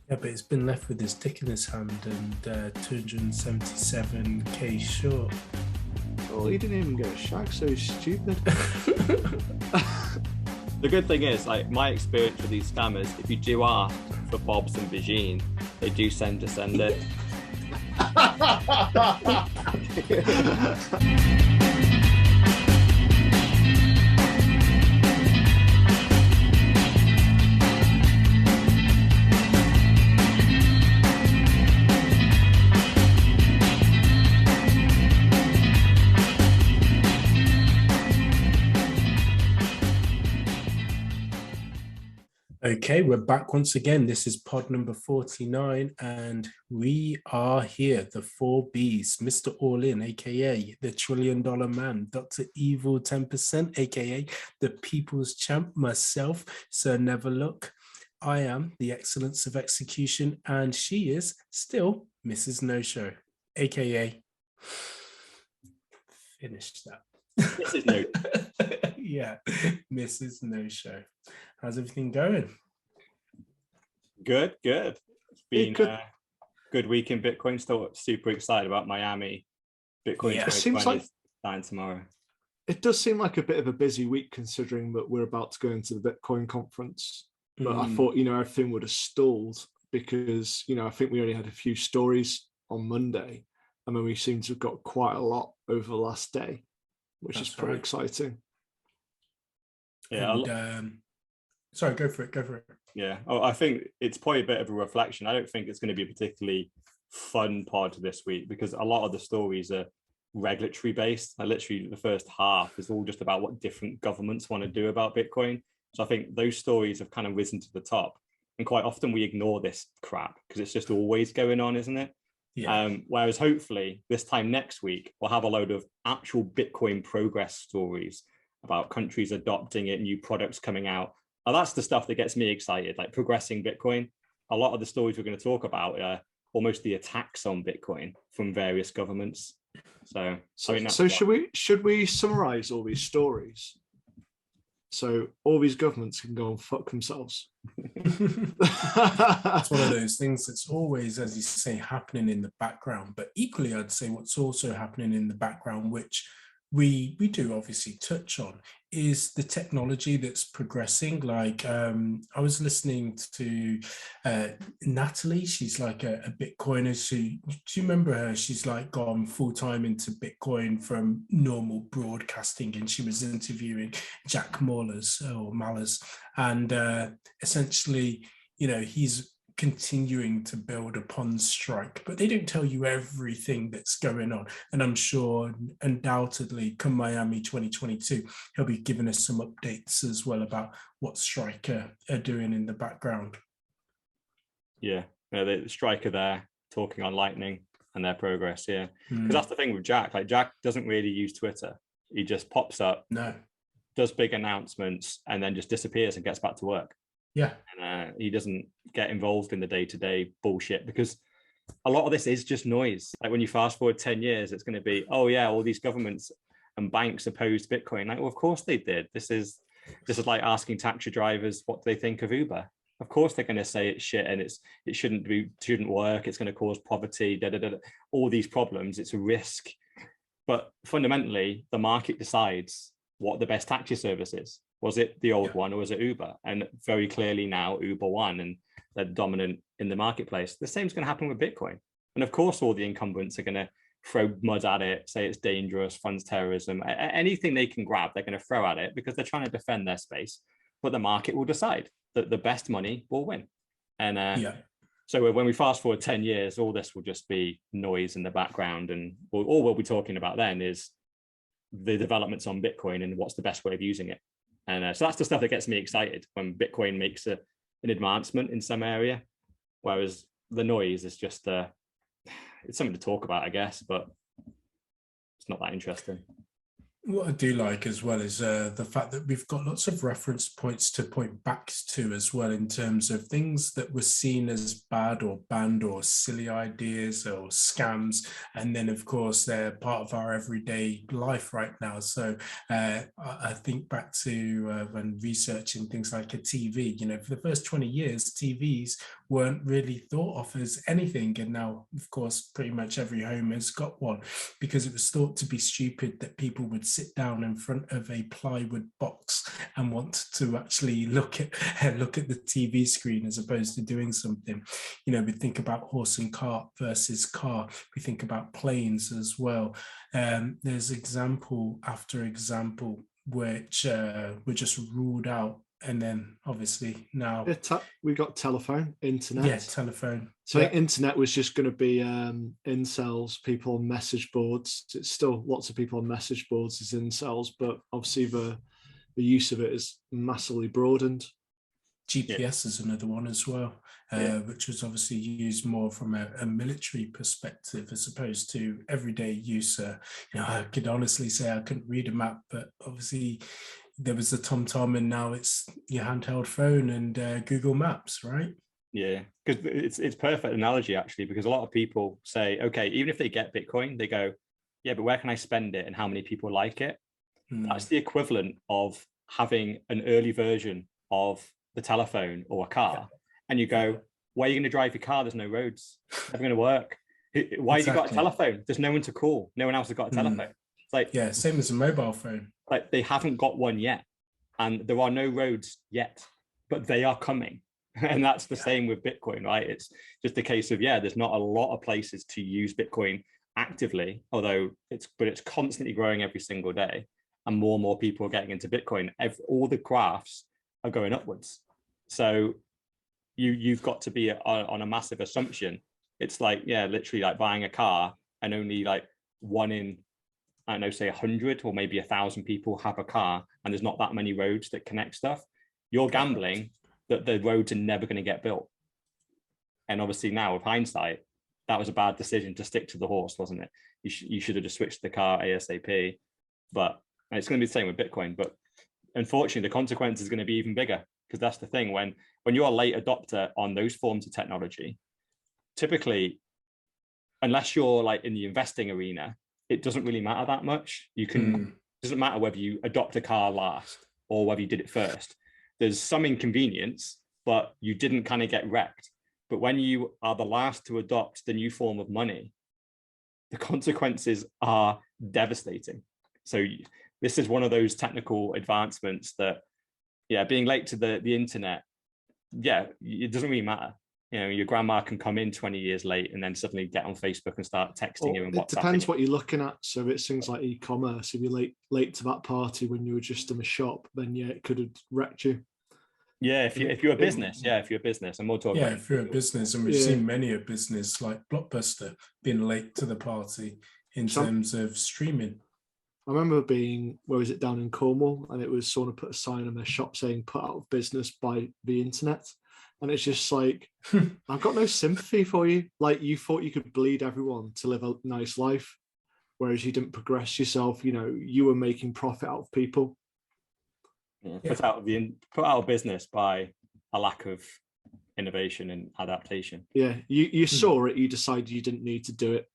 Yeah, but it's been left with his dick in his hand and 277k short. Oh, he didn't even get a shag, so he's stupid. The good thing is, like, my experience with these scammers, if you do ask for Bob's and Vagine, they do send it. Okay, we're back once again. This is pod number 49, and we are here, the four Bs, Mr. All In, aka the $1 trillion man, Dr. Evil 10%, aka the people's champ, myself, Sir Never Look. I am the excellence of execution, and she is still Mrs. No Show, aka finish that. Mrs. No. Yeah, Mrs. No Show. How's everything going? Good. It's been a good week in Bitcoin. Still super excited about Miami. Bitcoin 2020 starting tomorrow. It does seem like a bit of a busy week considering that we're about to go into the Bitcoin conference. But I thought, everything would have stalled because, I think we only had a few stories on Monday. And then we seem to have got quite a lot over the last day, which is pretty exciting. Yeah. And, sorry, go for it. Yeah. Oh, I think it's probably a bit of a reflection. I don't think it's going to be a particularly fun pod this week because a lot of the stories are regulatory based. Literally the first half is all just about what different governments want to do about Bitcoin. So I think those stories have kind of risen to the top. And quite often we ignore this crap because it's just always going on, isn't it? Yeah. Whereas hopefully this time next week, we'll have a load of actual Bitcoin progress stories about countries adopting it, new products coming out. Now, that's the stuff that gets me excited, like progressing Bitcoin. A lot of the stories we're going to talk about are almost the attacks on Bitcoin from various governments. So should we summarize all these stories so all these governments can go and fuck themselves? It's one of those things that's always, as you say, happening in the background. But equally, I'd say what's also happening in the background, which we do obviously touch on, is the technology that's progressing. Like I was listening to Natalie. She's like a Bitcoiner. Do you remember her? She's like gone full-time into Bitcoin from normal broadcasting, and she was interviewing Jack Mallers, and essentially, he's continuing to build upon Strike, but they don't tell you everything that's going on. And I'm sure undoubtedly come Miami 2022, he'll be giving us some updates as well about what Strike are doing in the background. Yeah, the Strike are there talking on Lightning and their progress, yeah. Because that's the thing with Jack. Like, Jack doesn't really use Twitter. He just pops up, does big announcements, and then just disappears and gets back to work. Yeah. And he doesn't get involved in the day-to-day bullshit because a lot of this is just noise. Like when you fast forward 10 years, it's going to be, oh yeah, all these governments and banks opposed Bitcoin. Like, well, of course they did. This is like asking taxi drivers what they think of Uber. Of course they're going to say it's shit and it shouldn't work. It's going to cause poverty, all these problems. It's a risk. But fundamentally, the market decides what the best taxi service is. Was it the old one or was it Uber? And very clearly now Uber won and they're dominant in the marketplace. The same is going to happen with Bitcoin. And of course, all the incumbents are going to throw mud at it, say it's dangerous, funds terrorism, anything they can grab, they're going to throw at it because they're trying to defend their space. But the market will decide that the best money will win. And so when we fast forward 10 years, all this will just be noise in the background. And all we'll be talking about then is the developments on Bitcoin and what's the best way of using it. And so that's the stuff that gets me excited when Bitcoin makes an advancement in some area, whereas the noise is just it's something to talk about, I guess, but it's not that interesting. What I do like as well is the fact that we've got lots of reference points to point back to as well, in terms of things that were seen as bad or banned or silly ideas or scams. And then, of course, they're part of our everyday life right now. So I think back to when researching things like a TV, for the first 20 years, TVs weren't really thought of as anything. And now, of course, pretty much every home has got one, because it was thought to be stupid that people would sit down in front of a plywood box and want to actually look at the TV screen as opposed to doing something. We think about horse and cart versus car. We think about planes as well. There's example after example which were just ruled out. And then obviously now we got telephone, internet. Yeah, telephone. So I think internet was just going to be incels, people on message boards. It's still lots of people on message boards as incels, but obviously the use of it is massively broadened. GPS is another one as well, which was obviously used more from a military perspective as opposed to everyday use. I could honestly say I couldn't read a map, but obviously there was the TomTom, and now it's your handheld phone and Google Maps, right? Yeah, because it's perfect analogy actually, because a lot of people say, okay, even if they get Bitcoin, they go, yeah, but where can I spend it and how many people like it? That's the equivalent of having an early version of the telephone or a car, and you go, where are you going to drive your car? There's no roads. It's never going to work. Why have you got a telephone? There's no one to call. No one else has got a telephone. It's like, yeah, same as a mobile phone. Like they haven't got one yet, and there are no roads yet, but they are coming. And that's the same with Bitcoin, right? It's just a case of, there's not a lot of places to use Bitcoin actively, although it's constantly growing every single day, and more people are getting into Bitcoin. All the graphs are going upwards. So you've got to be on a massive assumption. It's like, literally like buying a car and only like one in, I don't know, say 100 or maybe 1,000 people have a car, and there's not that many roads that connect stuff. You're gambling that the roads are never going to get built. And obviously now with hindsight, that was a bad decision to stick to the horse, wasn't it? You should have just switched the car ASAP. But it's going to be the same with Bitcoin. But unfortunately, the consequence is going to be even bigger, because that's the thing. When you're a late adopter on those forms of technology, typically, unless you're like in the investing arena, it doesn't really matter that much. It doesn't matter whether you adopt a car last or whether you did it first. There's some inconvenience, but you didn't kind of get wrecked. But when you are the last to adopt the new form of money, the consequences are devastating. So this is one of those technical advancements that, being late to the internet, it doesn't really matter. Your grandma can come in 20 years late and then suddenly get on Facebook and start texting you and WhatsApping. It depends what you're looking at. So it's things like e-commerce. If you're late to that party when you were just in a shop, then it could have wrecked you. Yeah, if you're a business, if you're a business, and we'll talk about if you're a business, and we've seen many a business like Blockbuster being late to the party in terms of streaming. I remember being, where was it, down in Cornwall, and it was someone put a sign on their shop saying "put out of business by the internet." And it's just like, I've got no sympathy for you. Like, you thought you could bleed everyone to live a nice life, whereas you didn't progress yourself. You were making profit out of people. Put out of business by a lack of innovation and adaptation. Yeah, you saw it. You decided you didn't need to do it.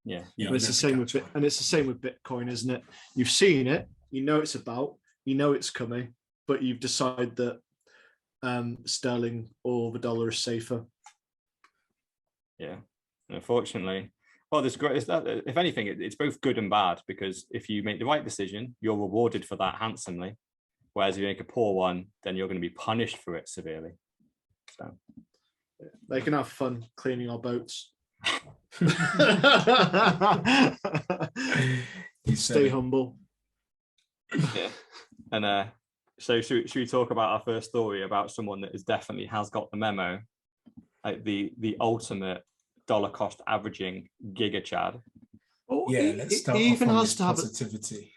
Yeah, and it's the same with Bitcoin, isn't it? You've seen it. You know it's about. You know it's coming, but you've decided that sterling or the dollar is safer. Yeah, unfortunately. Well, if anything, it's both good and bad, because if you make the right decision, you're rewarded for that handsomely, whereas if you make a poor one, then you're going to be punished for it severely. So they can have fun cleaning our boats. Stay humble. Yeah. And so should we talk about our first story about someone that definitely has got the memo, like the ultimate dollar cost averaging giga Chad? Let's start off on this positivity.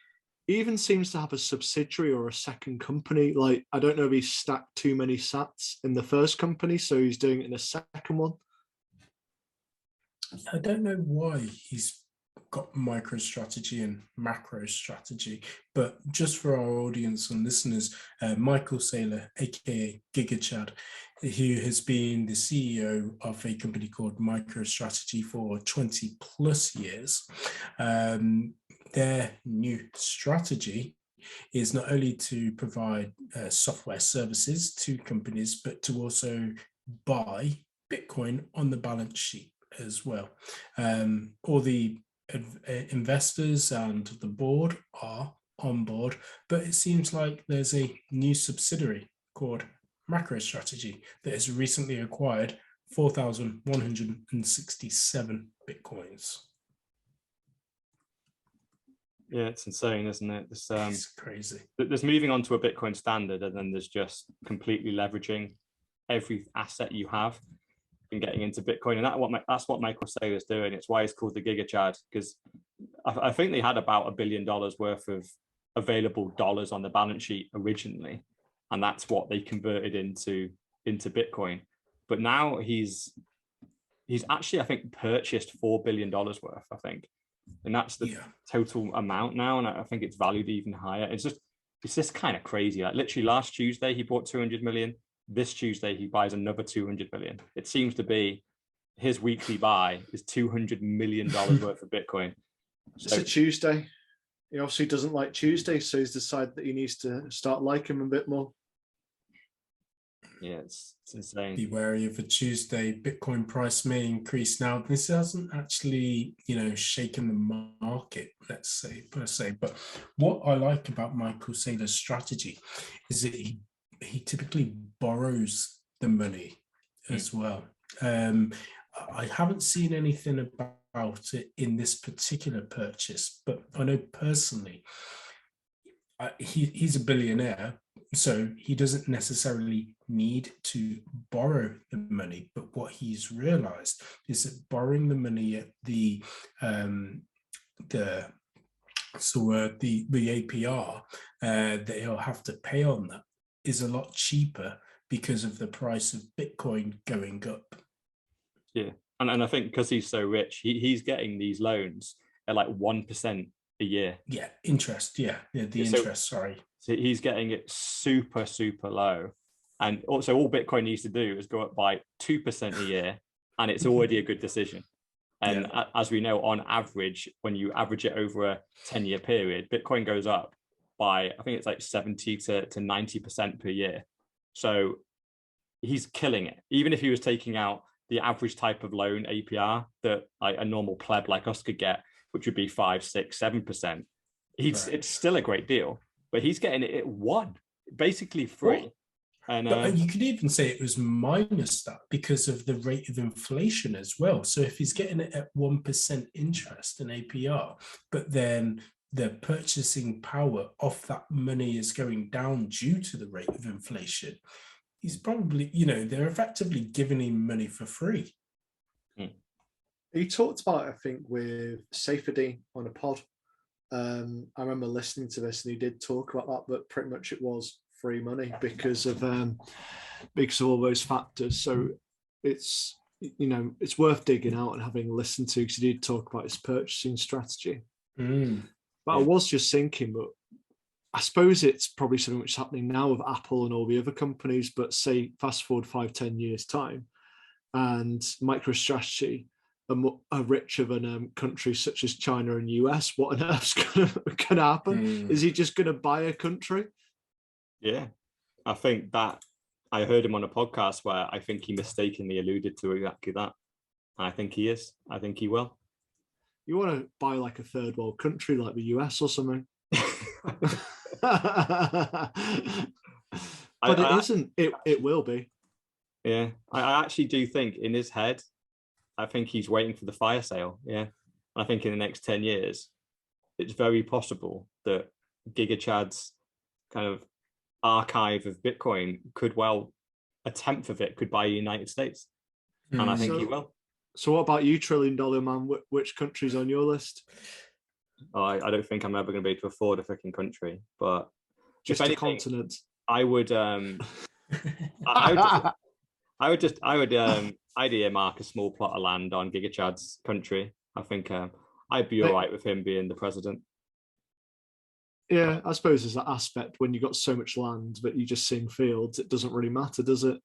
He even seems to have a subsidiary or a second company. Like, I don't know if he's stacked too many sats in the first company, so he's doing it in the second one. I don't know why he's got MicroStrategy and MacroStrategy, but just for our audience and listeners, Michael Saylor, aka GigaChad, who has been the CEO of a company called MicroStrategy for 20 plus years. Their new strategy is not only to provide software services to companies, but to also buy Bitcoin on the balance sheet as well. All the investors and the board are on board, but it seems like there's a new subsidiary called MacroStrategy that has recently acquired 4,167 Bitcoins. Yeah, it's insane, isn't it? It's crazy. There's moving on to a Bitcoin standard, and then there's just completely leveraging every asset you have and getting into Bitcoin. And that's what Michael Saylor is doing. It's why it's called the GigaChad, because I think they had about $1 billion worth of available dollars on the balance sheet originally, and that's what they converted into Bitcoin. But now he's actually, I think, purchased $4 billion worth, I think. And that's the total amount now, and I think it's valued even higher. It's just kind of crazy. Like literally last Tuesday he bought 200 million. This Tuesday he buys another 200 million. It seems to be his weekly buy is $200 million worth of Bitcoin. So, it's a Tuesday. He obviously doesn't like Tuesday, so he's decided that he needs to start liking him a bit more. Yeah, it's insane. Be wary of a Tuesday. Bitcoin price may increase. Now, this hasn't actually, shaken the market, let's say, per se. But what I like about Michael Saylor's strategy is that he typically borrows the money as well. I haven't seen anything about it in this particular purchase, but I know personally, he's a billionaire, so he doesn't necessarily need to borrow the money. But what he's realized is that borrowing the money at the APR that he'll have to pay on that is a lot cheaper because of the price of Bitcoin going up. Yeah, and I think because he's so rich, he's getting these loans at like 1% a year. Yeah, interest. Yeah, interest. Sorry. So he's getting it super, super low, and also all Bitcoin needs to do is go up by 2% a year, and it's already a good decision. And as we know, on average, when you average it over a 10-year period, Bitcoin goes up by, I think it's like 70 to 90% per year. So he's killing it. Even if he was taking out the average type of loan APR that like a normal pleb like us could get, which would be 5, 6, 7%, it's still a great deal. But he's getting it at 1, basically free. And you could even say it was minus that because of the rate of inflation as well. So if he's getting it at 1% interest in APR, but then the purchasing power of that money is going down due to the rate of inflation, he's probably, they're effectively giving him money for free. He talked about it, I think, with Saifedean on a pod. I remember listening to this, and he did talk about that, but pretty much it was free money because of all those factors. So it's worth digging out and having listened to, because he did talk about his purchasing strategy. But I was just thinking, but I suppose it's probably something which is happening now with Apple and all the other companies, but say fast forward 5-10 years time, and MicroStrategy are richer than countries such as China and US. What on earth's going to happen? Is he just going to buy a country? Yeah, I think that I heard him on a podcast where I think he mistakenly alluded to exactly that. And I think he is. I think he will. You want to buy like a third world country like the US or something? But it isn't. It will be. Yeah, I actually do think in his head, I think he's waiting for the fire sale. Yeah, I think in the next 10 years, it's very possible that GigaChad's kind of archive of Bitcoin could a tenth of it could buy the United States, and I think he will. So what about you, $1 trillion man? Which country's on your list? Oh, I don't think I'm ever going to be able to afford a freaking country, but just a continent. I would. I'd earmark a small plot of land on GigaChad's country. I think I'd be all right with him being the president. Yeah, I suppose there's that aspect when you've got so much land but you just sing fields, it doesn't really matter, does it?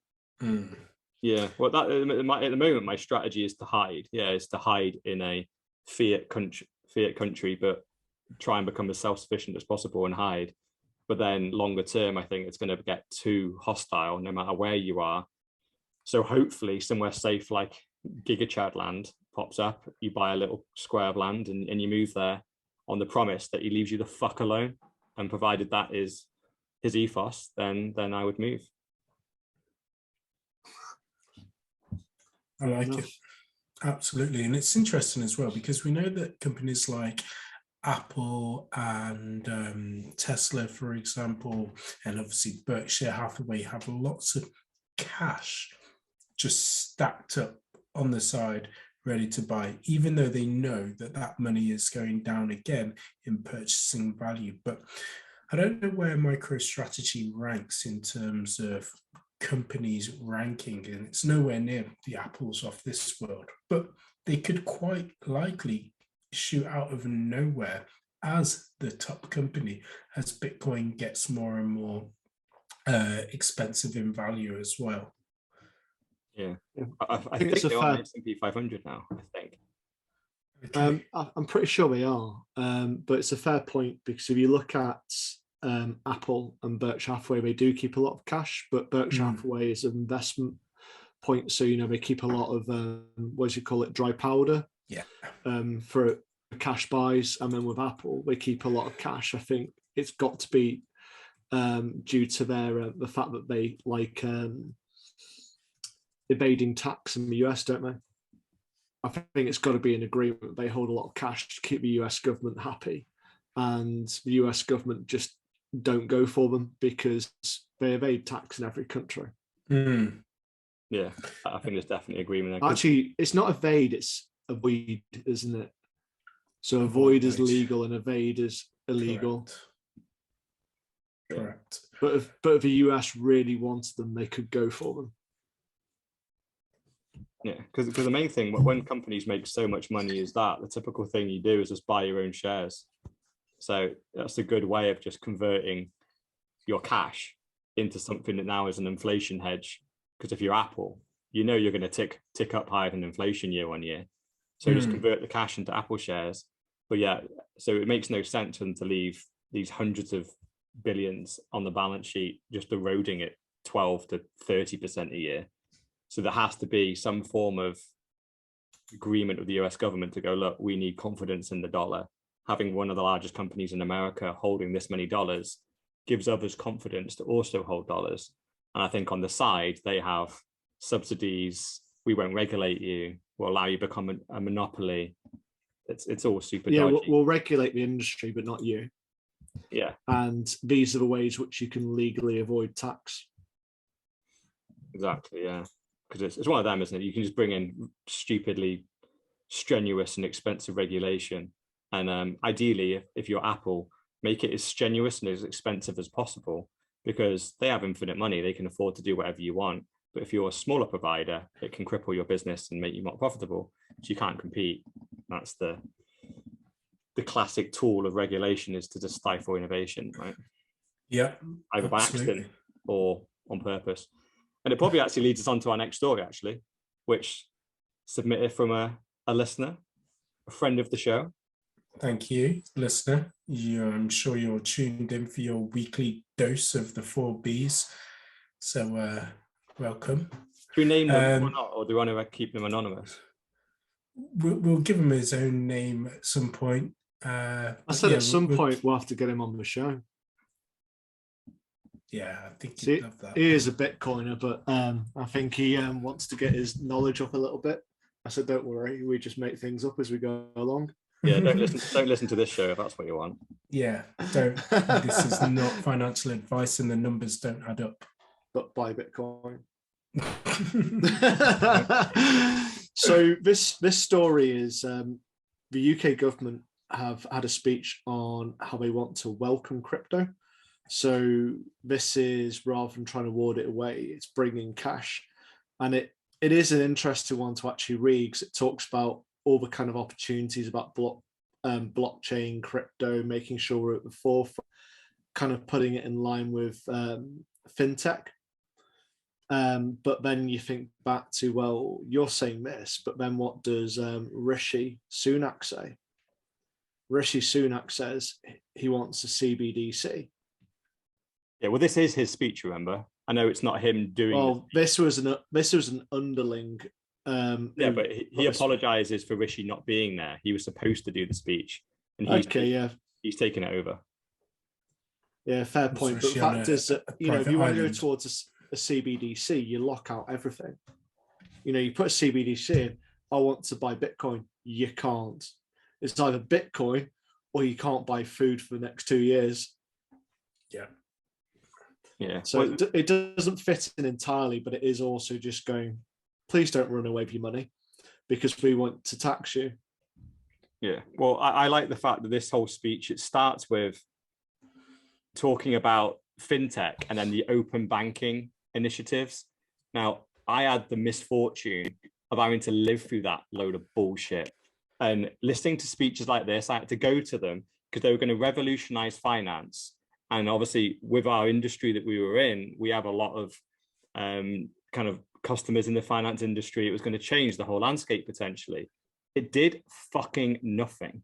Yeah, well, that at the moment, my strategy is to hide. Yeah, is to hide in a fiat country, but try and become as self-sufficient as possible and hide. But then longer term, I think it's going to get too hostile no matter where you are. So hopefully somewhere safe like GigaChad land pops up, you buy a little square of land and you move there on the promise that he leaves you the fuck alone. And provided that is his ethos, then I would move. I like it. Absolutely. And it's interesting as well, because we know that companies like Apple and Tesla, for example, and obviously Berkshire Hathaway have lots of cash just stacked up on the side, ready to buy, even though they know that that money is going down again in purchasing value. But I don't know where MicroStrategy ranks in terms of companies ranking, and it's nowhere near the Apples of this world, but they could quite likely shoot out of nowhere as the top company as Bitcoin gets more and more expensive in value as well. Yeah, I think they're on S&P 500 now, I think. Okay. I'm pretty sure they are, but it's a fair point, because if you look at Apple and Berkshire Hathaway, they do keep a lot of cash, but Berkshire Hathaway is an investment point, so they keep a lot of what do you call it, dry powder, for cash buys. And then with Apple, they keep a lot of cash. I think it's got to be due to their the fact that they like evading tax in the US, don't they? I think it's got to be an agreement. They hold a lot of cash to keep the US government happy, and the US government just don't go for them because they evade tax in every country. Yeah, I think there's definitely agreement there. Actually, it's not evade, it's avoid, isn't it? So avoid is legal and evade is illegal. Correct. But if the US really wants them, they could go for them. Yeah, because the main thing when companies make so much money is that the typical thing you do is just buy your own shares. So that's a good way of just converting your cash into something that now is an inflation hedge. Because if you're Apple, you're going to tick up higher than inflation year on year. So just convert the cash into Apple shares. But yeah, so it makes no sense for them to leave these hundreds of billions on the balance sheet, just eroding it 12 to 30% a year. So there has to be some form of agreement with the US government to go, look, we need confidence in the dollar. Having one of the largest companies in America holding this many dollars gives others confidence to also hold dollars. And I think on the side, they have subsidies. We won't regulate you. We'll allow you to become a monopoly. It's all super dodgy. Yeah, we'll regulate the industry, but not you. Yeah. And these are the ways which you can legally avoid tax. Exactly, yeah. Because it's one of them, isn't it? You can just bring in stupidly strenuous and expensive regulation. And ideally, if you're Apple, make it as strenuous and as expensive as possible, because they have infinite money. They can afford to do whatever you want. But if you're a smaller provider, it can cripple your business and make you not profitable. So you can't compete. That's the classic tool of regulation, is to just stifle innovation, right? Yeah. Either by accident or on purpose. And it probably actually leads us on to our next story, actually, which submitted from a listener, a friend of the show. Thank you, listener. I'm sure you're tuned in for your weekly dose of the 4 Bs. So welcome. Do we name them or not, or do we want to keep them anonymous? We'll give him his own name at some point. I said at some point we'll have to get him on the show. Yeah, I think he'd love that. He is a Bitcoiner, but I think he wants to get his knowledge up a little bit. I said, don't worry, we just make things up as we go along. Yeah, don't listen to this show if that's what you want. Yeah, don't. This is not financial advice, and the numbers don't add up. But buy Bitcoin. So this story is the UK government have had a speech on how they want to welcome crypto. So this is, rather than trying to ward it away, it's bringing cash. And it is an interesting one to actually read, because it talks about all the kind of opportunities about blockchain, crypto, making sure we're at the forefront, kind of putting it in line with fintech. But then you think back to, well, you're saying this, but then what does Rishi Sunak say? Rishi Sunak says he wants a CBDC. Yeah, well, this is his speech, remember? I know it's not him doing. Well, this was an underling. Yeah, but he apologizes for Rishi not being there. He was supposed to do the speech, and he's taken it over. Yeah, fair point. But the fact is that if you want to go towards a CBDC, you lock out everything. You put a CBDC in. I want to buy Bitcoin. You can't. It's either Bitcoin or you can't buy food for the next 2 years. Yeah. Yeah. So it doesn't fit in entirely, but it is also just going, please don't run away with your money because we want to tax you. Yeah. Well, I like the fact that this whole speech, it starts with talking about fintech and then the open banking initiatives. Now, I had the misfortune of having to live through that load of bullshit. And listening to speeches like this, I had to go to them because they were going to revolutionize finance. And obviously, with our industry that we were in, we have a lot of kind of customers in the finance industry. It was going to change the whole landscape potentially. It did fucking nothing.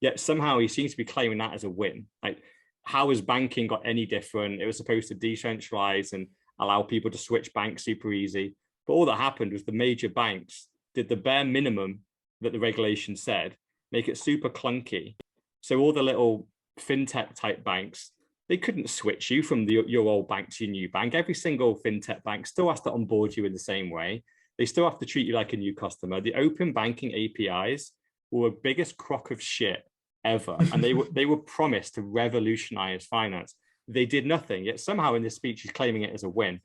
Yet somehow he seems to be claiming that as a win. Like, how has banking got any different? It was supposed to decentralize and allow people to switch banks super easy. But all that happened was the major banks did the bare minimum that the regulation said, make it super clunky. So all the little fintech type banks, they couldn't switch you from your old bank to your new bank. Every single fintech bank still has to onboard you in the same way. They still have to treat you like a new customer. The open banking APIs were the biggest crock of shit ever. And they were promised to revolutionize finance. They did nothing, yet somehow in this speech, he's claiming it as a win.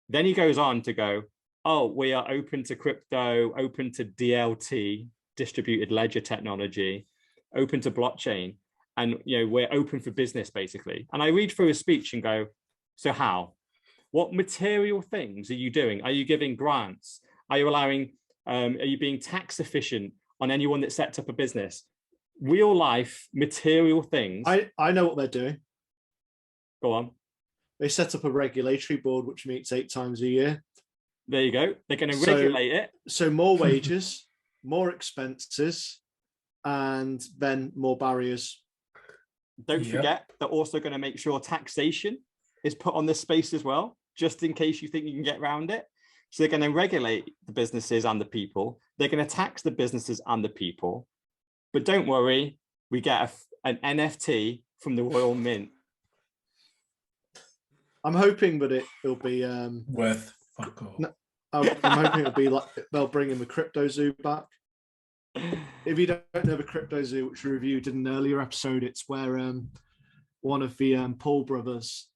Then he goes on to go, oh, we are open to crypto, open to DLT, distributed ledger technology, open to blockchain. And we're open for business, basically. And I read through his speech and go, so how? What material things are you doing? Are you giving grants? Are you allowing, are you being tax efficient on anyone that sets up a business? Real life material things. I know what they're doing. Go on. They set up a regulatory board which meets 8 times a year. There you go. They're going to regulate it. So more wages, more expenses, and then more barriers. Don't forget, they're also going to make sure taxation is put on this space as well, just in case you think you can get around it. So they're going to regulate the businesses and the people. They're going to tax the businesses and the people. But don't worry, we get an NFT from the Royal Mint. I'm hoping that it'll be worth fuck all. I'm hoping it'll be like they'll bring in the Crypto Zoo back. If you don't know the Crypto Zoo, which we reviewed in an earlier episode, it's where one of the Paul brothers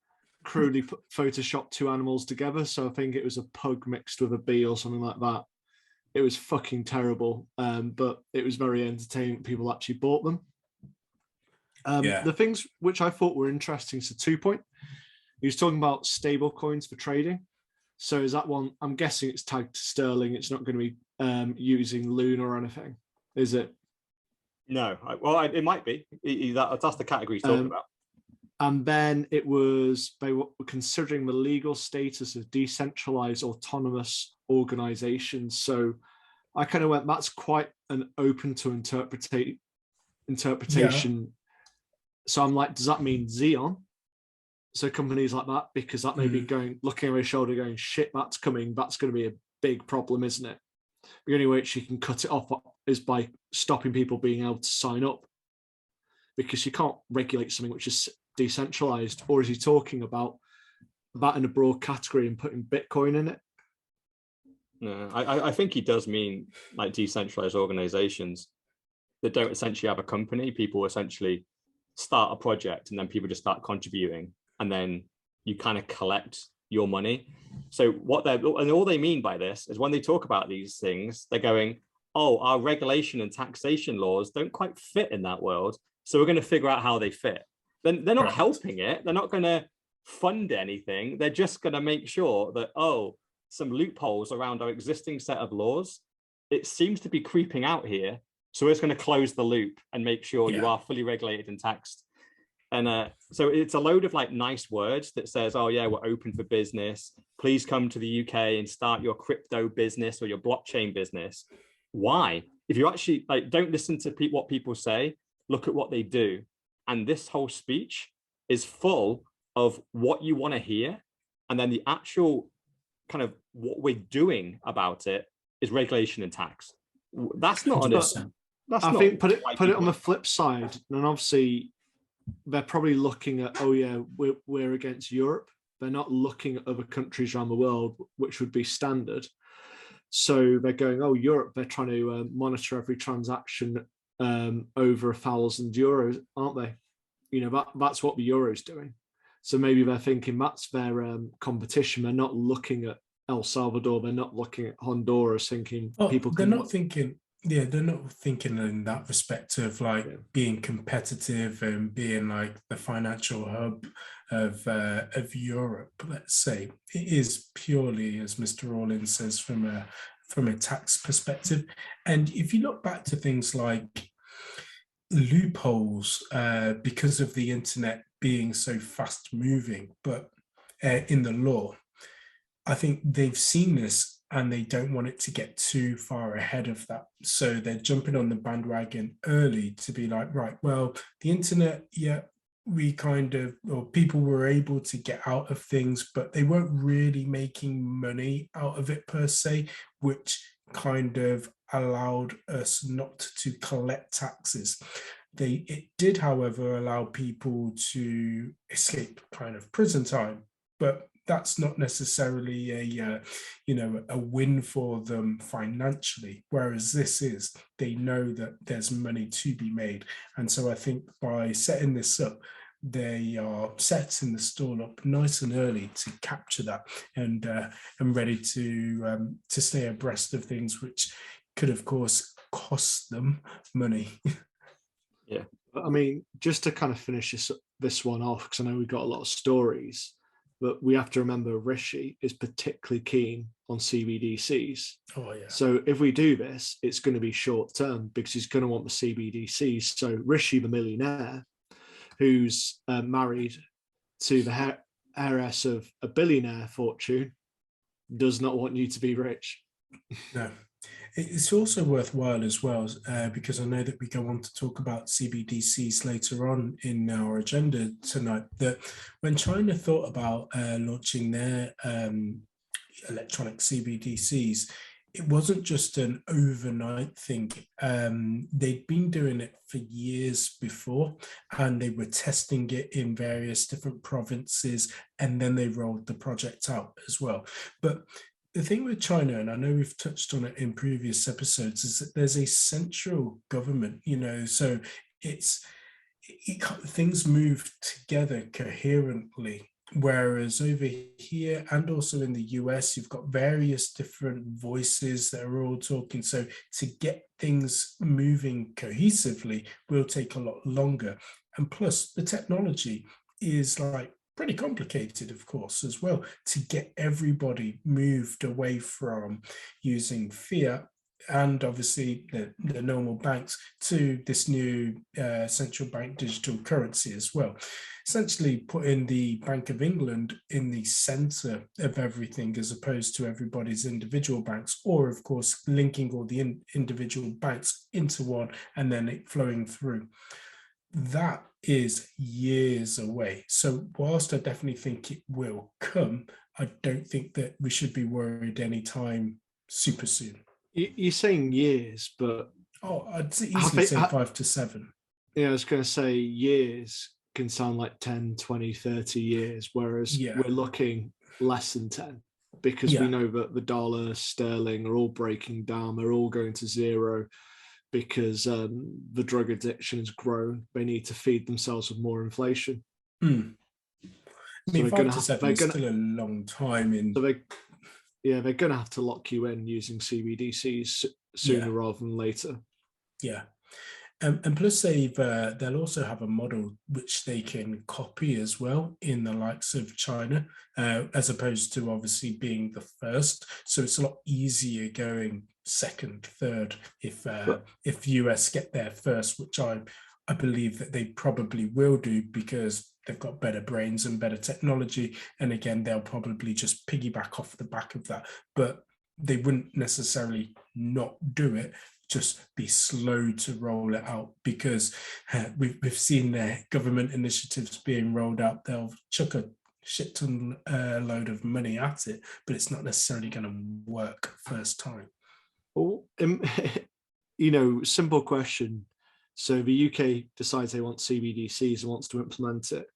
crudely photoshopped 2 animals together. So I think it was a pug mixed with a bee or something like that. It was fucking terrible, but it was very entertaining. People actually bought them. The things which I thought were interesting, so 2 point. He was talking about stable coins for trading. So is that one, I'm guessing it's tagged to sterling. It's not going to be using Luna or anything, is it? No. Well, it might be. That's the category he's talking about. And then they were considering the legal status of decentralized autonomous organizations. So I kind of went, that's quite an open to interpretation. Yeah. So I'm like, does that mean Xeon? So companies like that, because that may be looking over his shoulder going, shit, that's coming. That's going to be a big problem, isn't it? The only way she can cut it off is by stopping people being able to sign up, because you can't regulate something which is decentralized. Or is he talking about that in a broad category and putting Bitcoin in it? No, I think he does mean like decentralized organizations that don't essentially have a company. People essentially start a project and then people just start contributing, and then you kind of collect your money. So all they mean by this is when they talk about these things, they're going, oh, our regulation and taxation laws don't quite fit in that world. So we're going to figure out how they fit. Then they're not helping it. They're not going to fund anything. They're just going to make sure that, some loopholes around our existing set of laws, it seems to be creeping out here. So we're just going to close the loop and make sure you Yeah. are fully regulated and taxed. And so it's a load of like nice words that says, oh yeah, we're open for business. Please come to the UK and start your crypto business or your blockchain business. Why? If you actually like, don't listen to what people say, look at what they do. And this whole speech is full of what you want to hear. And then the actual kind of what we're doing about it is regulation and tax. That's not understand. I think put it on the flip side, and obviously they're probably looking at, oh yeah, we're against Europe. They're not looking at other countries around the world, which would be standard. So they're going, oh, Europe, they're trying to monitor every transaction over €1,000, aren't they? You know, that's what the euro's doing. So maybe they're thinking that's their competition. They're not looking at El Salvador. They're not looking at Honduras thinking people they're not thinking. Yeah, they're not thinking in that respect of like being competitive and being like the financial hub of Europe. Let's say it is purely, as Mr. Rawlins says, from a tax perspective. And if you look back to things like loopholes, because of the internet being so fast moving, but in the law, I think they've seen this and they don't want it to get too far ahead of that. So they're jumping on the bandwagon early to be like, right, well, the internet, yeah, people were able to get out of things, but they weren't really making money out of it per se, which kind of allowed us not to collect taxes. It did, however, allow people to escape kind of prison time, but that's not necessarily a win for them financially. Whereas this is, they know that there's money to be made, and so I think by setting this up, they are setting the stall up nice and early to capture that and ready to stay abreast of things which could, of course, cost them money. Yeah, I mean, just to kind of finish this one off, because I know we've got a lot of stories. But we have to remember Rishi is particularly keen on CBDCs. Oh, yeah. So if we do this, it's going to be short term because he's going to want the CBDCs. So Rishi, the millionaire, who's married to the heiress of a billionaire fortune, does not want you to be rich. No. It's also worthwhile as well, because I know that we go on to talk about CBDCs later on in our agenda tonight, that when China thought about launching their electronic CBDCs, it wasn't just an overnight thing. They'd been doing it for years before, and they were testing it in various different provinces, and then they rolled the project out as well. But the thing with China, and I know we've touched on it in previous episodes, is that there's a central government, so things move together coherently. Whereas over here and also in the US, you've got various different voices that are all talking. So to get things moving cohesively will take a lot longer. And plus the technology is like pretty complicated, of course, as well, to get everybody moved away from using fiat and obviously the normal banks to this new central bank digital currency as well. Essentially putting the Bank of England in the center of everything as opposed to everybody's individual banks, or of course linking all the individual banks into one and then it flowing through. That is years away. So whilst I definitely think it will come, I don't think that we should be worried anytime super soon. You're saying years, but I'd easily say 5 to 7. Yeah, I was going to say years can sound like 10, 20, 30 years, whereas we're looking less than 10 because we know that the dollar, sterling are all breaking down. They're all going to zero because the drug addiction has grown. They need to feed themselves with more inflation. I mean, 5 to 7 is still a long time. They're going to have to lock you in using CBDCs sooner rather than later. Yeah. And plus, they'll also have a model which they can copy as well in the likes of China, as opposed to obviously being the first. So it's a lot easier going second, third if US get there first, which I believe that they probably will do because they've got better brains and better technology. And again, they'll probably just piggyback off the back of that, but they wouldn't necessarily not do it, just be slow to roll it out, because we've seen their government initiatives being rolled out. They'll chuck a shit ton load of money at it, but it's not necessarily going to work first time. Well, you know, simple question. So the UK decides they want CBDCs and wants to implement it.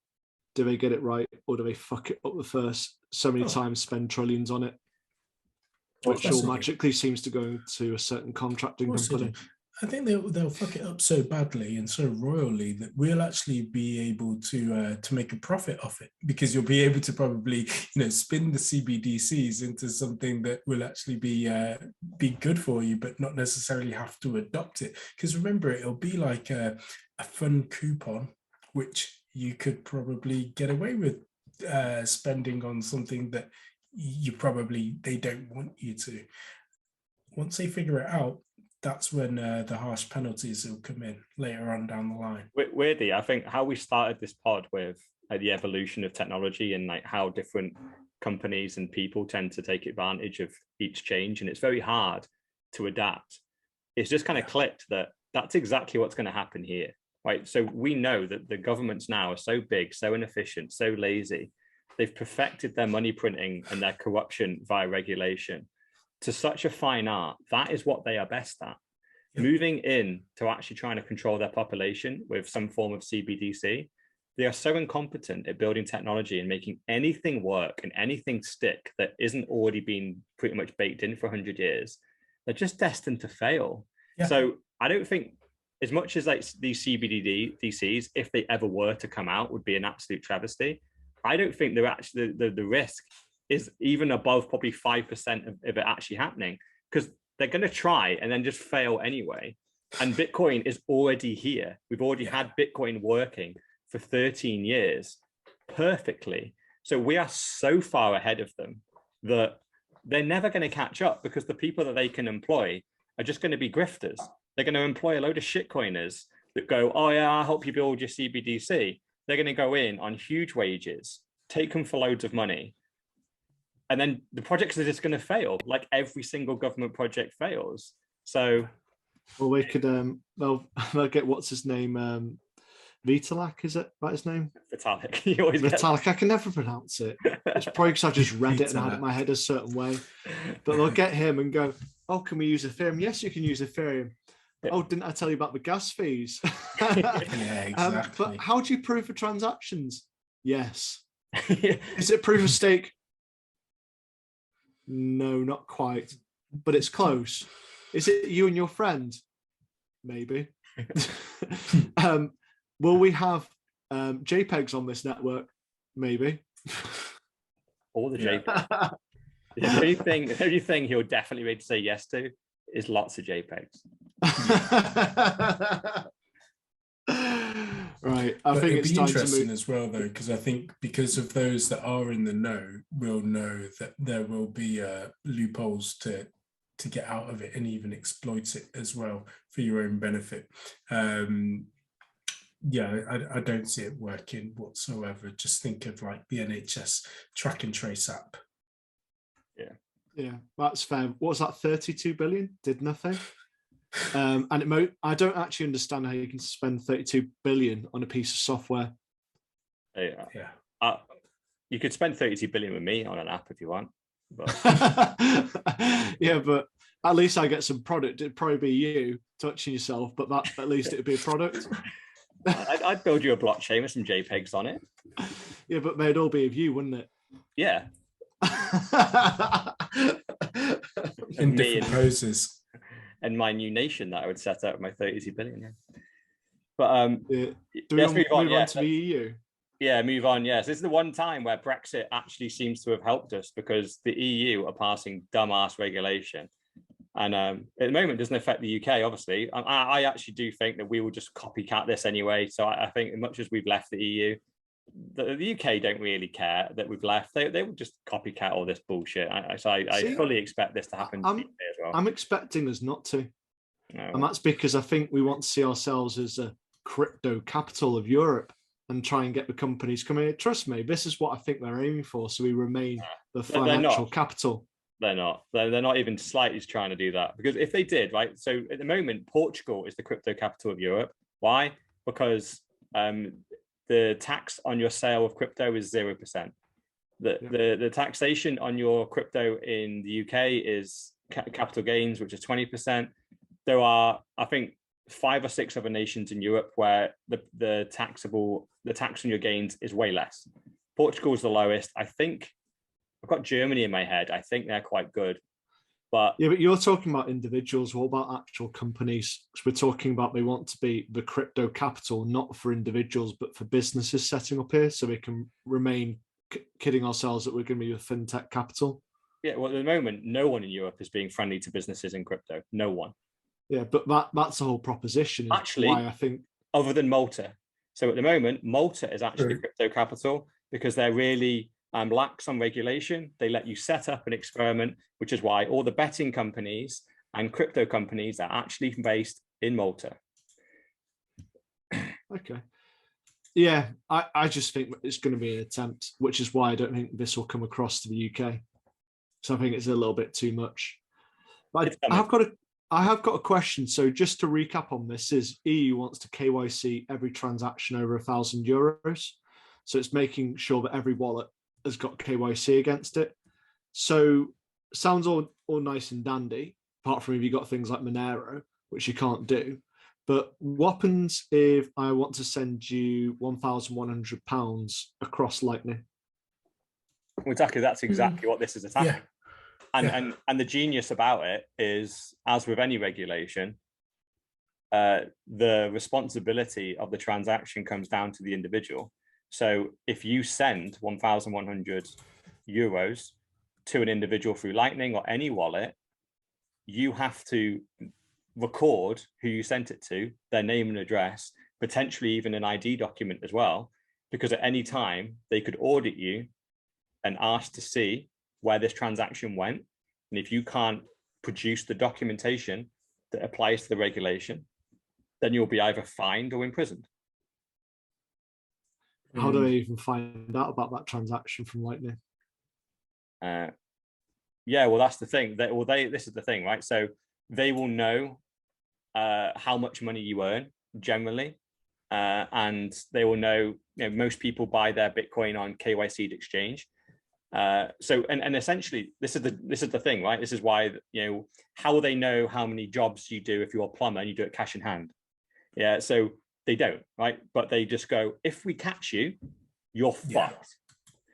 Do they get it right, or do they fuck it up the first so many times, spend trillions on it? Which all magically seems to go to a certain contracting company. I think they'll fuck it up so badly and so royally that we'll actually be able to make a profit off it, because you'll be able to probably spin the CBDCs into something that will actually be good for you, but not necessarily have to adopt it. Because remember, it'll be like a fun coupon, which you could probably get away with spending on something that they don't want you to. Once they figure it out, that's when the harsh penalties will come in later on down the line. Weirdly, I think how we started this pod with the evolution of technology and like how different companies and people tend to take advantage of each change, and it's very hard to adapt. It's just kind of clicked that that's exactly what's going to happen here, right? So we know that the governments now are so big, so inefficient, so lazy. They've perfected their money printing and their corruption via regulation to such a fine art. That is what they are best at. Yep. Moving in to actually trying to control their population with some form of CBDC, they are so incompetent at building technology and making anything work and anything stick that isn't already been pretty much baked in for 100 years. They're just destined to fail. Yeah. So I don't think, as much as like these CBDCs, if they ever were to come out, would be an absolute travesty, I don't think they're actually the risk is even above probably 5% of it actually happening, because they're going to try and then just fail anyway. And Bitcoin is already here. We've already had Bitcoin working for 13 years perfectly. So we are so far ahead of them that they're never going to catch up, because the people that they can employ are just going to be grifters. They're going to employ a load of shitcoiners that go, oh yeah, I'll help you build your CBDC. They're going to go in on huge wages, take them for loads of money. And then the projects are just going to fail, like every single government project fails. So, well, we could they'll get what's his name, Vitalik, is it right his name? Vitalik. Vitalik. I can never pronounce it. It's probably because I've just read it and had it in my head a certain way. But they'll get him and go, "Oh, can we use Ethereum? Yes, you can use Ethereum. Yeah. Oh, didn't I tell you about the gas fees?" Yeah, exactly. But how do you prove for transactions? Yes. Is it proof of stake? No, not quite, but it's close. Is it you and your friend? Maybe. Will we have JPEGs on this network? Maybe. All the JPEGs. The only thing he'll definitely be able to say yes to is lots of JPEGs. Right. I think it's time interesting to move as well, though, because I think because of those that are in the know will know that there will be loopholes to get out of it and even exploit it as well for your own benefit. I don't see it working whatsoever. Just think of like the NHS track and trace app. Yeah, that's fair. What was that? 32 billion? Did nothing. And I don't actually understand how you can spend 32 billion on a piece of software. Yeah. You could spend 32 billion with me on an app if you want. But... yeah, but at least I get some product. It'd probably be you touching yourself, but that at least it'd be a product. I'd build you a blockchain with some JPEGs on it. Yeah, but they'd all be of you, wouldn't it? Yeah. In different poses. And my new nation that I would set up with my 32 billion. Yeah. But do we move on to the EU? Yeah, move on. Yes, this is the one time where Brexit actually seems to have helped us, because the EU are passing dumbass regulation And at the moment, it doesn't affect the UK, obviously. I actually do think that we will just copycat this anyway. So I think as much as we've left the EU, the UK don't really care that we've left. They will just copycat all this bullshit. I fully expect this to happen to the UK as well. I'm expecting us not to. No. And that's because I think we want to see ourselves as a crypto capital of Europe and try and get the companies coming in. Trust me, this is what I think they're aiming for. So we remain the financial capital. They're not. They're not even slightly trying to do that, because if they did, right? So at the moment, Portugal is the crypto capital of Europe. Why? Because the tax on your sale of crypto is 0%. The taxation on your crypto in the UK is capital gains, which is 20%. There are, I think, 5 or 6 other nations in Europe where the tax on your gains is way less. Portugal is the lowest. I think I've got Germany in my head. I think they're quite good. But yeah, but you're talking about individuals. What about actual companies? Because we're talking about they want to be the crypto capital, not for individuals, but for businesses setting up here, so we can remain kidding ourselves that we're going to be a fintech capital. Yeah, well, at the moment, no one in Europe is being friendly to businesses in crypto. No one. Yeah, but that's the whole proposition. Actually, why I think, other than Malta. So at the moment, Malta is actually crypto capital because they're really lax on regulation. They let you set up an experiment, which is why all the betting companies and crypto companies are actually based in Malta. Okay. Yeah, I just think it's going to be an attempt, which is why I don't think this will come across to the UK. So I think it's a little bit too much. But I have got a question. So just to recap on this, is EU wants to KYC every transaction over €1,000. So it's making sure that every wallet has got KYC against it. So sounds all nice and dandy, apart from if you've got things like Monero, which you can't do. But what happens if I want to send you £1,100 across Lightning? Exactly, that's exactly what this is attacking. Yeah. And the genius about it is, as with any regulation, the responsibility of the transaction comes down to the individual. So if you send €1,100 to an individual through Lightning or any wallet, you have to record who you sent it to, their name and address, potentially even an ID document as well, because at any time they could audit you and ask to see where this transaction went. And if you can't produce the documentation that applies to the regulation, then you'll be either fined or imprisoned. How do they even find out about that transaction from Lightning? Yeah, well, that's the thing. This is the thing, right? So they will know how much money you earn generally, and they will know, most people buy their Bitcoin on KYC'd exchange. So essentially, this is the thing, right? This is why, how will they know how many jobs you do if you're a plumber and you do it cash in hand? Yeah, so they don't, right? But they just go, if we catch you, you're fucked.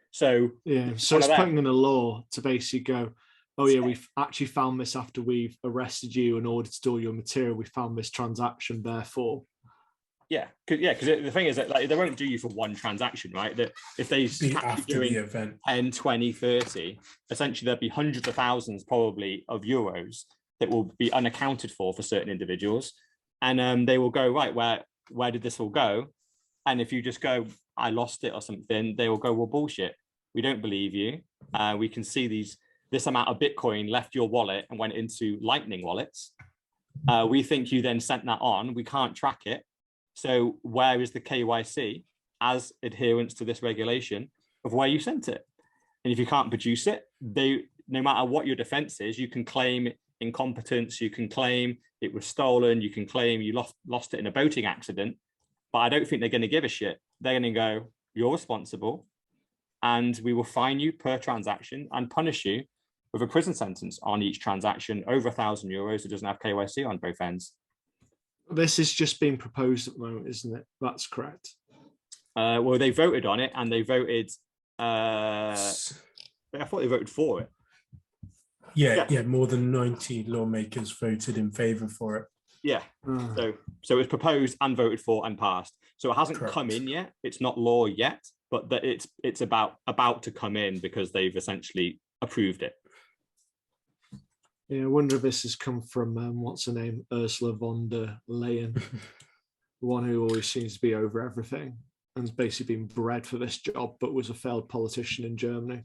So yeah, so it's putting in a law to basically go, oh yeah, we've actually found this after we've arrested you and audited all your material. We found this transaction, therefore. Yeah, because the thing is that they won't do you for one transaction, right? That if they catch you doing the event 10, 20, 30, essentially there'll be hundreds of thousands probably of euros that will be unaccounted for certain individuals. And they will go, right, where did this all go? And if you just go, I lost it or something, they will go, well, bullshit. We don't believe you. We can see this amount of Bitcoin left your wallet and went into Lightning wallets. We think you then sent that on. We can't track it. So where is the KYC as adherence to this regulation of where you sent it? And if you can't produce it, no matter what your defense is, you can claim incompetence, you can claim it was stolen, you can claim you lost it in a boating accident. But I don't think they're going to give a shit. They're going to go, you're responsible, and we will fine you per transaction and punish you with a prison sentence on each transaction over €1,000 that doesn't have KYC on both ends. This is just being proposed at the moment, isn't it? That's correct. Well, they voted on it, and they voted. I thought they voted for it. Yeah. More than 90 lawmakers voted in favour for it. Yeah. So it was proposed and voted for and passed. So it hasn't come in yet. It's not law yet, but that it's about to come in because they've essentially approved it. Yeah, I wonder if this has come from what's her name, Ursula von der Leyen, the one who always seems to be over everything and's basically been bred for this job, but was a failed politician in Germany.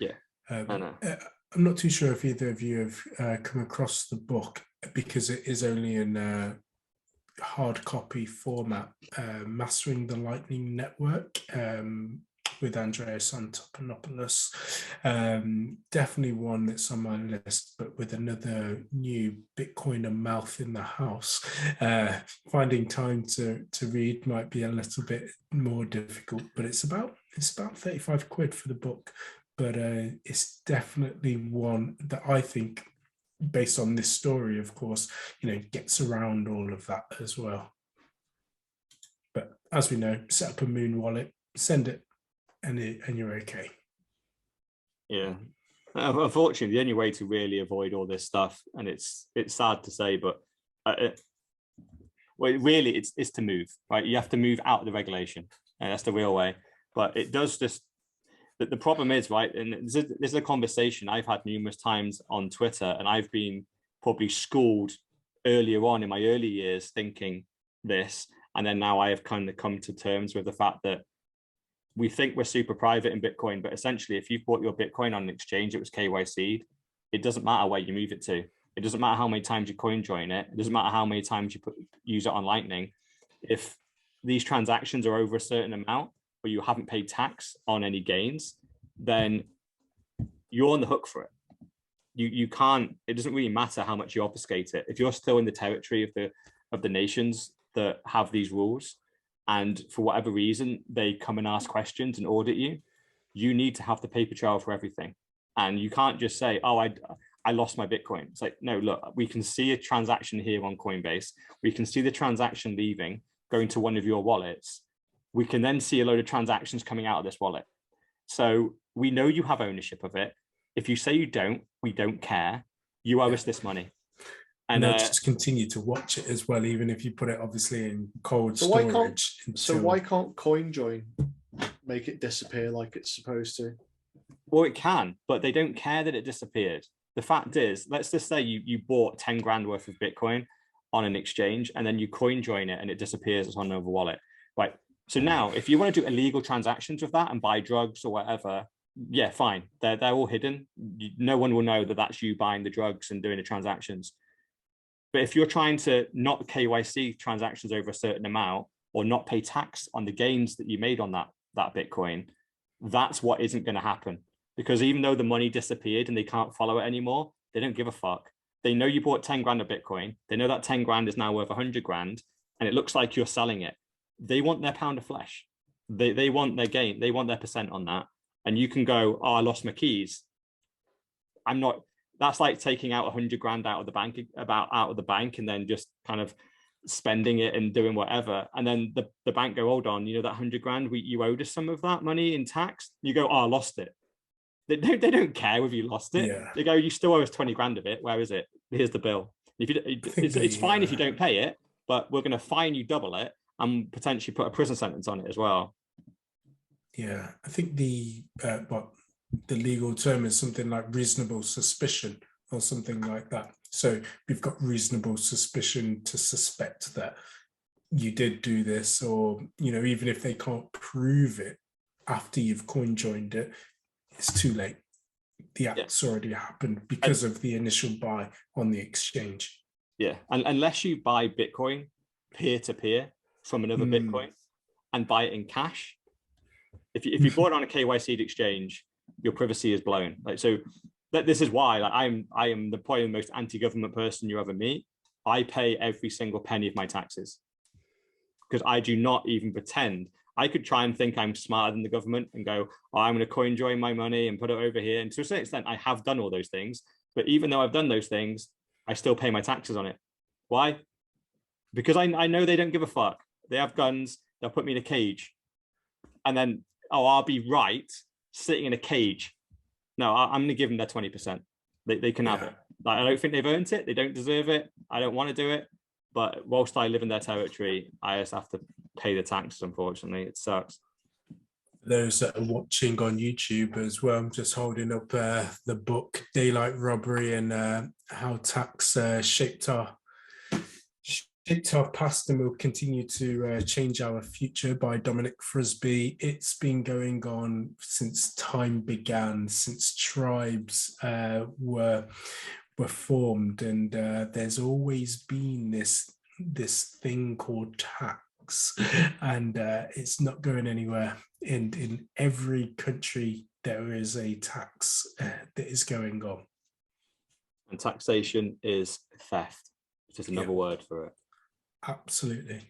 Yeah, I know. I'm not too sure if either of you have come across the book, because it is only in hard copy format, Mastering the Lightning Network, with Andreas Antonopoulos. Definitely one that's on my list, but with another new Bitcoiner mouth in the house, finding time to read might be a little bit more difficult, but it's about 35 quid for the book. But it's definitely one that I think, based on this story, of course, gets around all of that as well. But as we know, set up a Moon wallet, send it, and you're okay. Yeah. Unfortunately, the only way to really avoid all this stuff, and it's sad to say, but really it's to move, right? You have to move out of the regulation, and that's the real way. But it does just, the problem is, right, and this is a conversation I've had numerous times on Twitter, and I've been probably schooled earlier on in my early years thinking this, and then now I have kind of come to terms with the fact that we think we're super private in Bitcoin, but essentially if you bought your Bitcoin on an exchange, it was KYC'd. It doesn't matter where you move it to. It doesn't matter how many times you coin join it. It doesn't matter how many times you use it on Lightning. If these transactions are over a certain amount, or you haven't paid tax on any gains, then you're on the hook for it. You can't, it doesn't really matter how much you obfuscate it. If you're still in the territory of the nations that have these rules, and for whatever reason they come and ask questions and audit you, you need to have the paper trail for everything. And you can't just say, oh, I lost my Bitcoin. It's like, no, look, we can see a transaction here on Coinbase. We can see the transaction leaving, going to one of your wallets. We can then see a load of transactions coming out of this wallet. So we know you have ownership of it. If you say you don't, we don't care. You owe us this money. And just continue to watch it as well, even if you put it obviously in cold storage. So why can't CoinJoin make it disappear like it's supposed to? Well, it can, but they don't care that it disappeared. The fact is, let's just say you bought 10 grand worth of Bitcoin on an exchange, and then you coin join it and it disappears on another wallet. Right. So now, if you want to do illegal transactions with that and buy drugs or whatever, yeah, fine. They're all hidden. No one will know that that's you buying the drugs and doing the transactions. But if you're trying to not KYC transactions over a certain amount, or not pay tax on the gains that you made on that Bitcoin, that's what isn't going to happen. Because even though the money disappeared and they can't follow it anymore, they don't give a fuck. They know you bought 10 grand of Bitcoin. They know that 10 grand is now worth 100 grand, and it looks like you're selling it. They want their pound of flesh. They want their gain. They want their percent on that. And you can go, oh, I lost my keys. I'm not. That's like taking out 100 grand out of the bank, and then just kind of spending it and doing whatever. And then the bank go, hold on, that 100 grand, you owed us some of that money in tax. You go, oh, I lost it. They don't care if you lost it. Yeah. They go, you still owe us 20 grand of it. Where is it? Here's the bill. If it's fine if you don't pay it, but we're going to fine you double it and potentially put a prison sentence on it as well. Yeah, I think the legal term is something like reasonable suspicion or something like that. So we've got reasonable suspicion to suspect that you did do this, or, even if they can't prove it after you've coin joined it, it's too late. The act's already happened because of the initial buy on the exchange. Yeah, and unless you buy Bitcoin peer-to-peer from another Bitcoin and buy it in cash, if you bought it on a KYC'd exchange, your privacy is blown. This is why I am probably the most anti-government person you ever meet. I pay every single penny of my taxes because I do not even pretend. I could try and think I'm smarter than the government and go, oh, I'm going to coin join my money and put it over here. And to a certain extent, I have done all those things. But even though I've done those things, I still pay my taxes on it. Why? Because I know they don't give a fuck. They have guns. They'll put me in a cage. And then, I'll be right sitting in a cage. No, I'm going to give them their 20%. They can have it. I don't think they've earned it. They don't deserve it. I don't want to do it. But whilst I live in their territory, I just have to pay the taxes, unfortunately. It sucks. Those that are watching on YouTube as well, I'm just holding up the book Daylight Robbery and How Tax shaped our past and will continue to change our future by Dominic Frisby. It's been going on since time began, since tribes were formed, and there's always been this thing called tax, and it's not going anywhere. In every country, there is a tax that is going on. And taxation is theft. It's just another word for it. Absolutely.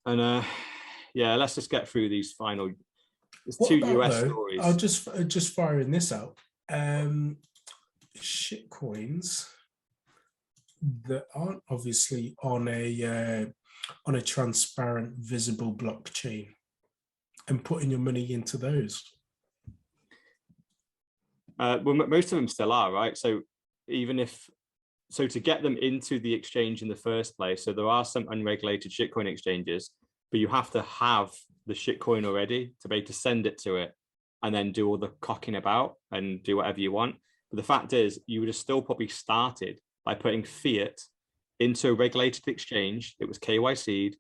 And yeah, let's just get through these final. There's What two about, US though, stories. I'll just firing this out. Shit coins that aren't obviously on a transparent, visible blockchain, and putting your money into those. Well, most of them still are, right? So even if, so to get them into the exchange in the first place, so there are some unregulated shitcoin exchanges, but you have to have the shitcoin already to be able to send it to it and then do all the cocking about and do whatever you want. But the fact is, you would have still probably started by putting fiat into a regulated exchange. It was KYC'd,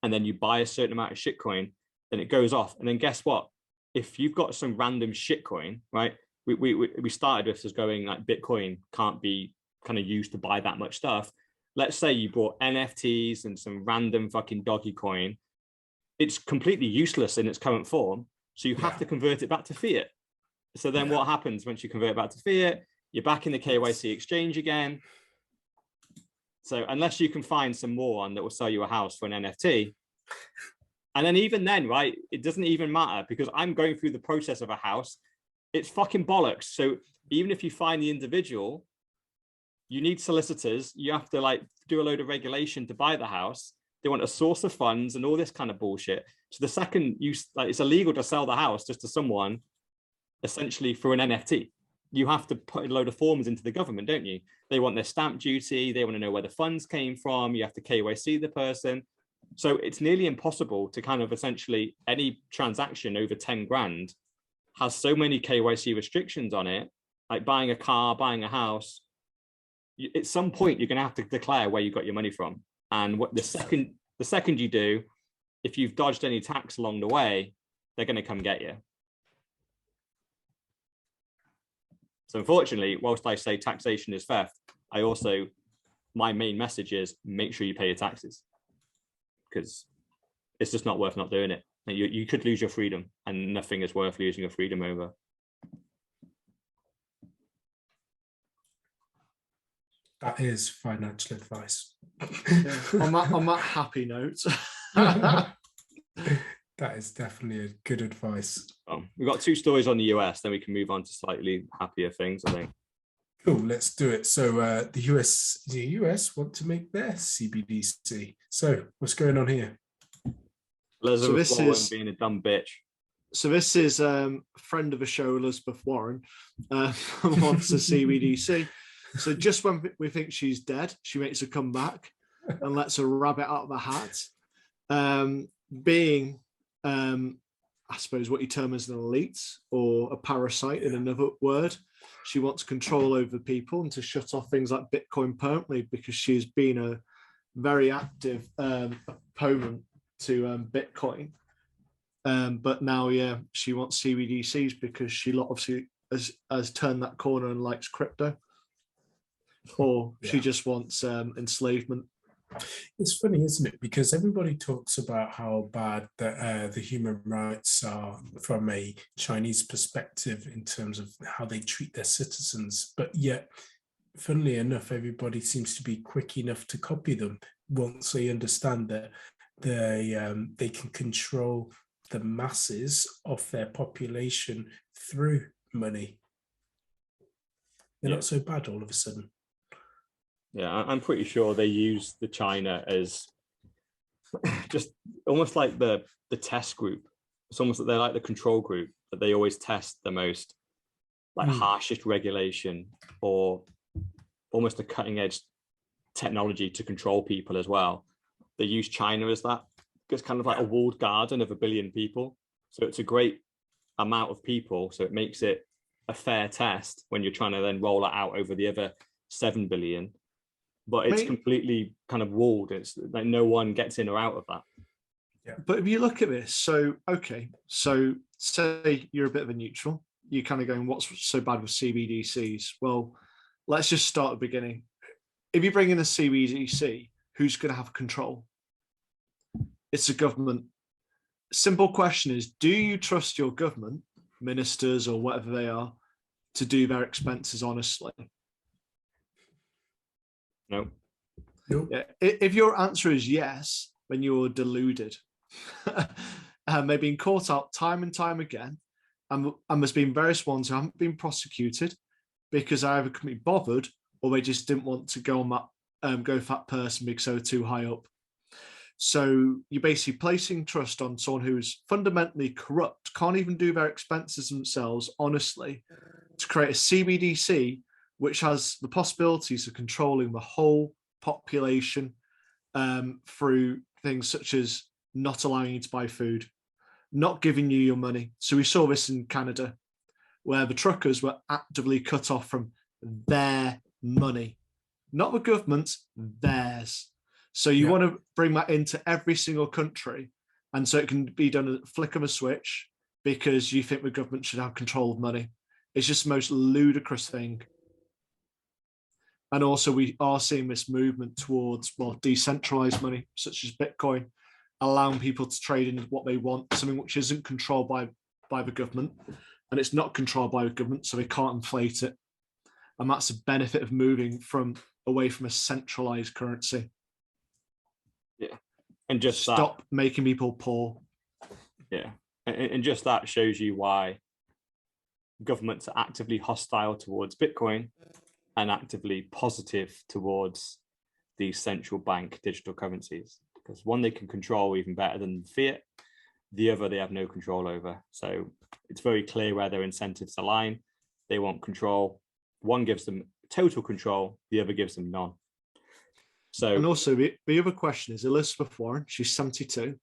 and then you buy a certain amount of shitcoin, then it goes off. And then guess what? If you've got some random shitcoin, right? We started with as going like Bitcoin can't be kind of used to buy that much stuff. Let's say you bought NFTs and some random fucking doggy coin. It's completely useless in its current form. So you have to convert it back to fiat. So then what happens once you convert it back to fiat? You're back in the KYC exchange again. So unless you can find some moron that will sell you a house for an NFT, and then even then, right, it doesn't even matter because I'm going through the process of a house. It's fucking bollocks. So even if you find the individual, you need solicitors. You have to like do a load of regulation to buy the house. They want a source of funds and all this kind of bullshit. So the second you like, it's illegal to sell the house just to someone, essentially for an NFT. You have to put a load of forms into the government, don't you? They want their stamp duty. They want to know where the funds came from. You have to KYC the person. So it's nearly impossible to kind of essentially any transaction over 10 grand has so many KYC restrictions on it, like buying a car, buying a house. At some point, you're going to have to declare where you got your money from. And what the second you do, if you've dodged any tax along the way, they're going to come get you. So unfortunately, whilst I say taxation is theft, I also, my main message is make sure you pay your taxes because it's just not worth not doing it. You could lose your freedom and nothing is worth losing your freedom over. That is financial advice. On that happy note. That is definitely a good advice. We've got two stories on the US, then we can move on to slightly happier things, I think. Cool, let's do it. So the US want to make their CBDC. So what's going on here? So this is being a dumb bitch. So this is a friend of a show, Elizabeth Warren, wants a CBDC. So just when we think she's dead, she makes a comeback and lets a rabbit out of the hat. Being, I suppose, what you term as an elite or a parasite in another word, she wants control over people and to shut off things like Bitcoin permanently because she's been a very active opponent to Bitcoin. But now, she wants CBDCs because she obviously has turned that corner and likes crypto. Or she just wants enslavement. It's funny, isn't it? Because everybody talks about how bad the human rights are from a Chinese perspective in terms of how they treat their citizens. But yet, funnily enough, everybody seems to be quick enough to copy them once they understand that they can control the masses of their population through money. They're not so bad all of a sudden. Yeah, I'm pretty sure they use the China as just almost like the test group. It's almost like they're like the control group that they always test the most like harshest regulation or almost a cutting edge technology to control people as well. They use China as that. it's kind of like a walled garden of 1 billion people. So it's a great amount of people. So it makes it a fair test when you're trying to then roll it out over the other 7 billion. But it's completely kind of walled. It's like no one gets in or out of that. Yeah. But if you look at this, so say you're a bit of a neutral, you're kind of going, what's so bad with CBDCs? Well, let's just start at the beginning. If you bring in a CBDC, who's going to have control? It's the government. Simple question is, do you trust your government, ministers or whatever they are, to do their expenses honestly? No. Yeah. If your answer is yes, then you're deluded. They've been caught out time and time again. And there's been various ones who haven't been prosecuted because they either couldn't be bothered or they just didn't want to go on that go for that person because they were too high up. So you're basically placing trust on someone who's fundamentally corrupt, can't even do their expenses themselves honestly, to create a CBDC which has the possibilities of controlling the whole population through things such as not allowing you to buy food, not giving you your money. So we saw this in Canada, where the truckers were actively cut off from their money, not the government's, theirs. So you want to bring that into every single country, and so it can be done at a flick of a switch because you think the government should have control of money. It's just the most ludicrous thing. And also we are seeing this movement towards more decentralized money, such as Bitcoin, allowing people to trade in what they want, something which isn't controlled by the government, and it's not controlled by the government, so they can't inflate it. And that's the benefit of moving away from a centralized currency. Yeah. And just stop making people poor. Yeah. And just that shows you why governments are actively hostile towards Bitcoin and actively positive towards these central bank digital currencies. Because one, they can control even better than fiat. The other, they have no control over. So it's very clear where their incentives align. They want control. One gives them total control. The other gives them none. So, and also the other question is Elizabeth Warren. She's 72.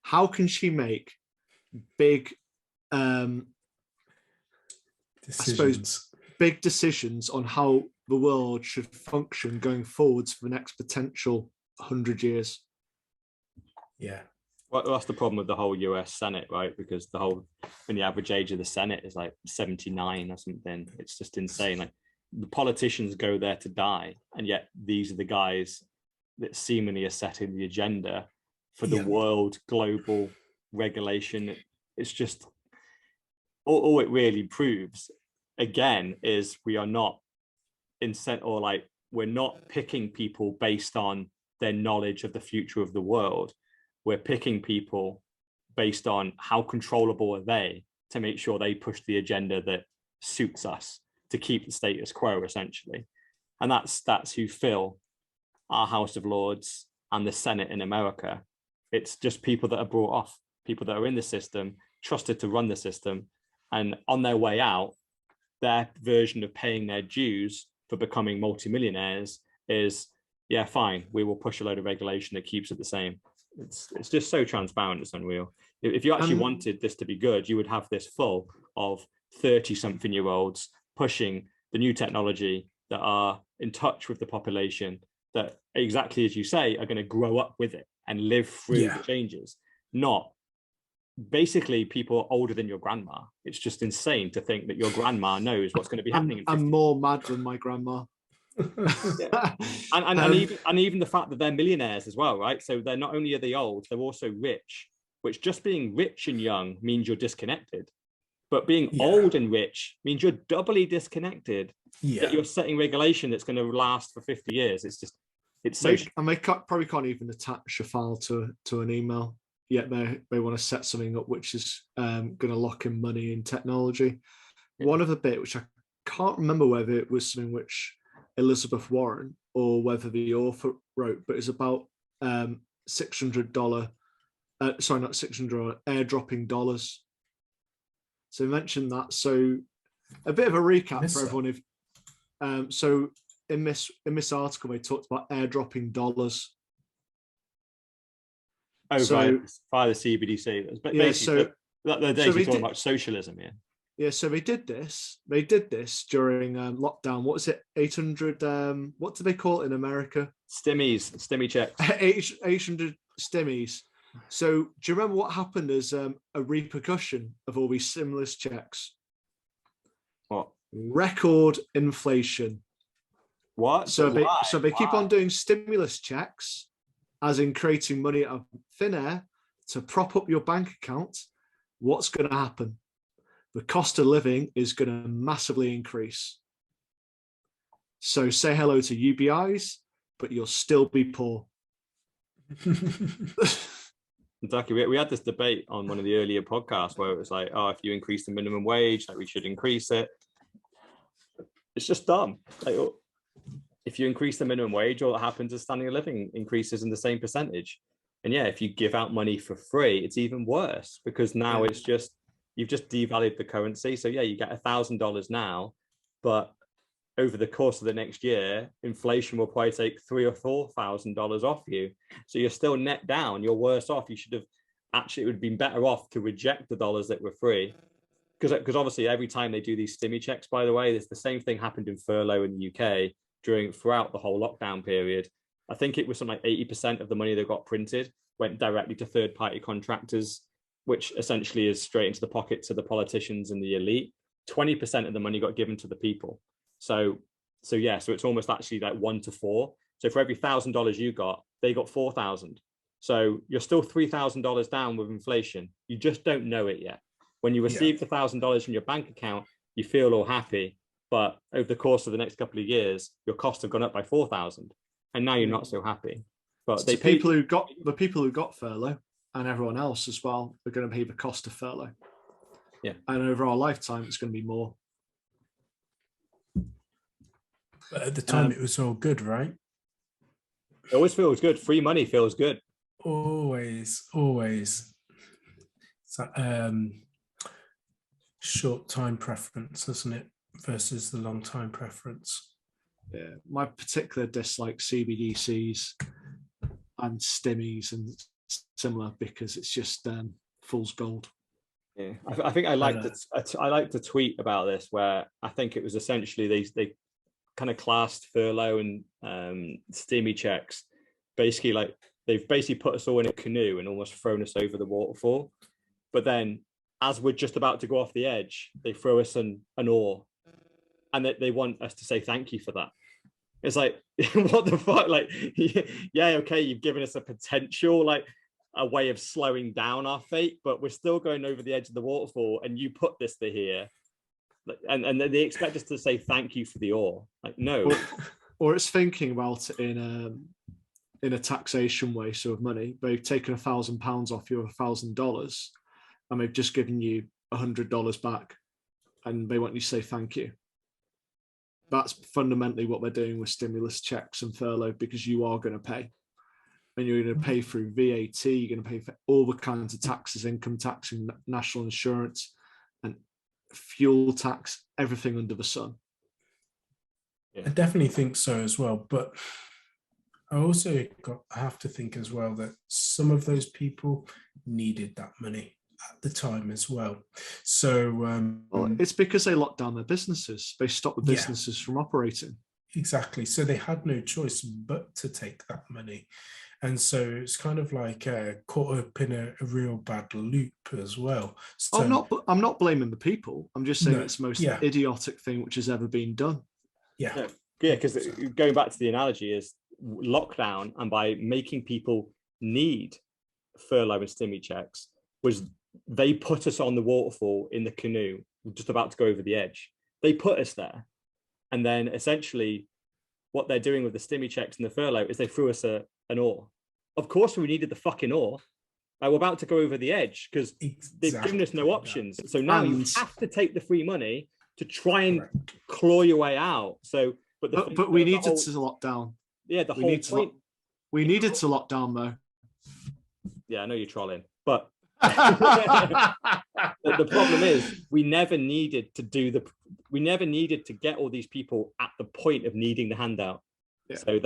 How can she make big, big decisions on how the world should function going forwards for the next potential 100 years? Yeah. Well, that's the problem with the whole US Senate, right? Because when the average age of the Senate is like 79 or something, it's just insane. Like the politicians go there to die, and yet these are the guys that seemingly are setting the agenda for the world global regulation. It's just all it really proves again is we are not we're not picking people based on their knowledge of the future of the world. We're picking people based on how controllable are they to make sure they push the agenda that suits us to keep the status quo, essentially. And that's who fill our House of Lords and the Senate in America. It's just people that are brought off, people that are in the system, trusted to run the system, and on their way out, their version of paying their dues for becoming multimillionaires is, yeah, fine, we will push a load of regulation that keeps it the same. It's just so transparent, it's unreal. If you actually wanted this to be good, you would have this full of 30-something-year-olds pushing the new technology that are in touch with the population, that exactly as you say, are going to grow up with it and live through the changes, not basically people older than your grandma. It's just insane to think that your grandma knows what's going to be happening. I'm more mad than my grandma. and even the fact that they're millionaires as well, right? So they're not only are they old, they're also rich, which just being rich and young means you're disconnected, but being old and rich means you're doubly disconnected. That you're setting regulation that's going to last for 50 years. It's so, and they probably can't even attach a file to an email, yet they want to set something up which is going to lock in money in technology. One of the bit which I can't remember whether it was something which Elizabeth Warren or whether the author wrote, but it's about $600, sorry, not $600, airdropping dollars. So I mentioned that. So a bit of a recap for everyone. So in this article, they talked about airdropping dollars. Oh, So via the CBDC. But yeah, basically, the days we you're talking did- about socialism, yeah. yeah, so they did this. They did this during lockdown. What was it? 800. What do they call it in America? Stimmy checks. 800 stimmies. So do you remember what happened as a repercussion of all these stimulus checks? What? Record inflation. What? So Why? they keep Why? on doing stimulus checks, as in creating money out of thin air to prop up your bank account. What's going to happen? The cost of living is going to massively increase. So say hello to UBIs, but you'll still be poor. Exactly. We had this debate on one of the earlier podcasts where it was like, oh, if you increase the minimum wage, like we should increase it. It's just dumb. Like, if you increase the minimum wage, all that happens is standing of living increases in the same percentage. And yeah, if you give out money for free, it's even worse because now it's just, you've just devalued the currency. So yeah, you get $1,000 now, but over the course of the next year, inflation will probably take $3,000 or $4,000 off you. So you're still net down. You're worse off. You should have actually, it would have been better off to reject the dollars that were free. Because obviously every time they do these stimmy checks, by the way, it's the same thing happened in furlough in the UK throughout the whole lockdown period. I think it was something like 80% of the money that got printed went directly to third-party contractors, which essentially is straight into the pockets of the politicians and the elite. 20% of the money got given to the people. So it's almost actually like 1 to 4. So for every $1,000 you got, they got 4,000. So you're still $3,000 down with inflation. You just don't know it yet. When you receive the $1,000 from your bank account, you feel all happy. But over the course of the next couple of years, your costs have gone up by 4,000, and now you're not so happy. But the people who got furlough and everyone else as well are going to pay the cost of furlough. Yeah, and over our lifetime, it's going to be more. But at the time, it was all good, right? It always feels good. Free money feels good. Always. It's like, short time preference, isn't it, versus the long time preference? Yeah, my particular dislike CBDCs and stimmies and similar because it's just fool's gold. Yeah, I think I liked a tweet about this where I think it was essentially they kind of classed furlough and stimmy checks. Basically, like they've basically put us all in a canoe and almost thrown us over the waterfall. But then, as we're just about to go off the edge, they throw us an oar, and they want us to say thank you for that. It's like, what the fuck? Like, yeah, okay, you've given us a potential, like a way of slowing down our fate, but we're still going over the edge of the waterfall, and you put this to here, and they expect us to say thank you for the oar. Like, no. Or it's thinking about it in a taxation way. So of money, they've taken £1,000 off you, $1,000, and they've just given you $100 back, and they want you to say thank you. That's fundamentally what they're doing with stimulus checks and furlough, because you are going to pay. And you're going to pay through VAT, you're going to pay for all the kinds of taxes, income tax and national insurance and fuel tax, everything under the sun. Yeah. I definitely think so as well. But I also have to think as well that some of those people needed that money at the time as well. So it's because they locked down their businesses. They stopped the businesses from operating. Exactly. So they had no choice but to take that money. And so it's kind of like caught up in a real bad loop as well. So, I'm not blaming the people. I'm just saying it's the most idiotic thing which has ever been done. Yeah, because going back to the analogy is lockdown, and by making people need furlough and stimmy checks, was they put us on the waterfall in the canoe, just about to go over the edge. They put us there. And then essentially what they're doing with the stimmy checks and the furlough is they threw us an oar. Of course we needed the fucking oar. We're about to go over the edge because they've given us no options. So now you have to take the free money to try and claw your way out. So, but we needed to lock down. Yeah, the whole point. We needed to lock down though. Yeah, I know you're trolling, but the problem is we never needed to get all these people at the point of needing the handout. Yeah. So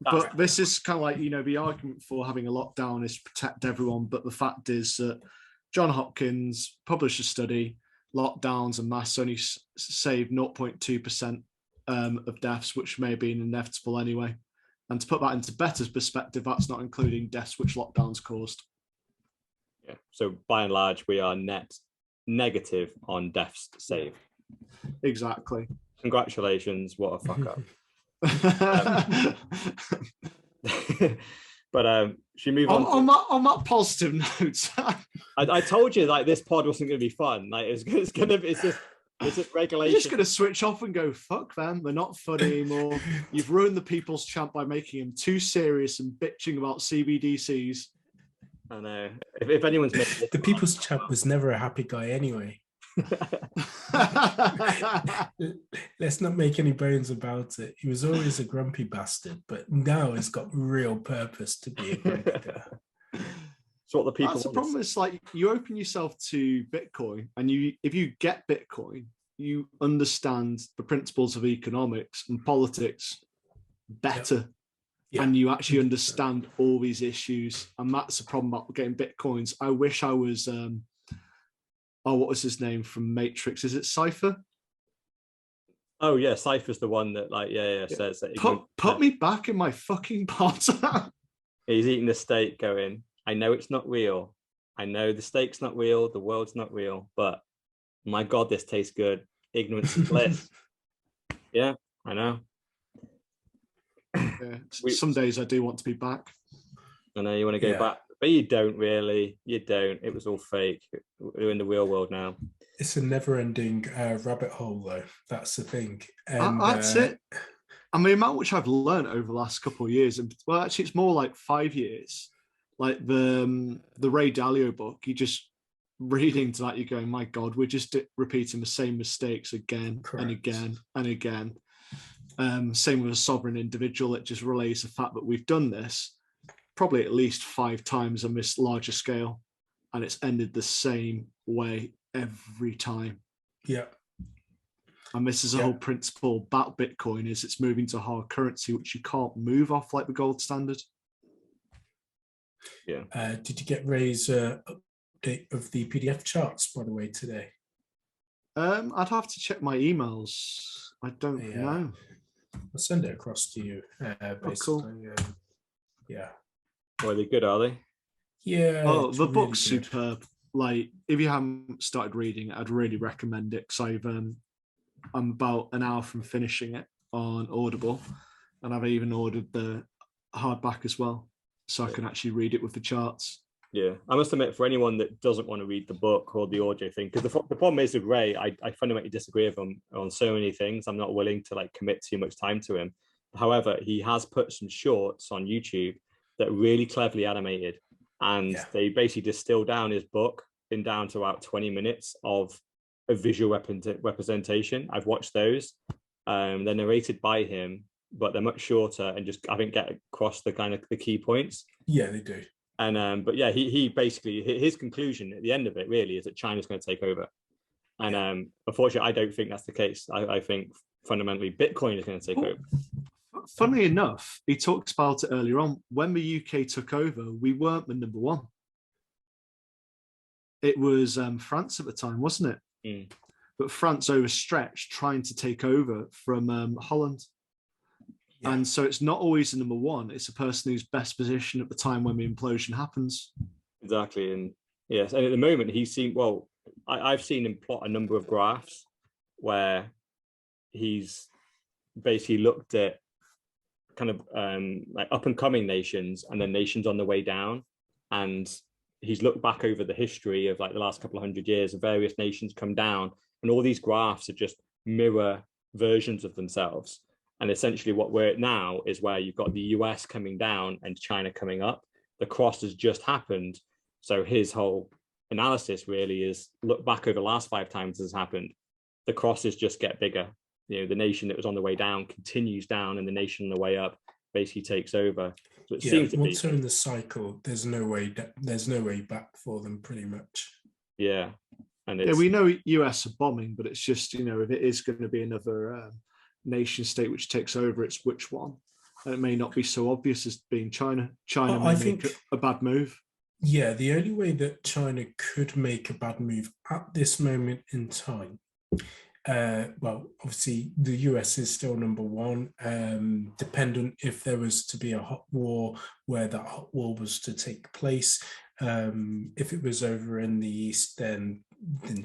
but this is kind of like, the argument for having a lockdown is to protect everyone. But the fact is that John Hopkins published a study, lockdowns and masks only save 0.2% of deaths, which may have been inevitable anyway. And to put that into better perspective, that's not including deaths which lockdowns caused. Yeah. So by and large, we are net negative on deaths saved. Exactly. Congratulations, what a fuck up. But should we move on on that positive note? I told you like this pod wasn't going to be fun. Like it's just regulation. You're just going to switch off and go, fuck them, they're not funny anymore. You've ruined the people's champ by making him too serious and bitching about CBDCs. I know. If anyone's the people's champ was never a happy guy anyway. Let's not make any bones about it. He was always a grumpy bastard, but now he's got real purpose to be a grumpy guy. So what the people That's the problem. Is like you open yourself to Bitcoin, and if you get Bitcoin, you understand the principles of economics and politics better. Yep. Yeah. And you actually understand all these issues, and that's the problem about getting Bitcoins. I wish I was what was his name from Matrix? Is it Cypher? Oh yeah, Cypher's the one that says that. Put me back in my fucking pot. He's eating the steak going, I know it's not real. I know the steak's not real, the world's not real, but my God, this tastes good. Ignorance is bliss. Yeah, I know. Yeah, some days I do want to be back. I know you want to go back. But you don't really. You don't. It was all fake. We're in the real world now. It's a never-ending rabbit hole, though. That's the thing. And, that's it. And the amount which I've learned over the last couple of years, and well, actually, it's more like 5 years. Like the Ray Dalio book, you just reading to that, you're going, my God, we're just repeating the same mistakes again. Correct. And again and again. Same with a sovereign individual. It just relays the fact that we've done this probably at least 5 times on this larger scale, and it's ended the same way every time. Yeah. And this is a whole principle about Bitcoin, is it's moving to hard currency, which you can't move off like the gold standard. Yeah. Did you get Ray's update of the PDF charts, by the way, today? I'd have to check my emails. I don't know. I'll send it across to you, basically. Cool. Yeah. Are they good, are they? Yeah. Oh, the really book's good. superb. Like, if you haven't started reading it, I'd really recommend it, because I'm about an hour from finishing it on Audible, and I've even ordered the hardback as well, so I can actually read it with the charts. Yeah, I must admit, for anyone that doesn't want to read the book or the audio thing, because the problem is with Ray, I fundamentally disagree with him on so many things. I'm not willing to like commit too much time to him. However, he has put some shorts on YouTube that are really cleverly animated, and they basically distill down his book down to about 20 minutes of a visual representation. I've watched those. They're narrated by him, but they're much shorter and just, I think, get across the kind of the key points. Yeah, they do. And but yeah, he basically, his conclusion at the end of it really is that China's going to take over. And unfortunately, I don't think that's the case. I think fundamentally Bitcoin is going to take over. Funnily enough, he talks about it earlier on. When the UK took over, we weren't the number one. It was France at the time, wasn't it? Mm. But France overstretched trying to take over from Holland. Yeah. And so it's not always the number one. It's a person who's best positioned at the time when the implosion happens. Exactly. And yes, and at the moment he's seen, well, I've seen him plot a number of graphs where he's basically looked at kind of like up and coming nations and then nations on the way down. And he's looked back over the history of like the last couple of 100 years of various nations come down, and all these graphs are just mirror versions of themselves. And essentially what we're at now is where you've got the US coming down and China coming up. The cross has just happened. So his whole analysis really is look back over the last 5 times this has happened. The crosses just get bigger. You know, the nation that was on the way down continues down, and the nation on the way up basically takes over. So it seems to once be, they're in the cycle, there's no way back for them, pretty much. Yeah. And we know US are bombing, but it's just, if it is going to be another nation state which takes over, it's which one. and it may not be so obvious as being China. China I may think, make a bad move. yeah, the only way that China could make a bad move at this moment in time, well, obviously the US is still number one. Dependent if there was to be a hot war, where that hot war was to take place. If it was over in the East, then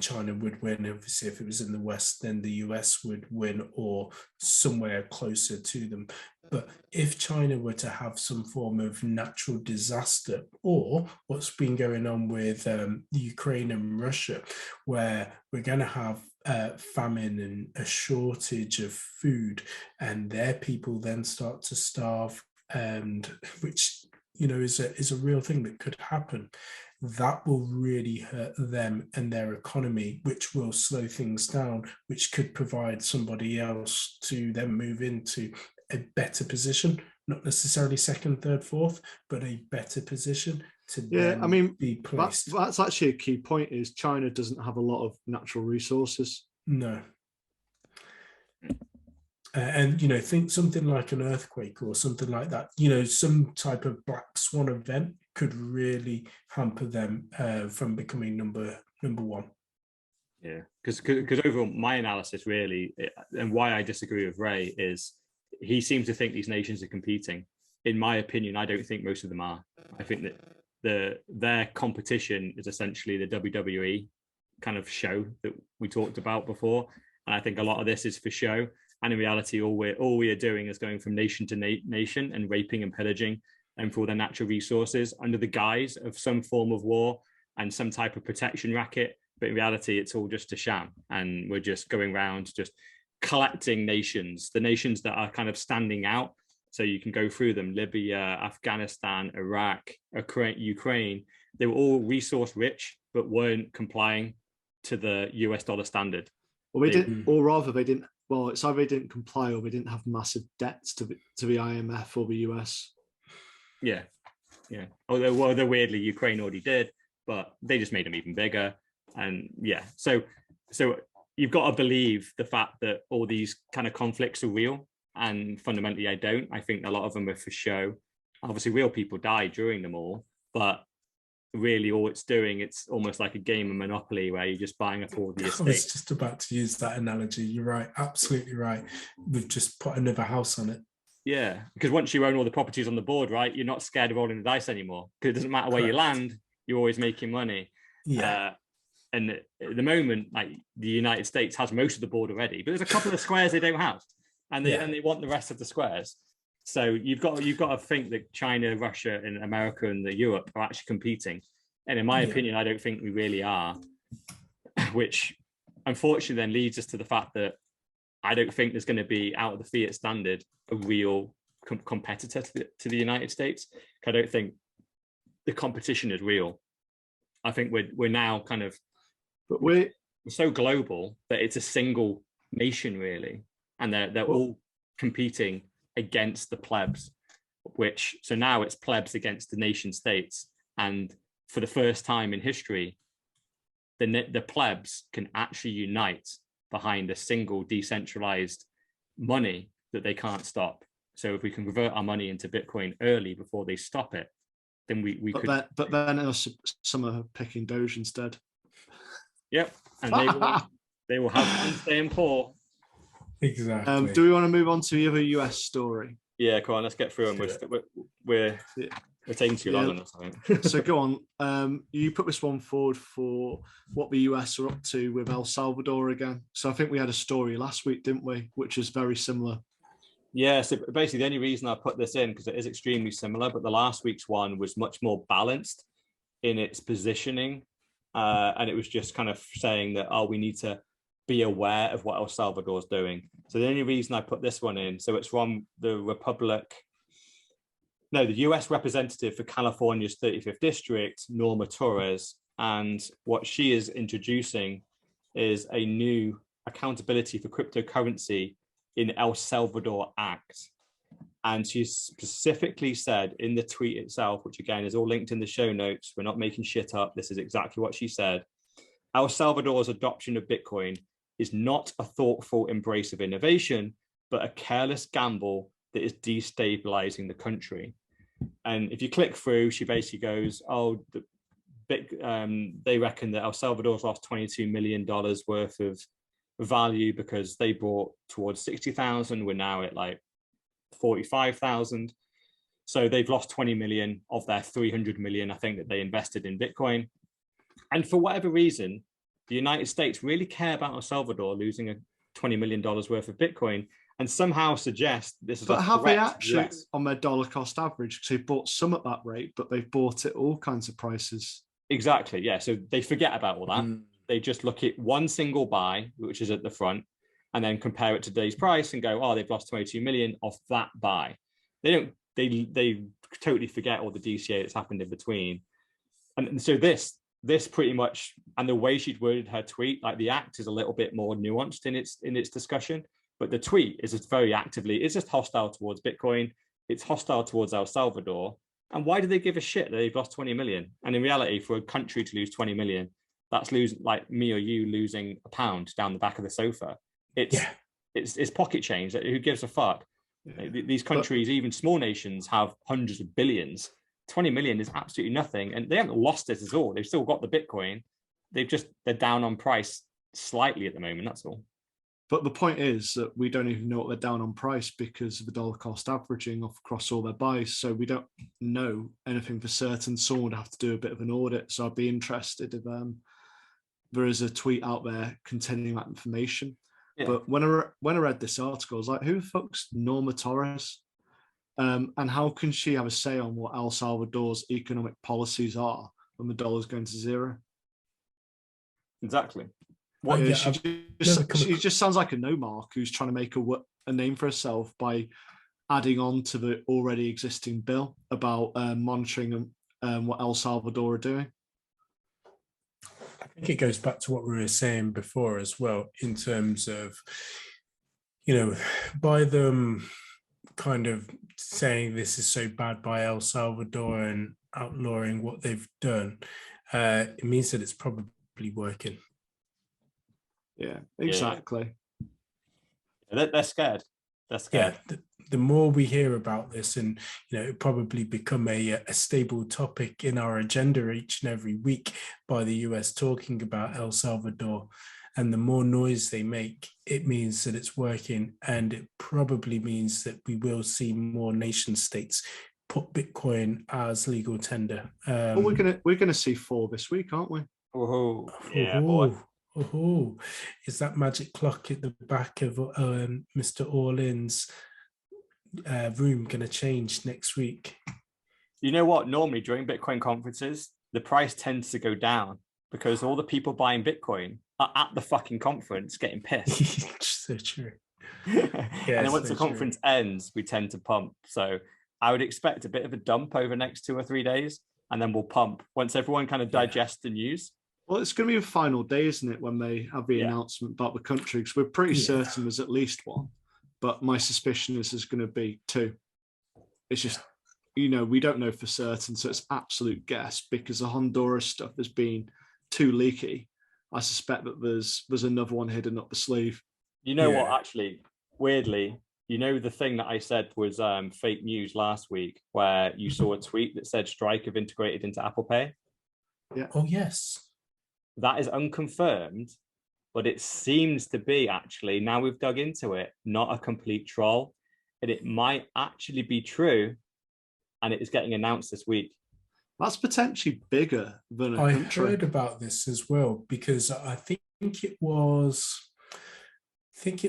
China would win. Obviously, if it was in the West, then the US would win, or somewhere closer to them. But if China were to have some form of natural disaster, or what's been going on with Ukraine and Russia, where we're going to have famine and a shortage of food, and their people then start to starve, and which is a real thing that could happen. That will really hurt them and their economy, which will slow things down, which could provide somebody else to then move into a better position, not necessarily second, third, fourth, but a better position to be placed. That's actually a key point, is China doesn't have a lot of natural resources. No. And think something like an earthquake or something like that, some type of black swan event could really hamper them from becoming number one. Yeah, because overall my analysis really, and why I disagree with Ray, is he seems to think these nations are competing. In my opinion, I don't think most of them are. I think that their competition is essentially the WWE kind of show that we talked about before, and I think a lot of this is for show. And in reality, all we are doing is going from nation to nation and raping and pillaging and for all their natural resources under the guise of some form of war and some type of protection racket. But in reality, it's all just a sham. And we're just going around just collecting nations, the nations that are kind of standing out. So you can go through them: Libya, Afghanistan, Iraq, Ukraine. They were all resource rich, but weren't complying to the US dollar standard. Well, they didn't. Well, it's either they didn't comply or they didn't have massive debts to the IMF or the US. Yeah. Although weirdly, Ukraine already did, but they just made them even bigger. And yeah, so you've got to believe the fact that all these kind of conflicts are real. And fundamentally, I don't. I think a lot of them are for show. Obviously, real people die during them all, but really all it's doing, it's almost like a game of Monopoly where you're just buying up all the estate. I was just about to use that analogy. You're right, absolutely right. We've just put another house on it. Yeah, because once you own all the properties on the board, right, you're not scared of rolling the dice anymore, because it doesn't matter where you land, you're always making money. Yeah. And at the moment, like, the United States has most of the board already, but there's a couple of squares they don't have, and they want the rest of the squares. So you've got to think that China, Russia, and America and Europe are actually competing. And in my opinion, I don't think we really are, which unfortunately then leads us to the fact that I don't think there's going to be, out of the fiat standard, a real competitor to the United States. I don't think the competition is real. I think we're now kind of, but we're so global that it's a single nation really, and they're all competing against the plebs, so now it's plebs against the nation states. And for the first time in history, the plebs can actually unite behind a single decentralized money that they can't stop. So if we can convert our money into Bitcoin early before they stop it, then we could. But then some are picking Doge instead. Yep, and they will have fun staying poor. Exactly. Do we want to move on to the other US story? Yeah, come on, let's get through them. We're taking too long on this, I think. So go on. You put this one forward for what the US are up to with El Salvador again. So I think we had a story last week, didn't we? Which is very similar. Yeah, so basically the only reason I put this in, because it is extremely similar, but the last week's one was much more balanced in its positioning. And it was just kind of saying that, we need to be aware of what El Salvador is doing. So the only reason I put this one in, so it's from the US representative for California's 35th district, Norma Torres. And what she is introducing is a new accountability for cryptocurrency in El Salvador Act. And she specifically said in the tweet itself, which again is all linked in the show notes, we're not making shit up, this is exactly what she said: El Salvador's adoption of Bitcoin is not a thoughtful embrace of innovation, but a careless gamble that is destabilizing the country. And if you click through, she basically goes, oh, they reckon that El Salvador's lost $22 million worth of value because they bought towards 60,000. We're now at like 45,000. So they've lost 20 million of their 300 million, I think, that they invested in Bitcoin. And for whatever reason, the United States really care about El Salvador losing a $20 million worth of Bitcoin and somehow suggest this is. But have they actually on their dollar cost average? Because they bought some at that rate, but they've bought it all kinds of prices. Exactly. Yeah. So they forget about all that. They just look at one single buy, which is at the front, and then compare it to today's price and go, oh, they've lost 22 million off that buy. They totally forget all the DCA that's happened in between. And so this pretty much, and the way she'd worded her tweet, like the act is a little bit more nuanced in its discussion, but the tweet is just very actively, it's just hostile towards Bitcoin. It's hostile towards El Salvador. And why do they give a shit that they've lost 20 million? And in reality, for a country to lose 20 million, that's losing, like me or you losing £1 down the back of the sofa. It's pocket change. Who gives a fuck? Yeah. These countries, even small nations, have hundreds of billions. 20 million is absolutely nothing. And they haven't lost it at all. They've still got the Bitcoin. They're down on price slightly at the moment. That's all. But the point is that we don't even know what they're down on price because of the dollar cost averaging across all their buys. So we don't know anything for certain. Someone would have to do a bit of an audit. So I'd be interested if there is a tweet out there containing that information. Yeah. But when I read this article, I was like, who the fuck's Norma Torres? And how can she have a say on what El Salvador's economic policies are when the dollar's going to zero? Exactly. She just sounds like a no-mark who's trying to make a name for herself by adding on to the already existing bill about monitoring what El Salvador are doing. I think it goes back to what we were saying before as well, in terms of, by them kind of saying this is so bad by El Salvador and outlawing what they've done, it means that it's probably working. Yeah, exactly. Yeah. They're scared. They're scared. Yeah, the more we hear about this, and it probably become a stable topic in our agenda each and every week by the US talking about El Salvador, and the more noise they make, it means that it's working, and it probably means that we will see more nation states put Bitcoin as legal tender. Well, we're gonna see 4 this week, aren't we? Oh, yeah, boy. Oh, is that magic clock at the back of Mr. All-In's room going to change next week? You know what? Normally during Bitcoin conferences, the price tends to go down because all the people buying Bitcoin are at the fucking conference getting pissed. So true. And then once the conference ends, we tend to pump. So I would expect a bit of a dump over the next 2 or 3 days, and then we'll pump once everyone kind of digests the news. Well, it's going to be the final day, isn't it, when they have the announcement about the country? Because we're pretty certain there's at least 1. But my suspicion is there's going to be 2. It's just, we don't know for certain. So it's absolute guess because the Honduras stuff has been too leaky. I suspect that there's another one hidden up the sleeve. You know what, actually, weirdly, the thing that I said was fake news last week, where you saw a tweet that said Strike have integrated into Apple Pay? Yeah. Oh, yes. That is unconfirmed, but it seems to be actually, now we've dug into it, not a complete troll. And it might actually be true. And it is getting announced this week. That's potentially bigger than a country. I heard about this as well, because I think it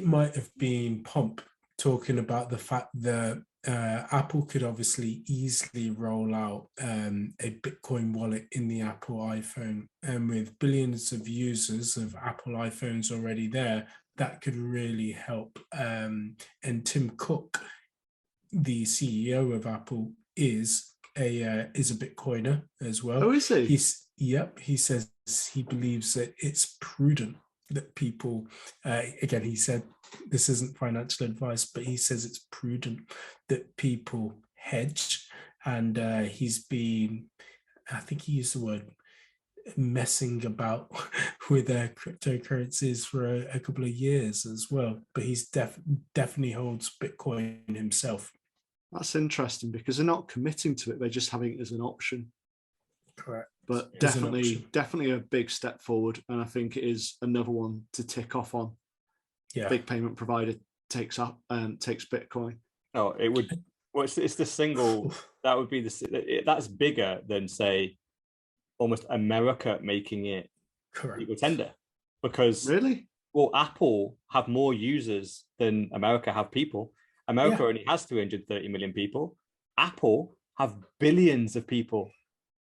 might have been Pomp talking about the fact that Apple could obviously easily roll out a Bitcoin wallet in the Apple iPhone, and with billions of users of Apple iPhones already there, that could really help. And Tim Cook, the CEO of Apple, is a Bitcoiner as well. Oh, is he? He says he believes that it's prudent that people, again, he said this isn't financial advice, but he says it's prudent that people hedge. And he's been, I think he used the word, messing about with their cryptocurrencies for a couple of years as well. But he's definitely holds Bitcoin himself. That's interesting because they're not committing to it; they're just having it as an option. Correct. But definitely a big step forward, and I think it is another one to tick off on. Yeah. Big payment provider takes Bitcoin. Oh, it would. Well, it's the single that would be that's bigger than, say, almost America making it legal tender, because really, well, Apple have more users than America have people. America only has 330 million people. Apple have billions of people.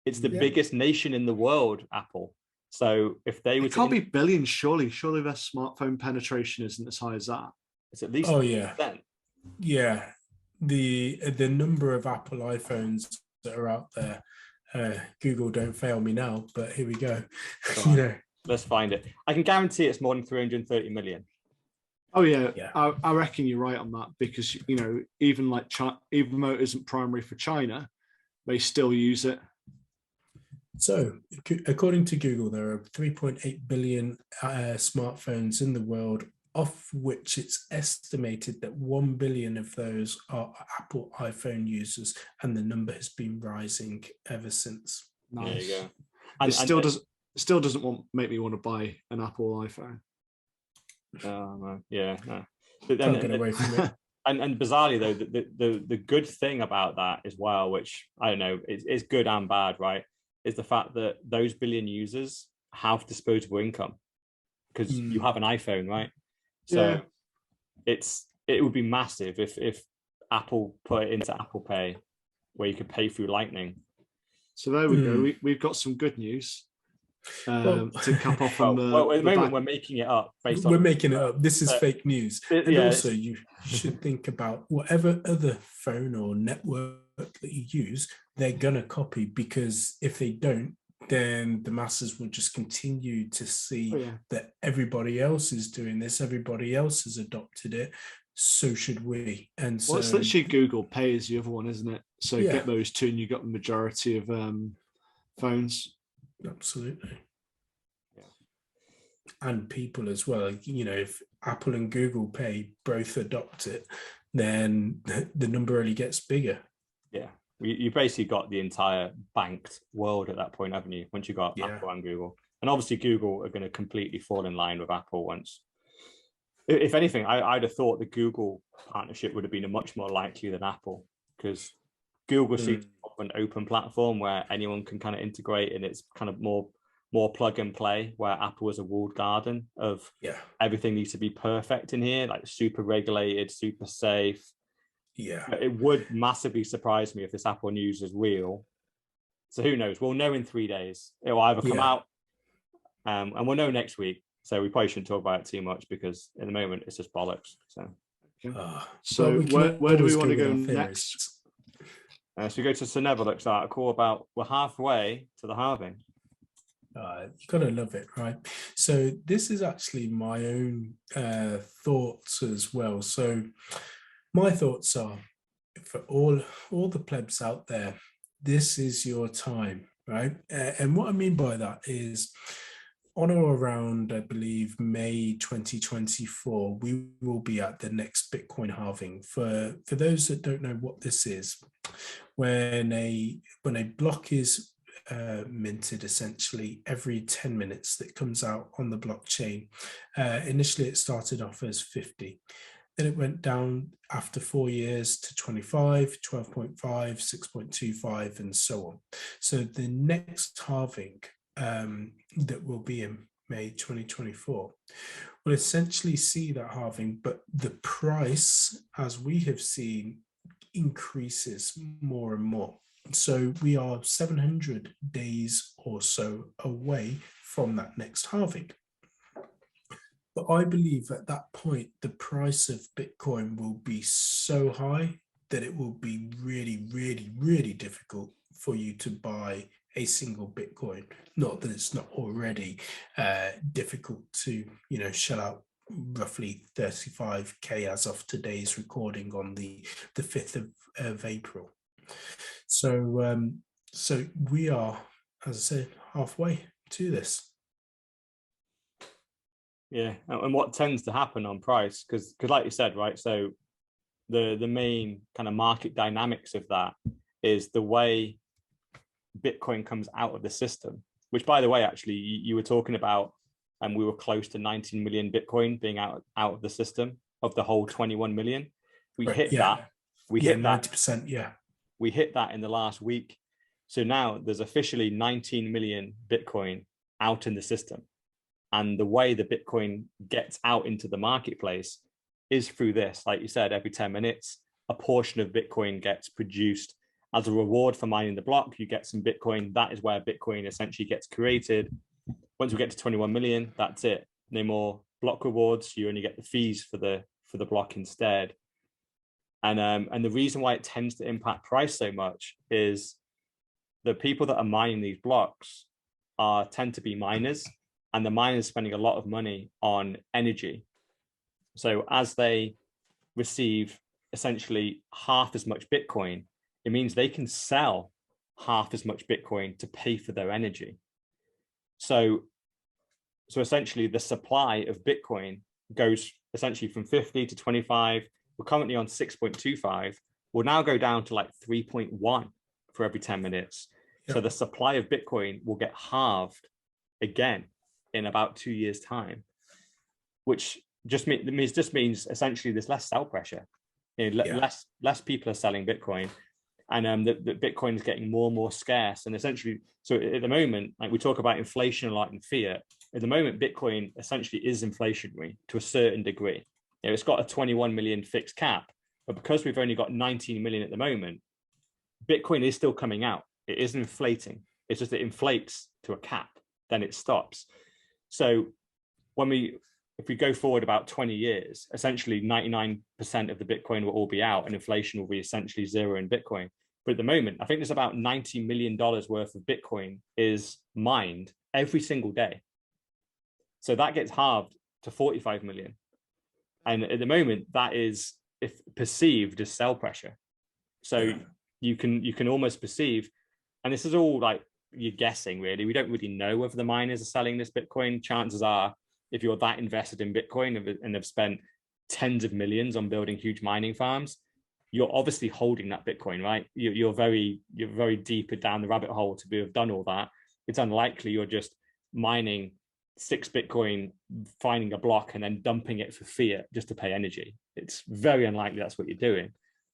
It's the biggest nation in the world, Apple. So if they would, it can't be billions, surely their smartphone penetration isn't as high as that. It's at least 10%. Yeah, the number of Apple iPhones that are out there. Google, don't fail me now, but here we go. Right. Let's find it. I can guarantee it's more than 330 million. Oh yeah. I reckon you're right on that, because even like even though it isn't primary for China, they still use it. So, according to Google, there are 3.8 billion smartphones in the world, of which it's estimated that 1 billion of those are Apple iPhone users, and the number has been rising ever since. Nice. There you go. And still doesn't make me want to buy an Apple iPhone. No. Yeah, no. Can't get away from it. And bizarrely though, the good thing about that as well, which I don't know, is good and bad, right, is the fact that those billion users have disposable income, because you have an iPhone, right? So it would be massive if Apple put it into Apple Pay, where you could pay through Lightning. So there we go. We've got some good news to cap off on the. Well, at the moment, we're making it up. We're making it up. This is fake news. And also, you should think about whatever other phone or network that you use, they're going to copy, because if they don't, then the masses will just continue to see that everybody else is doing this, everybody else has adopted it, so should we. And so it's literally Google Pay is the other one, isn't it? So get those two and you got the majority of phones. Absolutely. And people as well. If Apple and Google Pay both adopt it, then the number only gets bigger. Yeah. You basically got the entire banked world at that point, haven't you? Once you got Apple and Google. And obviously Google are going to completely fall in line with Apple once. If anything, I'd have thought the Google partnership would have been much more likely than Apple, because Google seems an open platform where anyone can kind of integrate, and it's kind of more plug and play, where Apple is a walled garden of everything needs to be perfect in here, like super regulated, super safe. Yeah, it would massively surprise me if this Apple news is real. So who knows? We'll know in 3 days. It will either come out, and we'll know next week. So we probably shouldn't talk about it too much, because at the moment it's just bollocks. So where do we want to go next? So we go to Sir Neverlook's article about we're halfway to the halving. You gotta love it, right? So this is actually my own thoughts as well. So my thoughts are, for all the plebs out there, this is your time, right? And what I mean by that is, on or around, I believe, May 2024, we will be at the next Bitcoin halving. For those that don't know what this is, when a block is minted, essentially every 10 minutes that comes out on the blockchain. Initially, it started off as 50. Then it went down after 4 years to 25, 12.5, 6.25, and so on. So the next halving that will be in May 2024 will essentially see that halving, but the price, as we have seen, increases more and more. So we are 700 days or so away from that next halving. But I believe at that point, the price of Bitcoin will be so high that it will be really, really, really difficult for you to buy a single Bitcoin. Not that it's not already difficult to, shell out roughly 35k as of today's recording on the 5th of April. So we are, as I said, halfway to this. Yeah, and what tends to happen on price, because like you said, right, so the main kind of market dynamics of that is the way Bitcoin comes out of the system, which, by the way, actually you were talking about, and we were close to 19 million Bitcoin being out of the system of the whole 21 million. We hit that. We hit 90%. Yeah, we hit that in the last week. So now there's officially 19 million Bitcoin out in the system. And the way the Bitcoin gets out into the marketplace is through this. Like you said, every 10 minutes, a portion of Bitcoin gets produced as a reward for mining the block. You get some Bitcoin. That is where Bitcoin essentially gets created. Once we get to 21 million, that's it. No more block rewards. You only get the fees for the block instead. And the reason why it tends to impact price so much is the people that are mining these blocks tend to be miners, and the miners spending a lot of money on energy. So as they receive essentially half as much Bitcoin, it means they can sell half as much Bitcoin to pay for their energy. So essentially the supply of Bitcoin goes essentially from 50 to 25. We're currently on 6.25. We'll now go down to like 3.1 for every 10 minutes. Yep. So the supply of Bitcoin will get halved again in about 2 years' time, which just means essentially there's less sell pressure. Less people are selling Bitcoin, and the Bitcoin is getting more and more scarce. And essentially, so at the moment, like we talk about inflation a lot in fiat, at the moment, Bitcoin essentially is inflationary to a certain degree. It's got a 21 million fixed cap, but because we've only got 19 million at the moment, Bitcoin is still coming out. It is inflating. It's just it inflates to a cap, then it stops. So if we go forward about 20 years, essentially 99% of the Bitcoin will all be out and inflation will be essentially zero in Bitcoin. But at the moment, I think there's about $90 million worth of Bitcoin is mined every single day. So that gets halved to 45 million. And at the moment, that is if perceived as sell pressure. So you can almost perceive, and this is all like you're guessing really. We don't really know whether the miners are selling this Bitcoin. Chances are, if you're that invested in Bitcoin and have spent tens of millions on building huge mining farms, you're obviously holding that Bitcoin, right? You're very deep down the rabbit hole to have done all that. It's unlikely you're just mining 6 Bitcoin, finding a block and then dumping it for fiat just to pay energy. It's very unlikely that's what you're doing,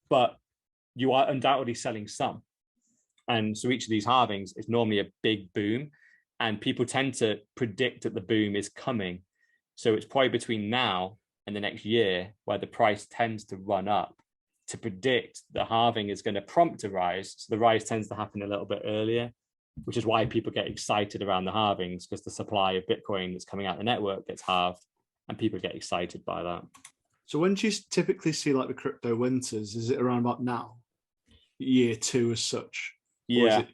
but you are undoubtedly selling some. And so each of these halvings is normally a big boom, and people tend to predict that the boom is coming. So it's probably between now and the next year where the price tends to run up to predict the halving is going to prompt a rise. So the rise tends to happen a little bit earlier, which is why people get excited around the halvings, because the supply of Bitcoin that's coming out the network gets halved and people get excited by that. So when do you typically see like the crypto winters? Is it around about now? Year 2 as such? Yeah.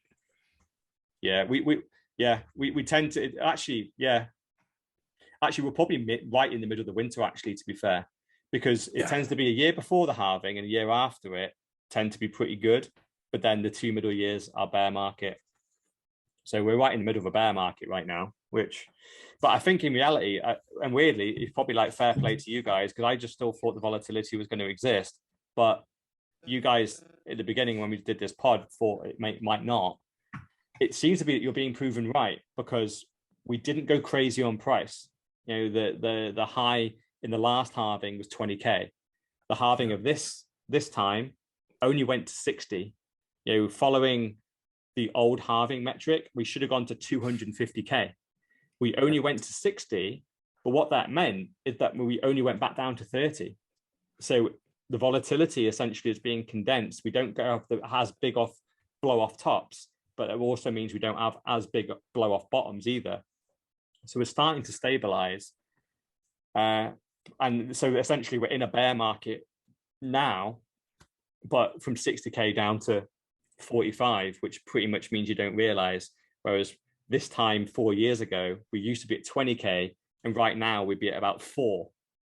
We tend to actually we're probably right in the middle of the winter, actually, to be fair, because it tends to be a year before the halving and a year after it tend to be pretty good, but then the 2 middle years are bear market. So we're right in the middle of a bear market right now, but I think in reality, and weirdly, it's probably like fair play to you guys, because I just still thought the volatility was going to exist, but you guys at the beginning when we did this pod thought it might not. It seems to be that you're being proven right, because we didn't go crazy on price. The high in the last halving was 20k. The halving of this time only went to 60. Following the old halving metric, we should have gone to 250k. We only went to 60, but what that meant is that we only went back down to 30. So the volatility essentially is being condensed. We don't go as big off blow off tops, but it also means we don't have as big blow off bottoms either. So we're starting to stabilize. And so essentially we're in a bear market now, but from 60k down to 45, which pretty much means you don't realize. Whereas this time 4 years ago, we used to be at 20k, and right now we'd be at about 4.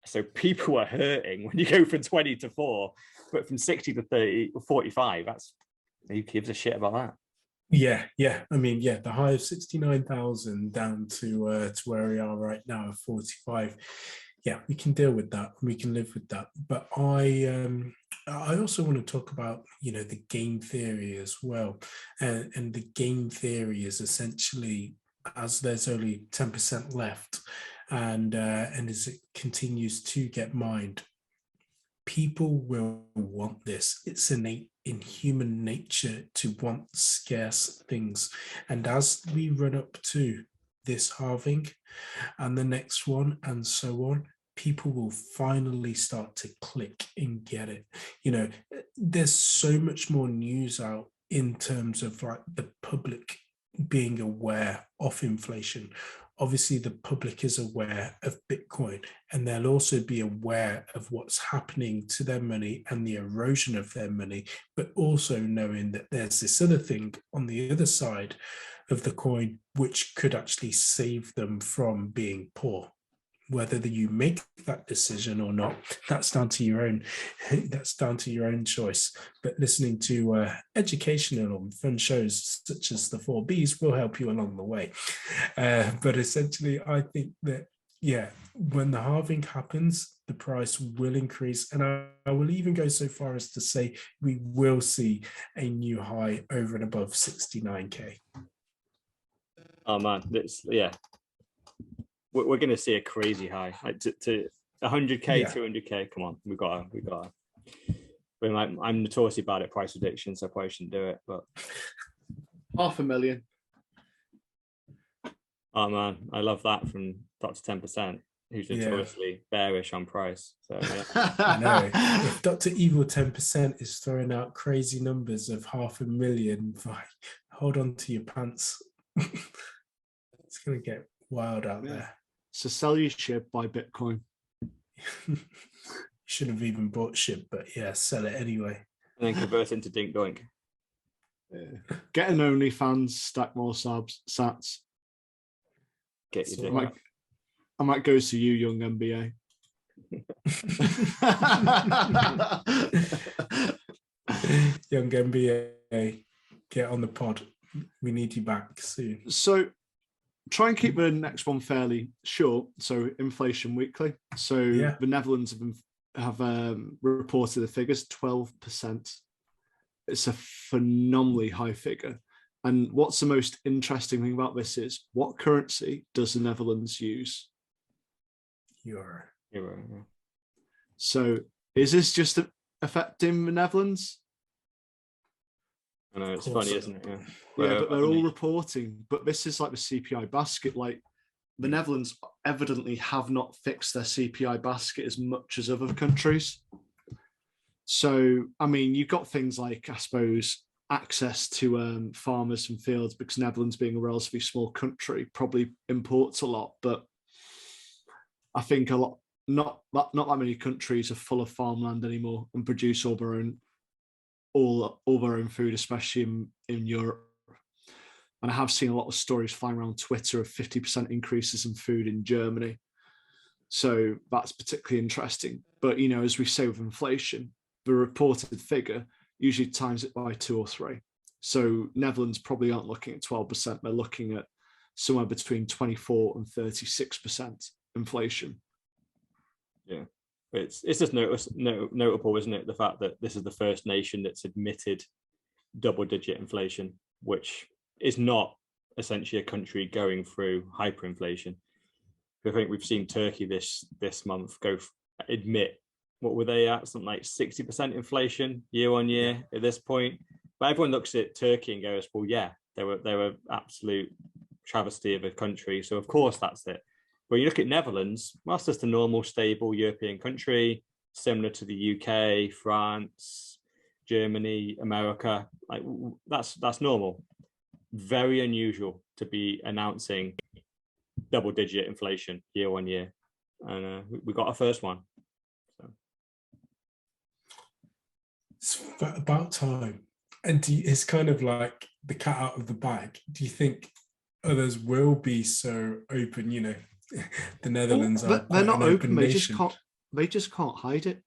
So people are hurting when you go from 20 to 4, but from 60 to 30 or 45, who gives a shit about that? Yeah. I mean, yeah, the high of 69,000 down to where we are right now, 45. Yeah, we can deal with that. We can live with that. But I also want to talk about, the game theory as well. And the game theory is essentially, as there's only 10% left, and as it continues to get mined, people will want this. It's innate in human nature to want scarce things. And as we run up to this halving and the next one and so on, people will finally start to click and get it. There's so much more news out in terms of like the public being aware of inflation. Obviously, the public is aware of Bitcoin, and they'll also be aware of what's happening to their money and the erosion of their money, but also knowing that there's this other thing on the other side of the coin, which could actually save them from being poor. Whether you make that decision or not, that's down to your own choice. But listening to educational and fun shows such as the 4Bs will help you along the way. But essentially, I think that, yeah, when the halving happens, the price will increase. And I will even go so far as to say we will see a new high over and above 69K. Oh man, we're going to see a crazy high, like to 100K, yeah. 200K. Come on, we got to. I'm notoriously bad at price prediction, so I probably shouldn't do it. But 500,000. Oh man, I love that from Dr. 10%, who's notoriously bearish on price. So yeah. I know. If Dr. Evil 10% is throwing out crazy numbers of 500,000, hold on to your pants. It's going to get wild out there. So sell your SHIB, buy Bitcoin. You should have even bought SHIB, but yeah, sell it anyway. And then convert into Dink Doink. Yeah. Get an OnlyFans, stack more sats. Get your dick. I might go to you, young MBA. Young MBA, get on the pod. We need you back soon. So try and keep the next one fairly short. So Inflation Weekly. So the Netherlands have reported the figures, 12%. It's a phenomenally high figure. And what's the most interesting thing about this is, what currency does the Netherlands use? Euro. So is this just affecting the Netherlands? I know, it's funny, isn't it? Yeah, but they're all reporting. But this is like the CPI basket. Like, the Netherlands evidently have not fixed their CPI basket as much as other countries. So, I mean, you've got things like, I suppose, access to farmers and fields, because Netherlands, being a relatively small country, probably imports a lot. But I think not that many countries are full of farmland anymore and produce all their own food, especially in Europe. And I have seen a lot of stories flying around Twitter of 50% increases in food in Germany. So that's particularly interesting. But, as we say with inflation, the reported figure usually times it by 2 or 3. So Netherlands probably aren't looking at 12%. They're looking at somewhere between 24 and 36% inflation. Yeah. It's just notable, isn't it? The fact that this is the first nation that's admitted double-digit inflation, which is not essentially a country going through hyperinflation. I think we've seen Turkey this month admit, what were they at? Something like 60% inflation year on year at this point. But everyone looks at Turkey and goes, well, yeah, they were absolute travesty of a country. So of course that's it. When you look at Netherlands, well, that's just a normal, stable European country, similar to the UK, France, Germany, America. Like, that's normal. Very unusual to be announcing double-digit inflation year on year, and we got our first one. So. It's about time, and it's kind of like the cat out of the bag. Do you think others will be so open? The Netherlands are they're not open. They just can't hide it.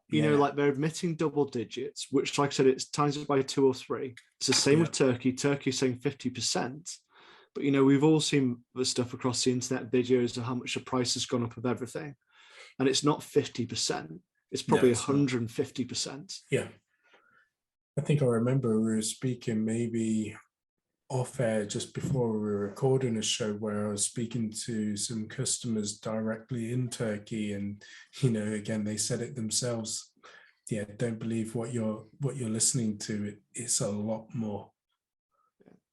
You know, Yeah. like they're admitting double digits, which, like I said, it's times it by 2 or 3. It's the same with Turkey. Turkey's saying 50%. But, you know, we've all seen the stuff across the internet, videos of how much the price has gone up of everything. And it's not 50%. It's probably 150%. Yeah. I think I remember we were speaking maybe off air just before we were recording a show where I was speaking to some customers directly in Turkey, and you know, again, they said it themselves. Yeah, don't believe what you're listening to. It's a lot more.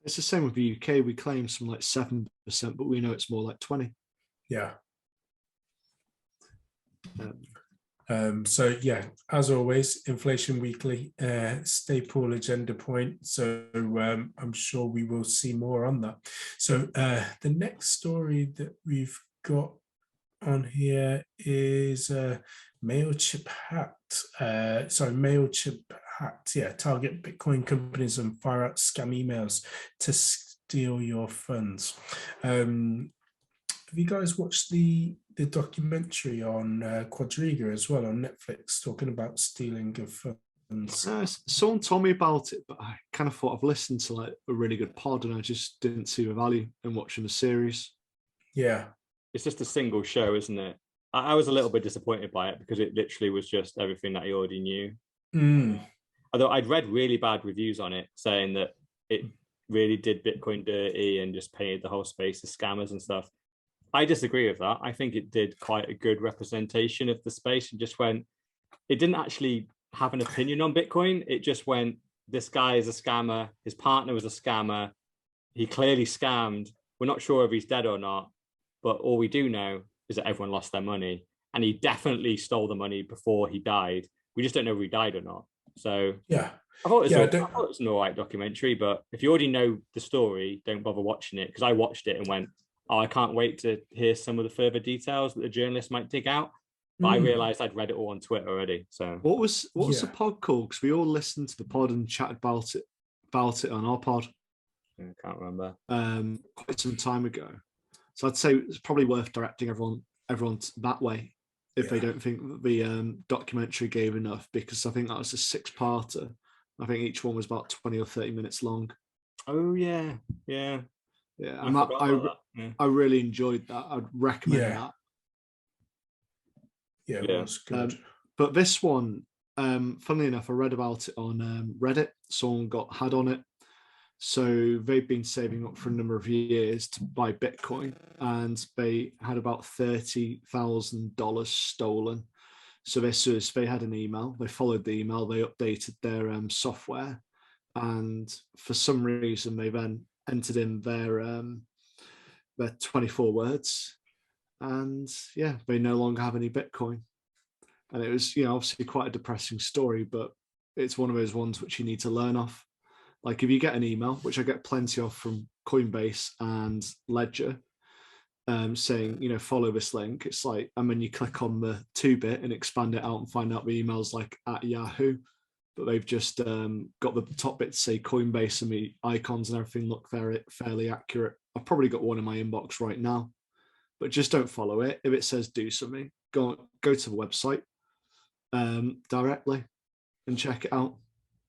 It's the same with the UK. We claim some like 7%, but we know it's more like 20. Yeah. So yeah, as always, Inflation Weekly, staple agenda point. So I'm sure we will see more on that. So the next story that we've got on here is MailChimp hacked. MailChimp hacked. Yeah, target Bitcoin companies and fire out scam emails to steal your funds. Have you guys watched the documentary on Quadriga as well on Netflix, talking about stealing of funds? Someone told me about it, but I kind of thought I've listened to like a really good pod, and I just didn't see the value in watching the series. Yeah, it's just a single show, isn't it? I was a little bit disappointed by it because it literally was just everything that he already knew. Although I'd read really bad reviews on it saying that it really did Bitcoin dirty and just painted the whole space as scammers and stuff. I disagree with that. I think it did quite a good representation of the space, and just went, it didn't actually have an opinion on Bitcoin. It just went, this guy is a scammer. His partner was a scammer. He clearly scammed. We're not sure if he's dead or not, but all we do know is that everyone lost their money, and he definitely stole the money before he died. We just don't know if he died or not. So yeah, I thought it was an all right documentary, but if you already know the story, don't bother watching it, because I watched it and went, oh, I can't wait to hear some of the further details that the journalist might dig out. But I realized I'd read it all on Twitter already. So what was the pod called? Because we all listened to the pod and chatted about it on our pod. I can't remember. Quite some time ago. So I'd say it's probably worth directing everyone that way if they don't think that the documentary gave enough, because I think that was a 6-parter. I think each one was about 20 or 30 minutes long. Oh yeah. I really enjoyed that. I'd recommend that. Yeah, it was good. But this one, funnily enough, I read about it on Reddit. Someone had on it. So they've been saving up for a number of years to buy Bitcoin, and they had about $30,000 stolen. So they had an email. They followed the email. They updated their software, and for some reason, they then entered in their 24 words, and they no longer have any Bitcoin. And it was, obviously quite a depressing story, but it's one of those ones which you need to learn off. Like if you get an email, which I get plenty of from Coinbase and Ledger, saying, follow this link, it's like, and then you click on the 2-bit and expand it out and find out the emails like at Yahoo, but they've just got the top bit to say Coinbase, and the icons and everything look fairly accurate. I've probably got one in my inbox right now, but just don't follow it. If it says do something, go to the website directly and check it out.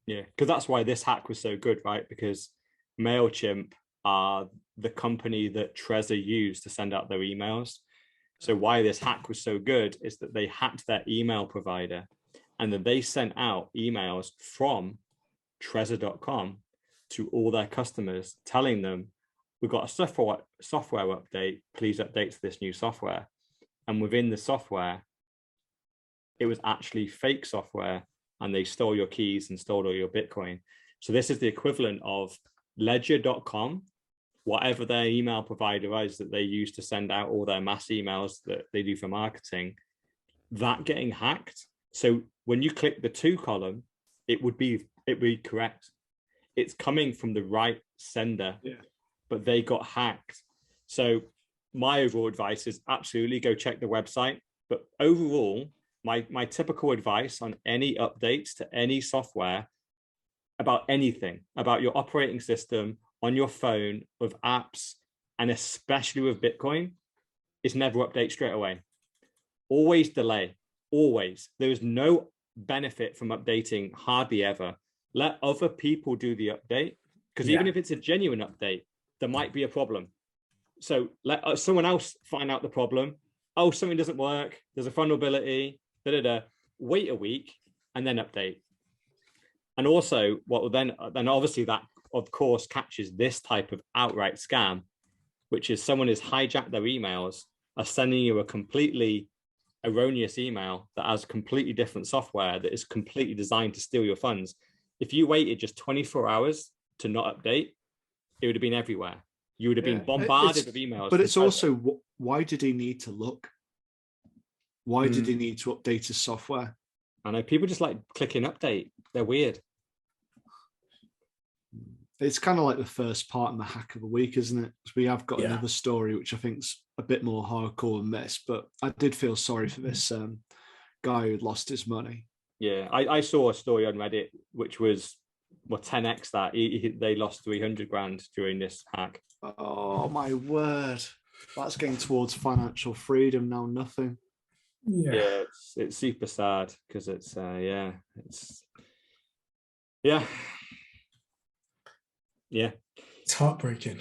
Yeah, because that's why this hack was so good, right? Because MailChimp are the company that Trezor used to send out their emails. So why this hack was so good is that they hacked their email provider, and then they sent out emails from Trezor.com to all their customers telling them, we've got a software update, please update to this new software. And within the software, it was actually fake software, and they stole your keys and stole all your Bitcoin. So this is the equivalent of Ledger.com, whatever their email provider is that they use to send out all their mass emails that they do for marketing, that getting hacked. So when you click the to column, it would be correct. It's coming from the right sender, but they got hacked. So my overall advice is absolutely go check the website. But overall, my typical advice on any updates to any software about anything, about your operating system, on your phone, with apps, and especially with Bitcoin, is never update straight away. Always delay, always. There is no benefit from updating hardly ever. Let other people do the update, because even if it's a genuine update, there might be a problem. So let someone else find out the problem. Oh, something doesn't work. There's a vulnerability. Wait a week and then update. And also, what will then obviously that of course catches this type of outright scam, which is someone has hijacked their emails, are sending you a completely erroneous email that has completely different software that is completely designed to steal your funds. If you waited just 24 hours to not update, it would have been everywhere. You would have been bombarded with emails. But it's also, why did he need to look? Why did he need to update his software? I know people just like clicking update. They're weird. It's kind of like the first part in the hack of the week, isn't it? We have got another story which I think's a bit more hardcore than this, but I did feel sorry for this guy who'd lost his money. Yeah, I saw a story on Reddit which was 10x that. They lost 300 grand during this hack. Oh my word! That's getting towards financial freedom now. Nothing. Yeah, it's super sad because it's it's heartbreaking.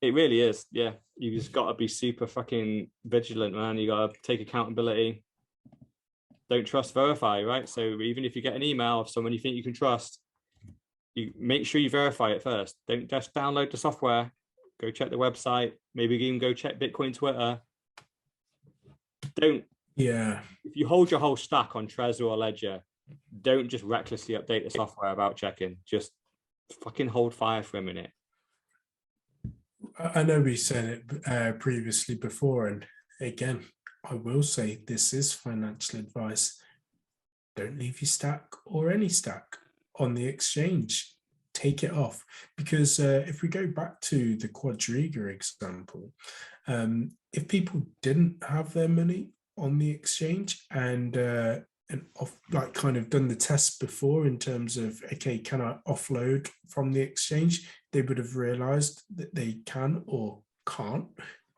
It really is. Yeah, you just got to be super fucking vigilant, man. You got to take accountability. Don't trust, verify, right? So even if you get an email of someone you think you can trust, you make sure you verify it first. Don't just download the software. Go check the website. Maybe even go check Bitcoin Twitter. If you hold your whole stack on Trezor or Ledger, don't just recklessly update the software without checking. Just fucking hold fire for a minute. I know we said it previously before, and again, I will say this is financial advice. Don't leave your stack or any stack on the exchange. Take it off, because if we go back to the Quadriga example, if people didn't have their money on the exchange and like kind of done the test before in terms of, okay, can I offload from the exchange? They would have realized that they can or can't,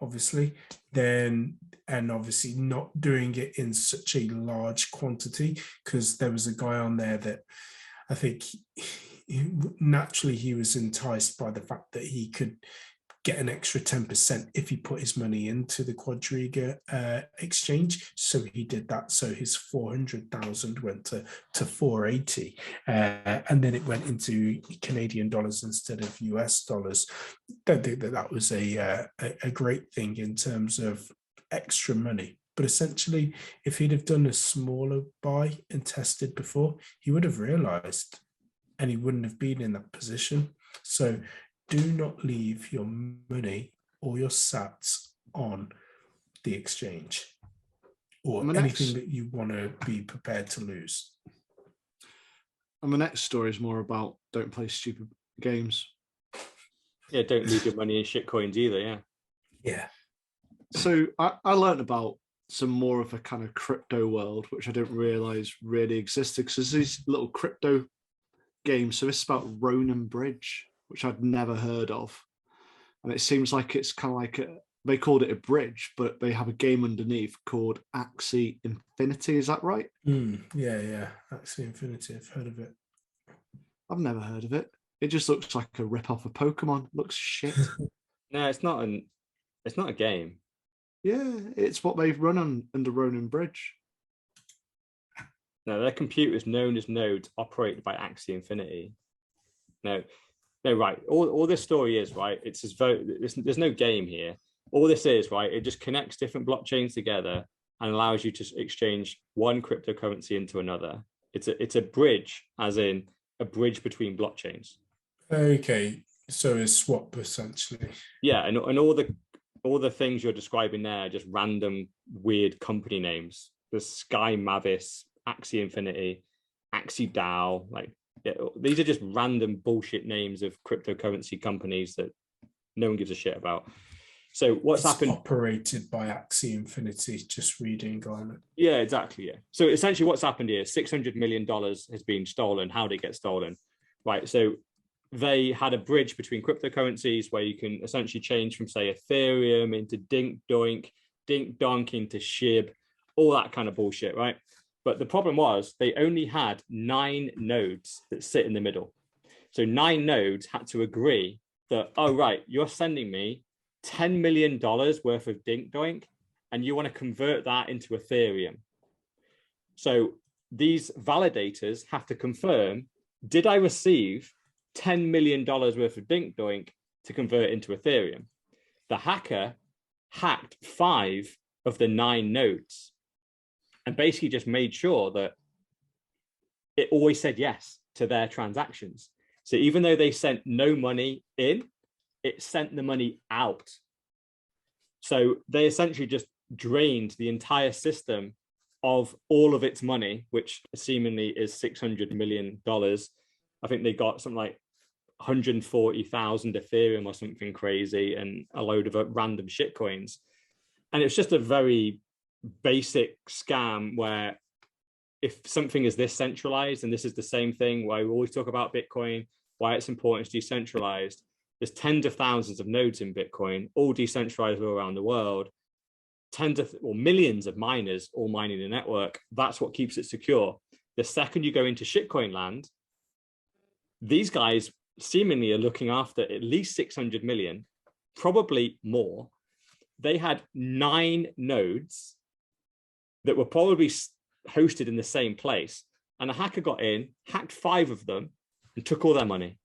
obviously, then, and obviously not doing it in such a large quantity, because there was a guy on there that I think naturally he was enticed by the fact that he could get an extra 10% if he put his money into the Quadriga exchange. So he did that. So his 400,000 went to 480, and then it went into Canadian dollars instead of US dollars. Don't think that was a great thing in terms of extra money. But essentially, if he'd have done a smaller buy and tested before, he would have realized, and he wouldn't have been in that position. So do not leave your money or your sats on the exchange or anything that you want to be prepared to lose. And the next story is more about don't play stupid games. Yeah, don't leave your money in shit coins either, yeah. Yeah. So I learned about some more of a kind of crypto world, which I didn't realize really existed, because there's these little crypto games. So this is about Ronin Bridge, which I'd never heard of. And it seems like it's kind of like they called it a bridge, but they have a game underneath called Axie Infinity. Is that right? Yeah. Axie Infinity. I've heard of it. I've never heard of it. It just looks like a rip-off of Pokemon. Looks shit. No, it's not a game. Yeah, it's what they've run under Ronin Bridge. No, their computers known as nodes operated by Axie Infinity. No, right. All this story is, right, it's as though there's no game here. All this is, right, it just connects different blockchains together and allows you to exchange one cryptocurrency into another. It's a bridge, as in a bridge between blockchains. Okay, so it's swap essentially. Yeah, and all the things you're describing there are just random weird company names. There's Sky Mavis, Axie Infinity, Axie DAO. Like, these are just random bullshit names of cryptocurrency companies that no one gives a shit about. So what's happened? Operated by Axie Infinity, just reading on it. Yeah, exactly. Yeah. So essentially what's happened here, $600 million has been stolen. How did it get stolen? Right. So they had a bridge between cryptocurrencies where you can essentially change from, say, Ethereum into Dink Donk into SHIB, all that kind of bullshit, right? But the problem was they only had 9 nodes that sit in the middle. So 9 nodes had to agree that, oh, right, you're sending me $10 million worth of Dink Doink, and you want to convert that into Ethereum. So these validators have to confirm, did I receive $10 million worth of Dink Doink to convert into Ethereum? The hacker hacked 5 of the 9 nodes and basically just made sure that it always said yes to their transactions. So even though they sent no money in, it sent the money out. So they essentially just drained the entire system of all of its money, which seemingly is $600 million. I think they got something like 140,000 Ethereum or something crazy, and a load of random shitcoins. And it's just a very basic scam where if something is this centralized, and this is the same thing why we always talk about Bitcoin, why it's important it's decentralized. There's tens of thousands of nodes in Bitcoin, all decentralized all around the world, millions of miners all mining the network. That's what keeps it secure. The second you go into shitcoin land, these guys seemingly are looking after at least 600 million, probably more. They had 9 nodes that were probably hosted in the same place, and a hacker got in, hacked 5 of them, and took all their money.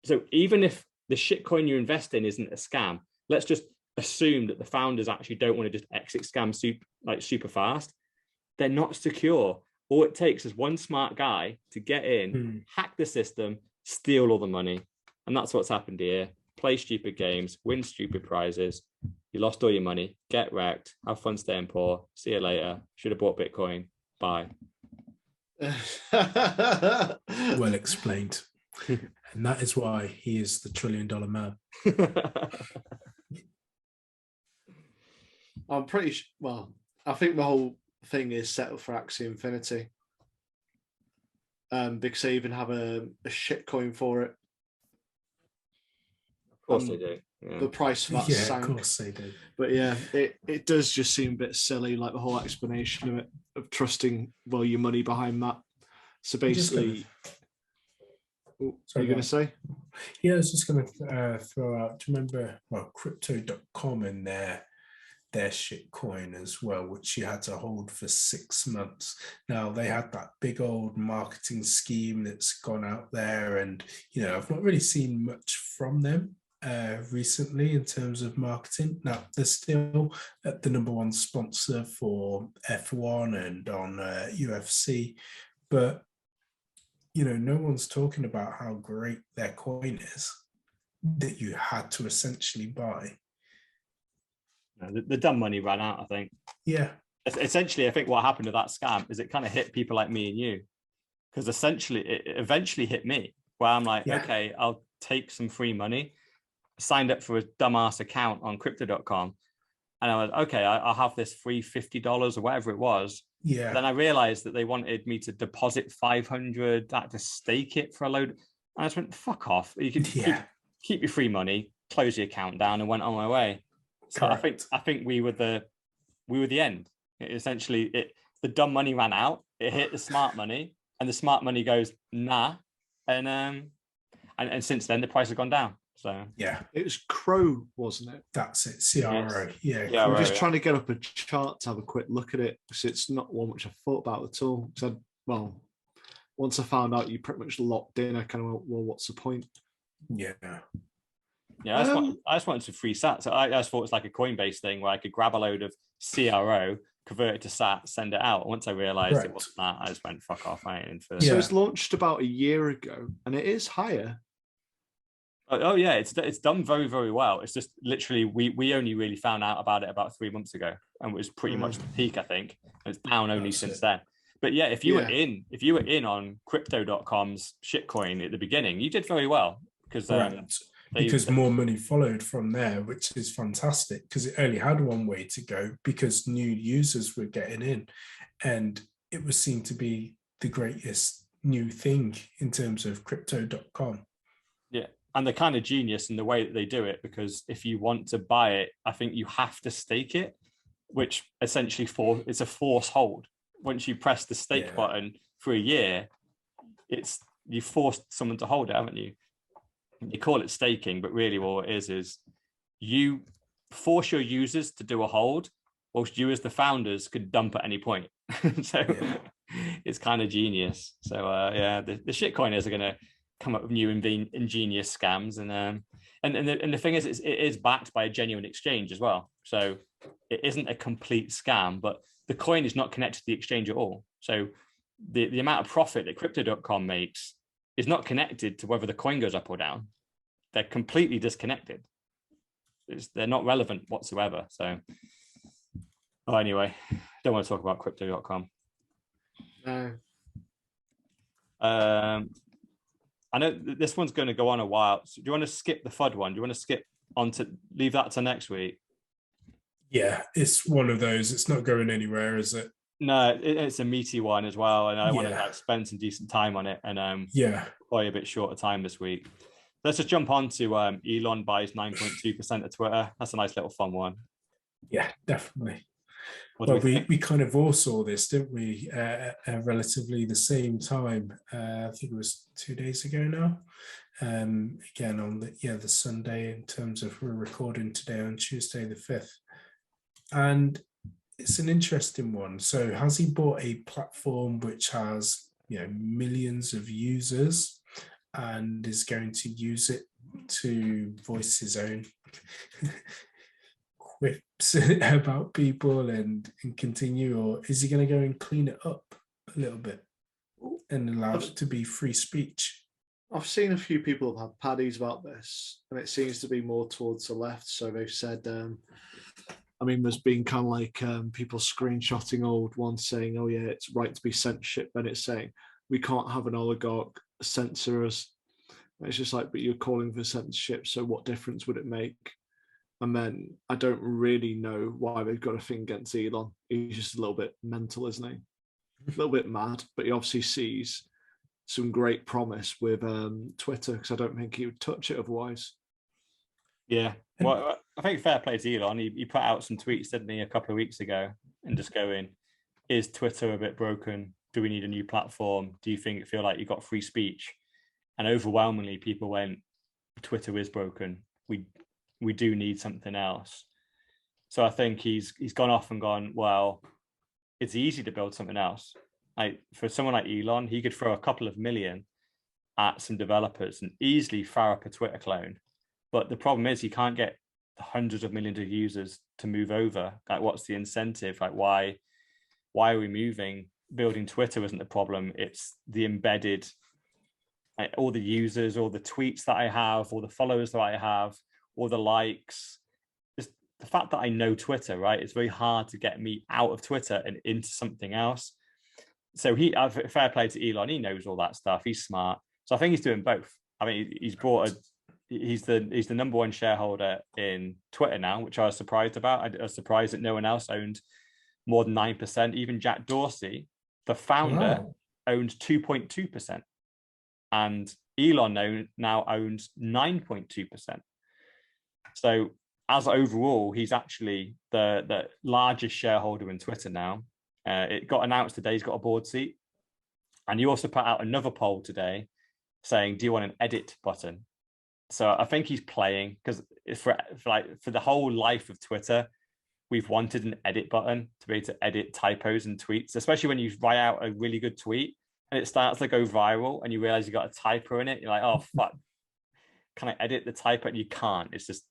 So even if the shitcoin you invest in isn't a scam, let's just assume that the founders actually don't want to just exit scam super fast. They're not secure. All it takes is one smart guy to get in, hack the system, steal all the money. And that's what's happened here. Play stupid games, win stupid prizes. You lost all your money, get wrecked, have fun staying poor. See you later. Should have bought Bitcoin. Bye. Well explained. And that is why he is the $1 trillion man. I'm pretty sure, well, I think the whole thing is set up for Axie Infinity. Because they even have a shitcoin for it. Of course they do. Yeah. The price of that sank. Of course they do. But yeah, it does just seem a bit silly, like the whole explanation of it, of trusting, well, your money behind that. So basically, what are you going to say? Yeah, I was just going to throw out, do you remember, well, Crypto.com and their shitcoin as well, which you had to hold for 6 months. Now they had that big old marketing scheme that's gone out there, and I've not really seen much from them recently in terms of marketing. Now they're still the number 1 sponsor for F1 and on UFC, but no one's talking about how great their coin is that you had to essentially buy. The dumb money ran out, I think. Yeah. Essentially, I think what happened to that scam is it kind of hit people like me and you, because essentially it eventually hit me, where I'm like, okay, I'll take some free money. I signed up for a dumbass account on Crypto.com, and I was, okay, I'll have this free $50 or whatever it was. Yeah. But then I realized that they wanted me to deposit 500, I had to stake it for a load. And I just went, fuck off. You can keep your free money, close the account down, and went on my way. So I think we were the end. The dumb money ran out. It hit the smart money, and the smart money goes nah, and since then the price has gone down. So yeah, it was Crow, wasn't it? That's it. CRO. Yes. Yeah. I'm just trying to get up a chart to have a quick look at it, because it's not one which I thought about at all. So once I found out you pretty much locked in, I kind of went, well, what's the point? Yeah. Yeah, I just wanted some free sat. So I just thought it was like a Coinbase thing where I could grab a load of CRO, convert it to sat, send it out. Once I realized it wasn't that, I just went, fuck off. I ain't in for this. So it's launched about a year ago, and it is higher. Oh yeah, it's done very, very well. It's just literally we only really found out about it about 3 months ago, and it was pretty much the peak, I think. And it's down only since then. But yeah, if you were in on Crypto.com's shitcoin at the beginning, you did very well, because more money followed from there, which is fantastic, because it only had one way to go, because new users were getting in, and it was seen to be the greatest new thing in terms of Crypto.com. Yeah, and they're kind of genius in the way that they do it, because if you want to buy it, I think you have to stake it, which essentially it's a force hold. once you press the stake Yeah. button for a year, you forced someone to hold it, haven't you? You call it staking, but really what it is you force your users to do a hold, whilst you as the founders could dump at any point. So it's kind of genius. So the shitcoiners are going to come up with new ingenious scams, and the thing is, it is backed by a genuine exchange as well. So it isn't a complete scam, but the coin is not connected to the exchange at all. So the amount of profit that Crypto.com makes is not connected to whether the coin goes up or down. They're completely disconnected. They're not relevant whatsoever. So, anyway, don't want to talk about Crypto.com. No. I know this one's going to go on a while. So do you want to skip the FUD one? Do you want to skip on to leave that to next week? Yeah, it's one of those. It's not going anywhere, is it? No, it's a meaty one as well, and I want to spend some decent time on it. And probably a bit short of time this week. Let's just jump on to Elon buys 9.2% of Twitter. That's a nice little fun one. Yeah, definitely. Well, we kind of all saw this, didn't we? At relatively the same time. I think it was 2 days ago now. Again on the Sunday, in terms of we're recording today on Tuesday the 5th. And it's an interesting one. So has he bought a platform which has millions of users and is going to use it to voice his own quips about people and continue, or is he going to go and clean it up a little bit and allow it to be free speech? I've seen a few people have had paddies about this, and it seems to be more towards the left. So they've said, there's been kind of like people screenshotting old ones saying, oh yeah, it's right to be censorship. And it's saying, we can't have an oligarch censor us. And it's just like, but you're calling for censorship, so what difference would it make? And then I don't really know why they've got a thing against Elon. He's just a little bit mental, isn't he? A little bit mad, but he obviously sees some great promise with Twitter, because I don't think he would touch it otherwise. Yeah, well, I think fair play to Elon. He put out some tweets, didn't he, a couple of weeks ago, and just going, is Twitter a bit broken? Do we need a new platform? Do you feel like you got free speech? And overwhelmingly, people went, Twitter is broken. We do need something else. So I think he's gone off and gone, well, it's easy to build something else. Like for someone like Elon, he could throw a couple of million at some developers and easily fire up a Twitter clone. But the problem is he can't get hundreds of millions of users to move over. Like, what's the incentive? Like, why are we moving? Building Twitter isn't the problem. It's the embedded, like, all the users, all the tweets that I have, all the followers that I have, all the likes. Just the fact that I know Twitter, right? It's very hard to get me out of Twitter and into something else. So fair play to Elon. He knows all that stuff. He's smart. So I think he's doing both. I mean, he's the number one shareholder in Twitter now, which I was surprised about. I was surprised that no one else owned more than 9%. Even Jack Dorsey, the founder, owned 2.2%. And Elon now owns 9.2%. So as overall, he's actually the largest shareholder in Twitter now. It got announced today he's got a board seat. And he also put out another poll today saying, do you want an edit button? So I think he's playing, because for the whole life of Twitter, we've wanted an edit button to be able to edit typos and tweets, especially when you write out a really good tweet and it starts to go viral and you realize you got a typo in it. You're like, oh, fuck, can I edit the typo? And you can't. It's just,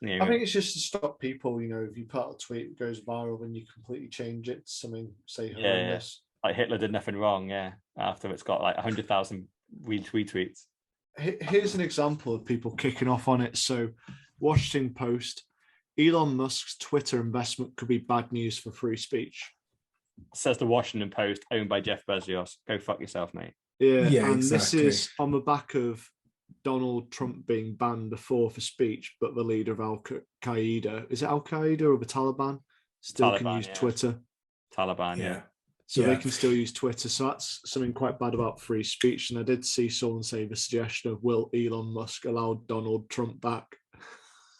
I think it's just to stop people, if you put out a tweet, it goes viral, then you completely change it to something, say, horrendous. Yeah. Like Hitler did nothing wrong, after it's got like 100,000 retweets. Here's an example of people kicking off on it. So, Washington Post, Elon Musk's Twitter investment could be bad news for free speech. Says the Washington Post, owned by Jeff Bezos. Go fuck yourself, mate. Yeah, and exactly. This is on the back of Donald Trump being banned before for speech, but the leader of Al-Qaeda, is it Al-Qaeda or the Taliban, still Taliban, can use Twitter? Taliban, yeah. So they can still use Twitter. So that's something quite bad about free speech. And I did see someone say the suggestion of, will Elon Musk allow Donald Trump back?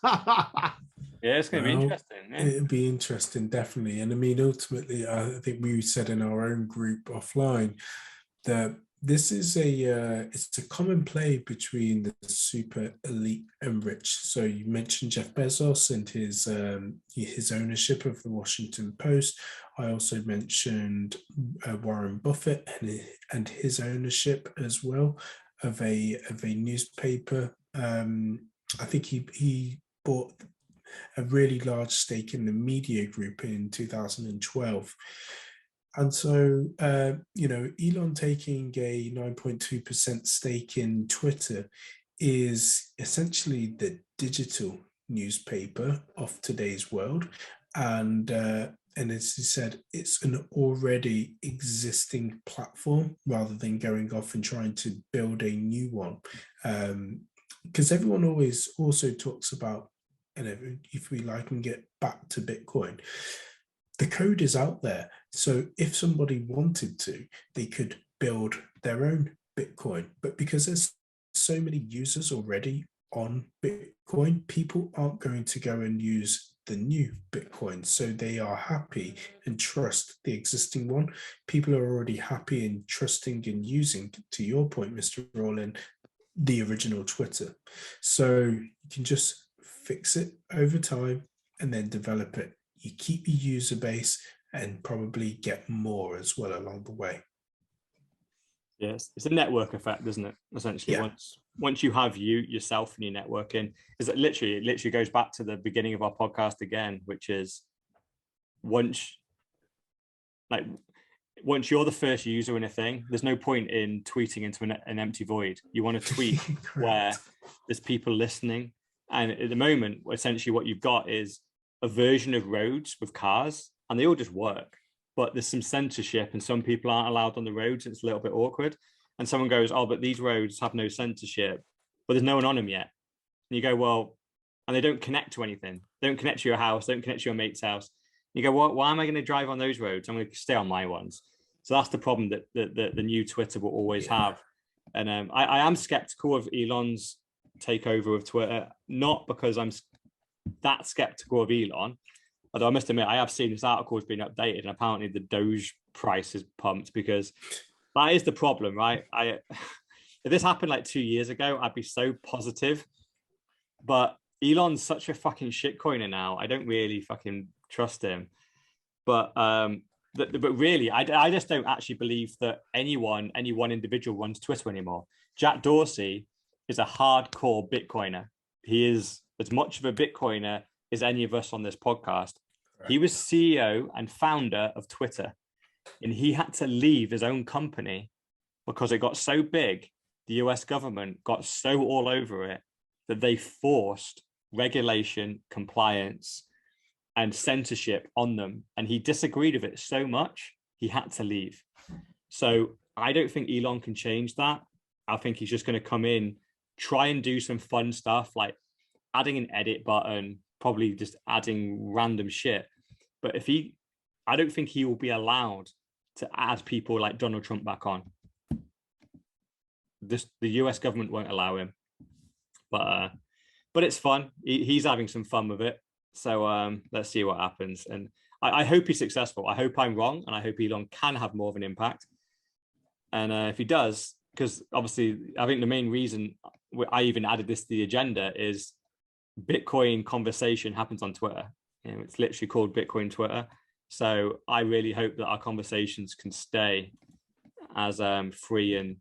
Yeah, it's going to be interesting. Yeah. It'll be interesting, definitely. And I mean, ultimately, I think we said in our own group offline that this is it's a common play between the super elite and rich. So you mentioned Jeff Bezos and his ownership of the Washington Post. I also mentioned Warren Buffett and his ownership as well of a newspaper. I think he bought a really large stake in the media group in 2012. And so, Elon taking a 9.2% stake in Twitter is essentially the digital newspaper of today's world. And as he said, it's an already existing platform rather than going off and trying to build a new one. Because everyone always also talks about, and if we like and get back to Bitcoin, the code is out there. So if somebody wanted to, they could build their own Bitcoin. But because there's so many users already on Bitcoin, people aren't going to go and use the new Bitcoin. So they are happy and trust the existing one. People are already happy and trusting and using, to your point, Mr. Rollin, the original Twitter. So you can just fix it over time and then develop it. You keep your user base and probably get more as well along the way. Yes, it's a network effect, isn't it? Essentially, Yeah. Once you have yourself and your networking, is that it literally goes back to the beginning of our podcast again, which is once you're the first user in a thing, there's no point in tweeting into an empty void. You want to tweet where there's people listening. And at the moment, essentially what you've got is a version of roads with cars, and they all just work. But there's some censorship, and some people aren't allowed on the roads. It's a little bit awkward. And someone goes, "Oh, but these roads have no censorship, but there's no one on them yet." And you go, "Well," and they don't connect to anything. They don't connect to your house. Don't connect to your mate's house. You go, "Well, why am I going to drive on those roads? I'm going to stay on my ones." So that's the problem that the new Twitter will always have. And I am skeptical of Elon's takeover of Twitter, not because I'm that skeptical of Elon, although I must admit I have seen this article has been updated, and apparently the Doge price is pumped, because that is the problem, right? If this happened like 2 years ago, I'd be so positive, but Elon's such a fucking shitcoiner now. I don't really fucking trust him. But really, I just don't actually believe that any one individual runs Twitter anymore. Jack Dorsey is a hardcore Bitcoiner. He is as much of a Bitcoiner as any of us on this podcast. Right. He was CEO and founder of Twitter, and he had to leave his own company because it got so big, the US government got so all over it that they forced regulation, compliance, and censorship on them. And he disagreed with it so much, he had to leave. So I don't think Elon can change that. I think he's just going to come in, try and do some fun stuff like adding an edit button, probably just adding random shit. But I don't think he will be allowed to add people like Donald Trump back on. The US government won't allow him. But it's fun. He's having some fun with it. So let's see what happens. And I hope he's successful. I hope I'm wrong, and I hope Elon can have more of an impact. And if he does, because obviously I think the main reason I even added this to the agenda is Bitcoin conversation happens on Twitter. It's literally called Bitcoin Twitter. So I really hope that our conversations can stay as free and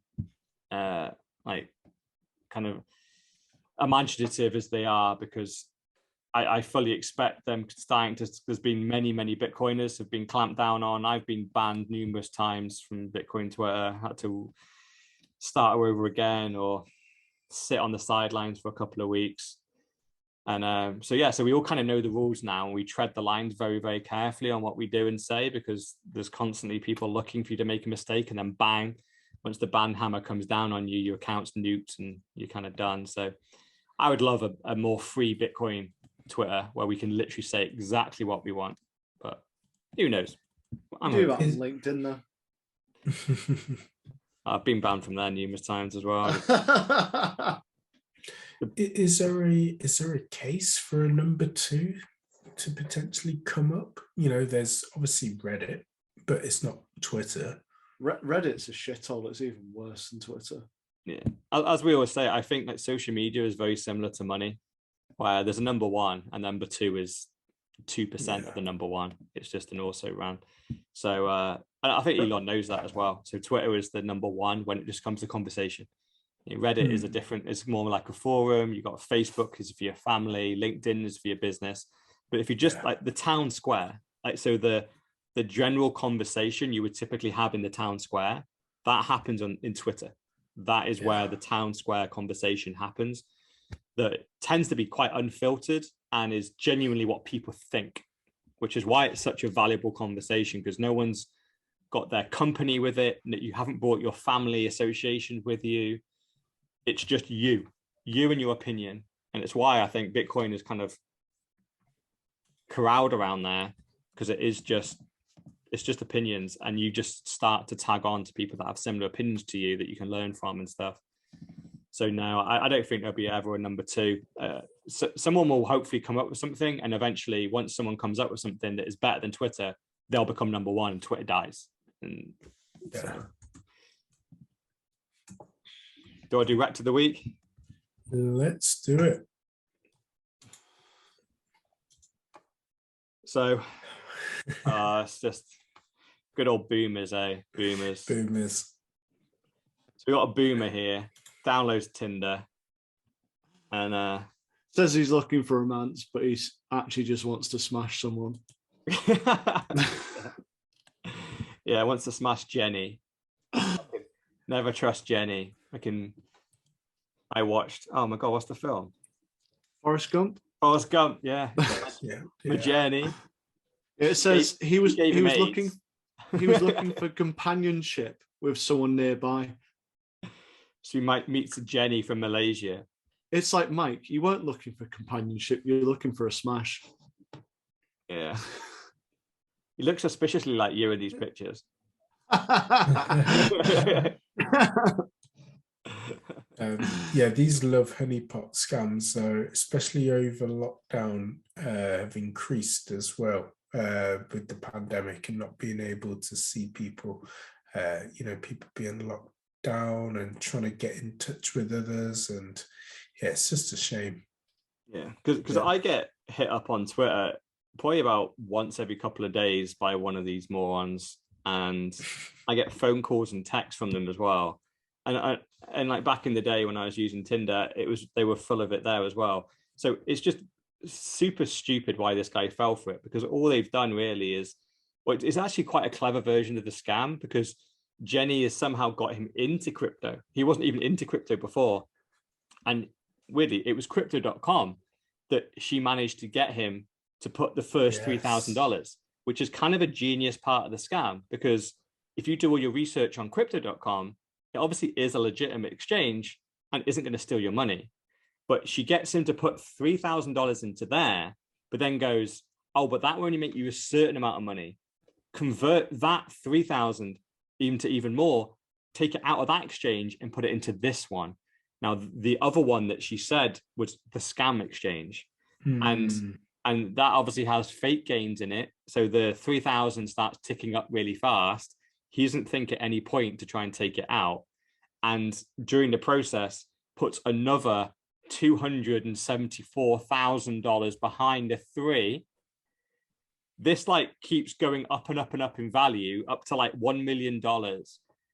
like kind of imaginative as they are, because I fully expect them starting to. There's been many Bitcoiners have been clamped down on. I've been banned numerous times from Bitcoin Twitter. Had to start over again or sit on the sidelines for a couple of weeks. And so we all kind of know the rules now, and we tread the lines very, very carefully on what we do and say, because there's constantly people looking for you to make a mistake, and then bang, once the ban hammer comes down on you, your account's nuked and you're kind of done. So I would love a more free Bitcoin Twitter where we can literally say exactly what we want, but who knows? I'm do that on LinkedIn though. I've been banned from there numerous times as well. is there a case for a number two to potentially come up? You know, there's obviously Reddit, but it's not Twitter. Reddit's a shithole. It's even worse than Twitter. Yeah, as we always say, I think that social media is very similar to money, where there's a number one and number two is 2% of the number one. It's just an also ran. So I think Elon knows that as well. So Twitter is the number one when it just comes to conversation. Reddit is it's more like a forum. You've got Facebook is for your family, LinkedIn is for your business. But if you just like the town square, like so the general conversation you would typically have in the town square, that happens in Twitter. That is where the town square conversation happens. That tends to be quite unfiltered and is genuinely what people think, which is why it's such a valuable conversation, because no one's got their company with it. You haven't brought your family association with you. It's just you and your opinion. And it's why I think Bitcoin is kind of corralled around there, because it's just opinions, and you just start to tag on to people that have similar opinions to you that you can learn from and stuff. So no, I don't think there'll be ever a number two. So someone will hopefully come up with something, and eventually once someone comes up with something that is better than Twitter, they'll become number one and Twitter dies. And so. Do I do Rect of the Week? Let's do it. So it's just good old boomers, eh? Boomers. So we got a boomer here, downloads Tinder, and says he's looking for romance, but he actually just wants to smash someone. Yeah, wants to smash Jenny. Never trust Jenny. I watched, oh my God, what's the film? Forrest Gump? Forrest Gump, yeah. With Jenny. It says he was looking for companionship with someone nearby. So you might meet Jenny from Malaysia. It's like, Mike, you weren't looking for companionship, you're looking for a smash. Yeah. He looks suspiciously like you in these pictures. These love honeypot scams, especially over lockdown, have increased as well with the pandemic and not being able to see people. People being locked down and trying to get in touch with others, and it's just a shame. Yeah, because I get hit up on Twitter probably about once every couple of days by one of these morons, and I get phone calls and texts from them as well. And like back in the day when I was using Tinder, they were full of it there as well. So it's just super stupid why this guy fell for it, because all they've done really is, well, it's actually quite a clever version of the scam, because Jenny has somehow got him into crypto. He wasn't even into crypto before. And weirdly, it was crypto.com that she managed to get him to put the first $3,000, which is kind of a genius part of the scam, because if you do all your research on crypto.com, it obviously is a legitimate exchange and isn't going to steal your money. But she gets him to put $3,000 into there, but then goes, oh, but that will only make you a certain amount of money. Convert that 3,000 even to even more, take it out of that exchange and put it into this one. Now, the other one that she said was the scam exchange. And that obviously has fake gains in it. So the 3,000 starts ticking up really fast. He doesn't think at any point to try and take it out. And during the process, puts another $274,000 behind the three. This keeps going up and up and up in value, up to $1 million.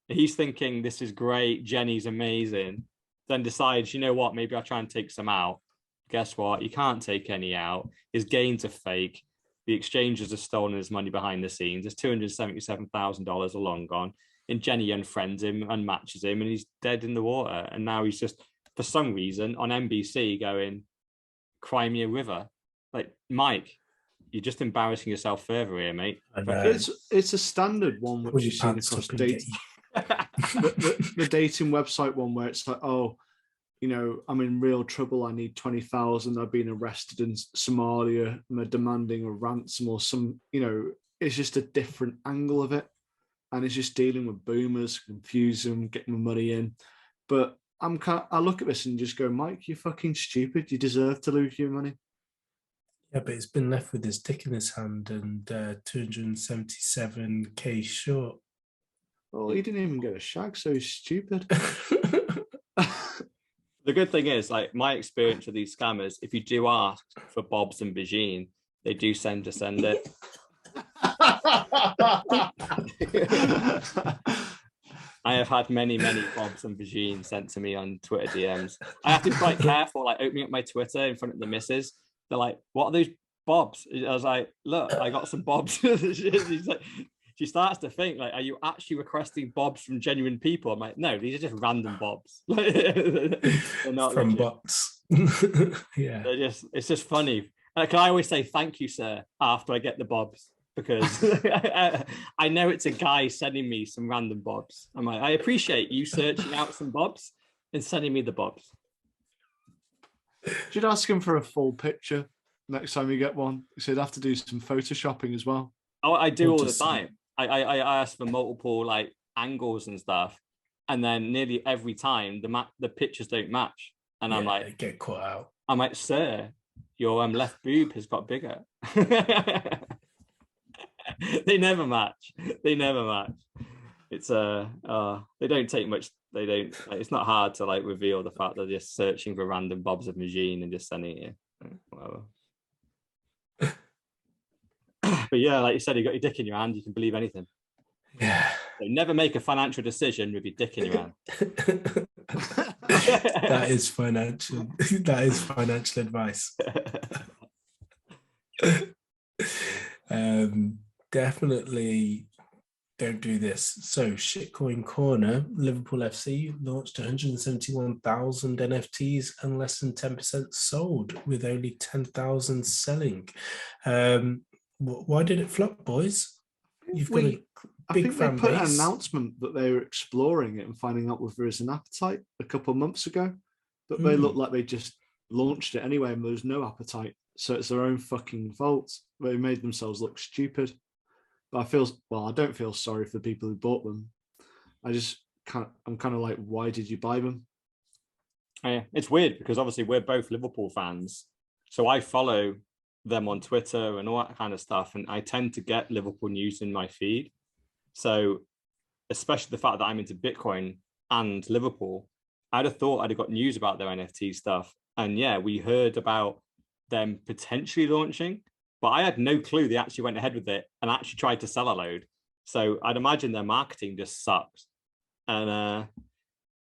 He's thinking this is great, Jenny's amazing. Then decides, you know what, maybe I'll try and take some out. Guess what? He can't take any out. His gains are fake. The exchanges have stolen his money behind the scenes. There's $277,000 are long gone. And Jenny unfriends him, unmatches him, and he's dead in the water. And now he's just, for some reason, on NBC going, Crimea River. Mike, you're just embarrassing yourself further here, mate. It's a standard one which you've seen across dating. the dating website one where it's like, oh, I'm in real trouble. I need 20,000. I've been arrested in Somalia. I'm demanding a ransom or some, it's just a different angle of it. And it's just dealing with boomers, confuse them, getting the money in. But I look at this and just go, Mike, you're fucking stupid. You deserve to lose your money. Yeah, but it's been left with his dick in his hand and 277k short. Well, he didn't even get a shag, so he's stupid. The good thing is, like, my experience with these scammers, if you do ask for Bob's and Vagine, they do send it. I have had many Bobs and Vagine sent to me on Twitter DMs. I have to be quite careful, like opening up my Twitter in front of the missus. They're like, "What are those Bobs?" I was like, "Look, I got some Bobs." She's like, she starts to think, like, "Are you actually requesting Bobs from genuine people?" I'm like, "No, these are just random Bobs." They're not from legit. bots. Yeah, It's just funny. Can I always say thank you, sir, after I get the Bobs? Because I know it's a guy sending me some random Bobs. I'm like, I appreciate you searching out some Bobs and sending me the Bobs. Should ask him for a full picture next time you get one. So he'd have to do some photoshopping as well. Oh, I do all the time. I ask for multiple like angles and stuff, and then nearly every time the pictures don't match, and I'm like, they get caught out. I'm like, sir, your left boob has got bigger. They never match. It's they don't take much. They don't. Like, it's not hard to like reveal the fact that they're just searching for random Bobs of Vagine and just sending it. Whatever. But yeah, like you said, you got your dick in your hand. You can believe anything. Yeah. So never make a financial decision with your dick in your hand. That is financial. That is financial advice. Definitely don't do this. So, Shitcoin Corner, Liverpool FC launched 171,000 NFTs and less than 10% sold, with only 10,000 selling. Why did it flop, boys? You've got a big fan base. They put an announcement that they were exploring it and finding out whether there is an appetite a couple of months ago, but they looked like they just launched it anyway and there was no appetite. So it's their own fucking fault. They made themselves look stupid. But I don't feel sorry for the people who bought them. I'm kind of like, why did you buy them? Yeah, it's weird because obviously we're both Liverpool fans. So I follow them on Twitter and all that kind of stuff. And I tend to get Liverpool news in my feed. So especially the fact that I'm into Bitcoin and Liverpool, I'd have thought I'd have got news about their NFT stuff. And yeah, we heard about them potentially launching, but I had no clue they actually went ahead with it and actually tried to sell a load. So I'd imagine their marketing just sucks. And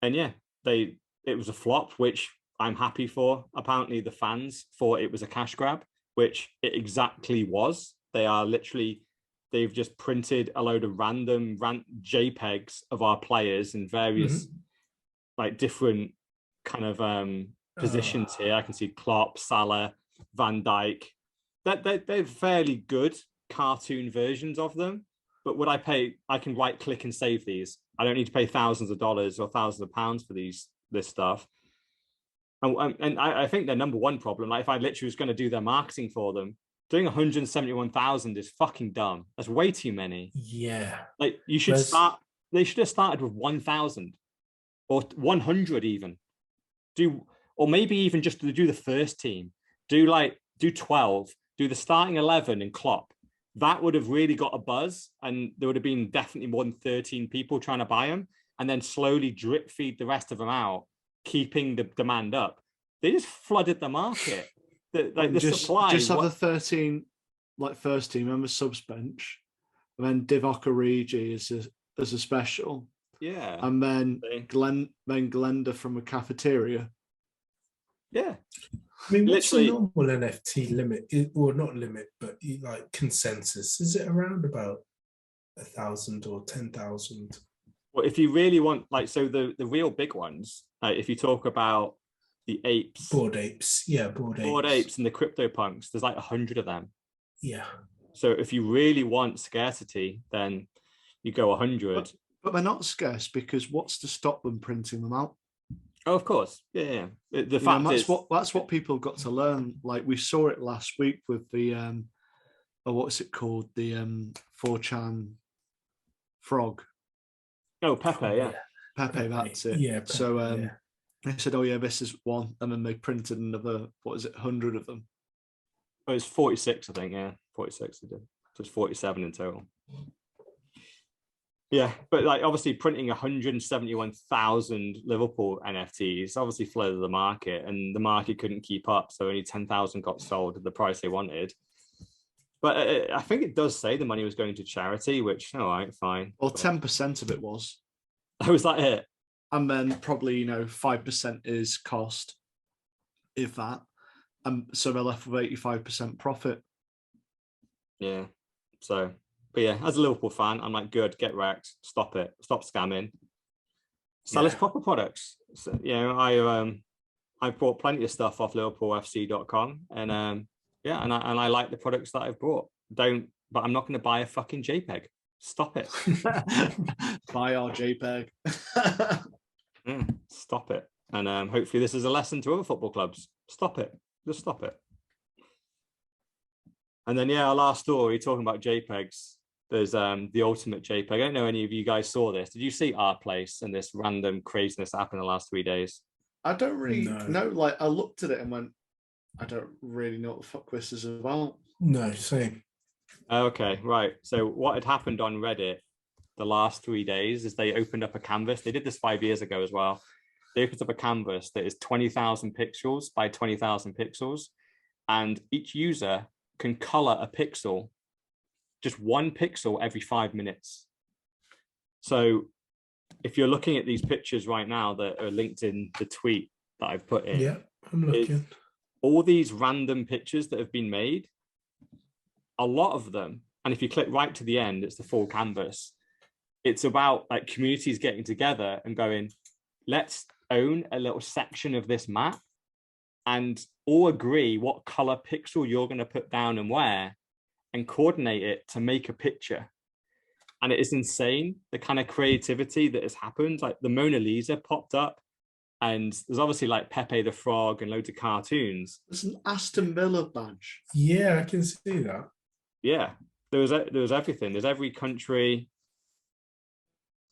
yeah, it was a flop, which I'm happy for. Apparently the fans thought it was a cash grab, which it exactly was. They've just printed a load of random JPEGs of our players in various like different kind of positions here. I can see Klopp, Salah, Van Dijk. They're fairly good cartoon versions of them. But would I pay? I can right click and save these. I don't need to pay thousands of dollars or thousands of pounds for this stuff. And I think their number one problem, like if I literally was going to do their marketing for them, doing 171,000 is fucking dumb. That's way too many. Yeah. Like you should start. They should have started with 1,000 or 100 even. Or maybe even just to do the first team. Do 12. Do the starting 11 and Klopp. That would have really got a buzz, and there would have been definitely more than 13 people trying to buy them, and then slowly drip feed the rest of them out, keeping the demand up. They just flooded the market. The supply. Just have the 13 first team members subs bench, and then Divock Origi as a special. Yeah, and then Glenda from a cafeteria. Yeah. I mean, what's the normal NFT limit? Or not limit, but like consensus? Is it around about 1,000 or 10,000? Well, if you really want, so the real big ones, if you talk about the apes, Bored Apes, Bored Apes, and the CryptoPunks, there's 100 of them. Yeah. So if you really want scarcity, then you go 100. But they're not scarce because what's to stop them printing them out? Oh, of course, yeah. The fact is, that's what people have got to learn. Like we saw it last week with the what's it called? The 4chan frog. Oh, Pepe, yeah. Pepe, that's it. Yeah. Pepe, so They said, "Oh yeah, this is one," and then they printed another. What is it? 100 of them. Oh, it's 46, I think. Yeah, 46 they did. So it's 47 in total. Yeah, but like obviously printing 171,000 Liverpool NFTs obviously flooded the market, and the market couldn't keep up. So only 10,000 got sold at the price they wanted. But I think it does say the money was going to charity, which all right, fine. Well, 10% of it was. Was that it? And then probably 5% is cost, if that. And so they're left with 85% profit. Yeah. So, but yeah, as a Liverpool fan, I'm like, good, get wrecked, stop it, stop scamming, sell us proper products. So, I bought plenty of stuff off LiverpoolFC.com, and yeah, and I like the products that I've bought. But I'm not going to buy a fucking JPEG. Stop it. Buy our JPEG. Yeah, stop it. And hopefully this is a lesson to other football clubs. Stop it. Just stop it. And then, yeah, our last story talking about JPEGs. There's the ultimate JPEG. I don't know any of you guys saw this. Did you see Our Place and this random craziness happen in the last 3 days? I don't really know. Like, I looked at it and went, I don't really know what the fuck this is about. No, same. Okay, right. So what had happened on Reddit the last 3 days is they opened up a canvas. They did this 5 years ago as well. They opened up a canvas that is 20,000 pixels by 20,000 pixels. And each user can color a pixel, just one pixel every 5 minutes. So if you're looking at these pictures right now that are linked in the tweet that I've put in. Yeah, I'm looking. All these random pictures that have been made, a lot of them, and if you click right to the end, it's the full canvas. It's about like communities getting together and going, let's own a little section of this map and all agree what color pixel you're going to put down and where, and coordinate it to make a picture. And it is insane, the kind of creativity that has happened. Like the Mona Lisa popped up, and there's obviously like Pepe the Frog and loads of cartoons. There's an Aston Villa badge. Yeah, I can see that. Yeah, there was everything. There's every country,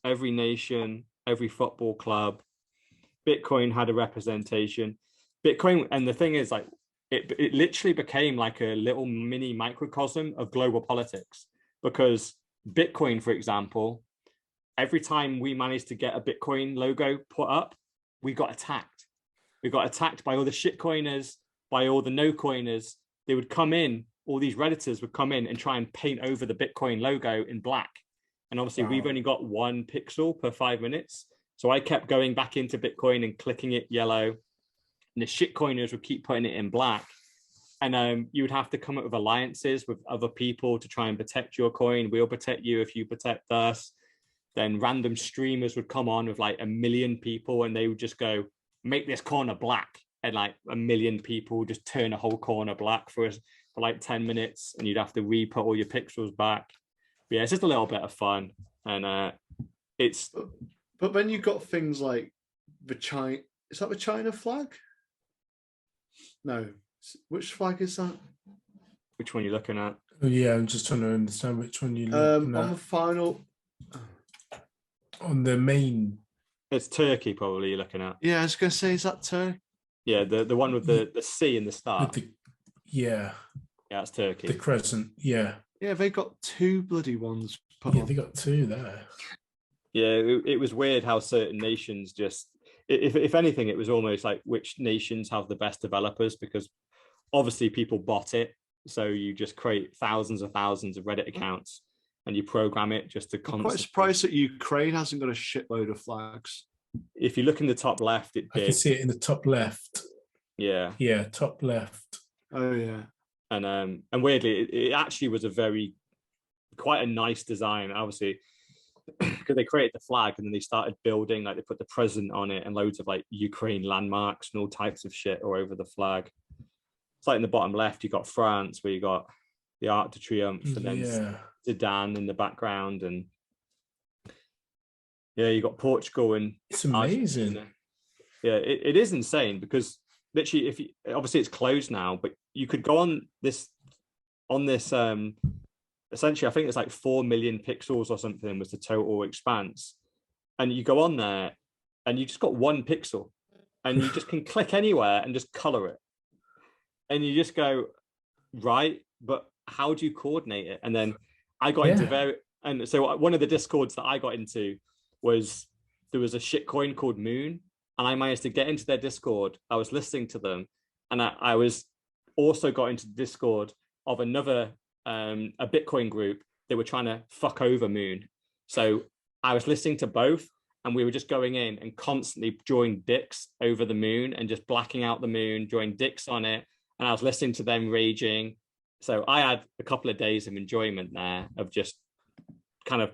every nation, every football club. Bitcoin had a representation. Bitcoin, and the thing is, like, it literally became like a little mini microcosm of global politics, because Bitcoin, for example, every time we managed to get a Bitcoin logo put up, we got attacked. We got attacked by all the shitcoiners, by all the no coiners. They would come in, all these Redditors would come in and try and paint over the Bitcoin logo in black. And obviously we've only got 1 pixel per 5 minutes. So I kept going back into Bitcoin and clicking it yellow. And the shitcoiners would keep putting it in black. And you would have to come up with alliances with other people to try and protect your coin. We'll protect you if you protect us. Then random streamers would come on with like 1 million people, and they would just go, make this corner black. And like 1 million people just turn a whole corner black for like 10 minutes, and you'd have to re-put all your pixels back. But yeah, it's just a little bit of fun. And it's... But then you've got things like the China... Is that the China flag? No. Which flag is that? Which one are you looking at? Oh, yeah, I'm just trying to understand which one you're looking at. On the final... On the main... It's Turkey, probably, you're looking at. Yeah, I was going to say, is that Turkey? Yeah, the one with the C in the start. Yeah, it's Turkey. The crescent, yeah. Yeah, they got 2 bloody ones put Yeah, on. they got 2 there. Yeah, it was weird how certain nations just... If anything, it was almost like which nations have the best developers, because obviously people bot it. So you just create thousands of Reddit accounts and you program it just to I'm quite surprised that Ukraine hasn't got a shitload of flags. If you look in the top left, it did. I can see it in the top left. Yeah. Yeah, top left. Oh, yeah. And weirdly, it actually was quite a nice design, obviously, because they created the flag and then they started building, like they put the president on it and loads of like Ukraine landmarks and all types of shit all over the flag. It's like in the bottom left, you got France, where you got the Arc de Triomphe, and then Zidane in the background, and yeah, you got Portugal, and it's amazing. Argentina. Yeah, it is insane, because literally, if you, obviously it's closed now, but you could go on this essentially, I think it's like 4 million pixels or something was the total expanse, and you go on there and you just got 1 pixel, and you just can click anywhere and just color it. And you just go, right, but how do you coordinate it? And then I got into and so one of the Discords that I got into was, there was a shitcoin called Moon, and I managed to get into their Discord. I was listening to them, and I was also got into the Discord of another, a Bitcoin group. They were trying to fuck over Moon. So I was listening to both, and we were just going in and constantly drawing dicks over the Moon and just blacking out the Moon, drawing dicks on it. And I was listening to them raging. So I had a couple of days of enjoyment there of just kind of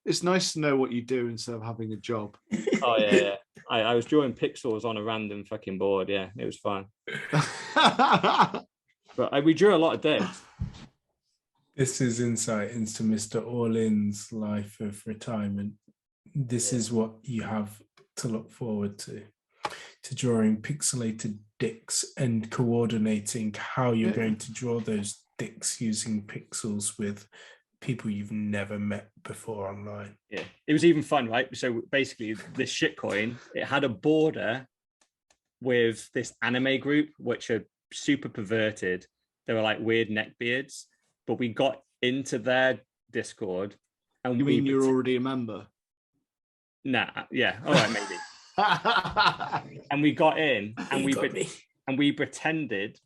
It's nice to know what you do instead of having a job. Oh yeah. I was drawing pixels on a random fucking board. Yeah, it was fun. But we drew a lot of dicks. This is insight into Mr. All-In's life of retirement. This is what you have to look forward to drawing pixelated dicks and coordinating how you're going to draw those dicks using pixels with people you've never met before online. Yeah, it was even fun, right? So basically this shitcoin, it had a border with this anime group, which are super perverted. They were like weird neckbeards, but we got into their Discord. And you mean you're already a member? Nah, yeah, all right, maybe. And we got in, and we pretended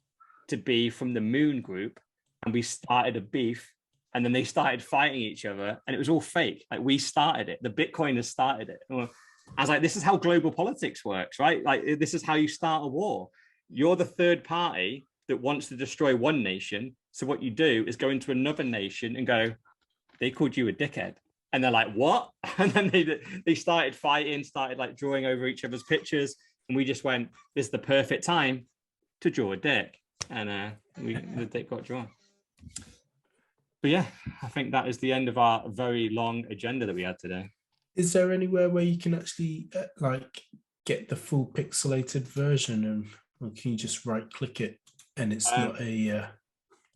to be from the Moon group, and we started a beef, and then they started fighting each other, and it was all fake. Like, we started it. The Bitcoiners started it. I was like, this is how global politics works, right? Like, this is how you start a war. You're the third party that wants to destroy one nation. So what you do is go into another nation and go, they called you a dickhead. And they're like, what? And then they started fighting, started like drawing over each other's pictures. And we just went, this is the perfect time to draw a dick. And the dick got drawn. But yeah, I think that is the end of our very long agenda that we had today. Is there anywhere where you can actually like get the full pixelated version, or can you just right click it and it's not a...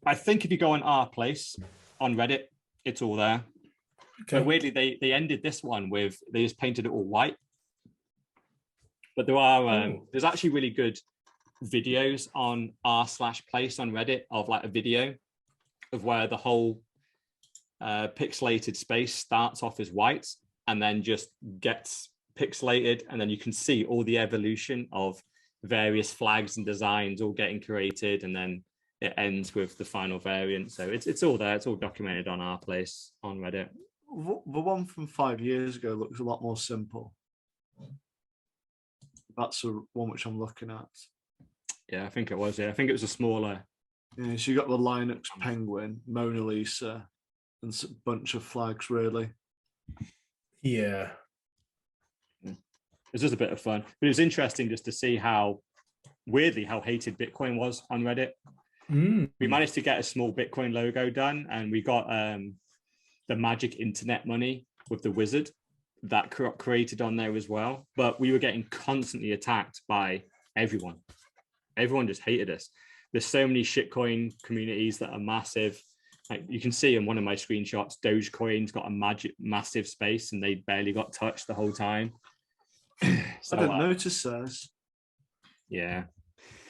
I think if you go on our place on Reddit, it's all there. Okay. But weirdly, they ended this one with, they just painted it all white. But there are there's actually really good videos on r/place on Reddit of like a video of where the whole pixelated space starts off as white and then just gets pixelated, and then you can see all the evolution of various flags and designs all getting created, and then it ends with the final variant. So it's all there. It's all documented on our place on Reddit. The one from 5 years ago looks a lot more simple. That's the one which I'm looking at. Yeah, I think it was. Yeah, I think it was a smaller. Yeah, so you got the Linux penguin, Mona Lisa, and a bunch of flags, really. Yeah. It was just a bit of fun. But it was interesting just to see how hated Bitcoin was on Reddit. We managed to get a small Bitcoin logo done, and we got the magic internet money with the wizard that created on there as well. But we were getting constantly attacked by everyone. Everyone just hated us. There's so many shitcoin communities that are massive. Like you can see in one of my screenshots, Dogecoin's got a massive space and they barely got touched the whole time. So, I didn't notice those. Yeah.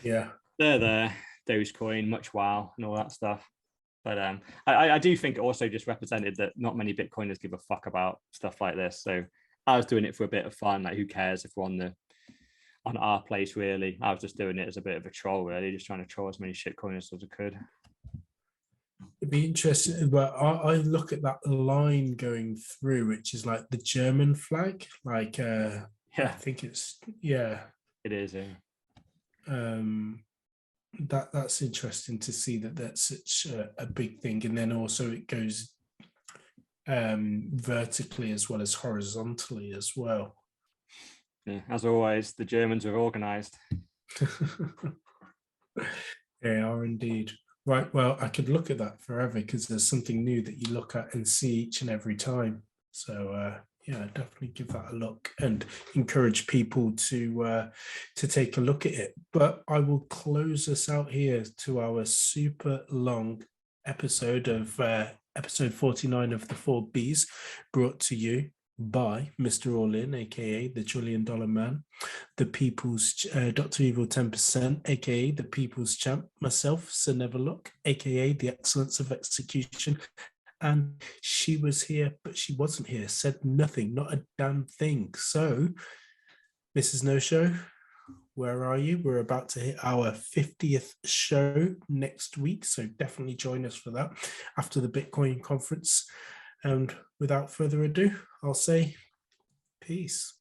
Yeah. They're there. Dogecoin, much wow, and all that stuff. But I do think it also just represented that not many Bitcoiners give a fuck about stuff like this. So I was doing it for a bit of fun. Like, who cares if we're on our place, really? I was just doing it as a bit of a troll, really, just trying to troll as many shitcoiners as I could. It'd be interesting, but I look at that line going through, which is like the German flag. Like, yeah, I think it's, yeah. It is, yeah. That's interesting to see that that's such a big thing, and then also it goes vertically as well as horizontally as well. Yeah, as always, the Germans are organized. They are indeed. Right, well, I could look at that forever because there's something new that you look at and see each and every time. So yeah, definitely give that a look and encourage people to take a look at it. But I will close us out here to our super long episode of episode 49 of the 4Bs, brought to you by Mr. All-In, aka the $1 Trillion Man, the People's Dr. Evil 10%, aka the People's Champ, myself, Sir Neverlook, aka the Excellence of Execution. And she was here, but she wasn't here, said nothing, not a damn thing. So, Mrs. No Show, where are you? We're about to hit our 50th show next week, so definitely join us for that after the Bitcoin conference. And without further ado, I'll say peace.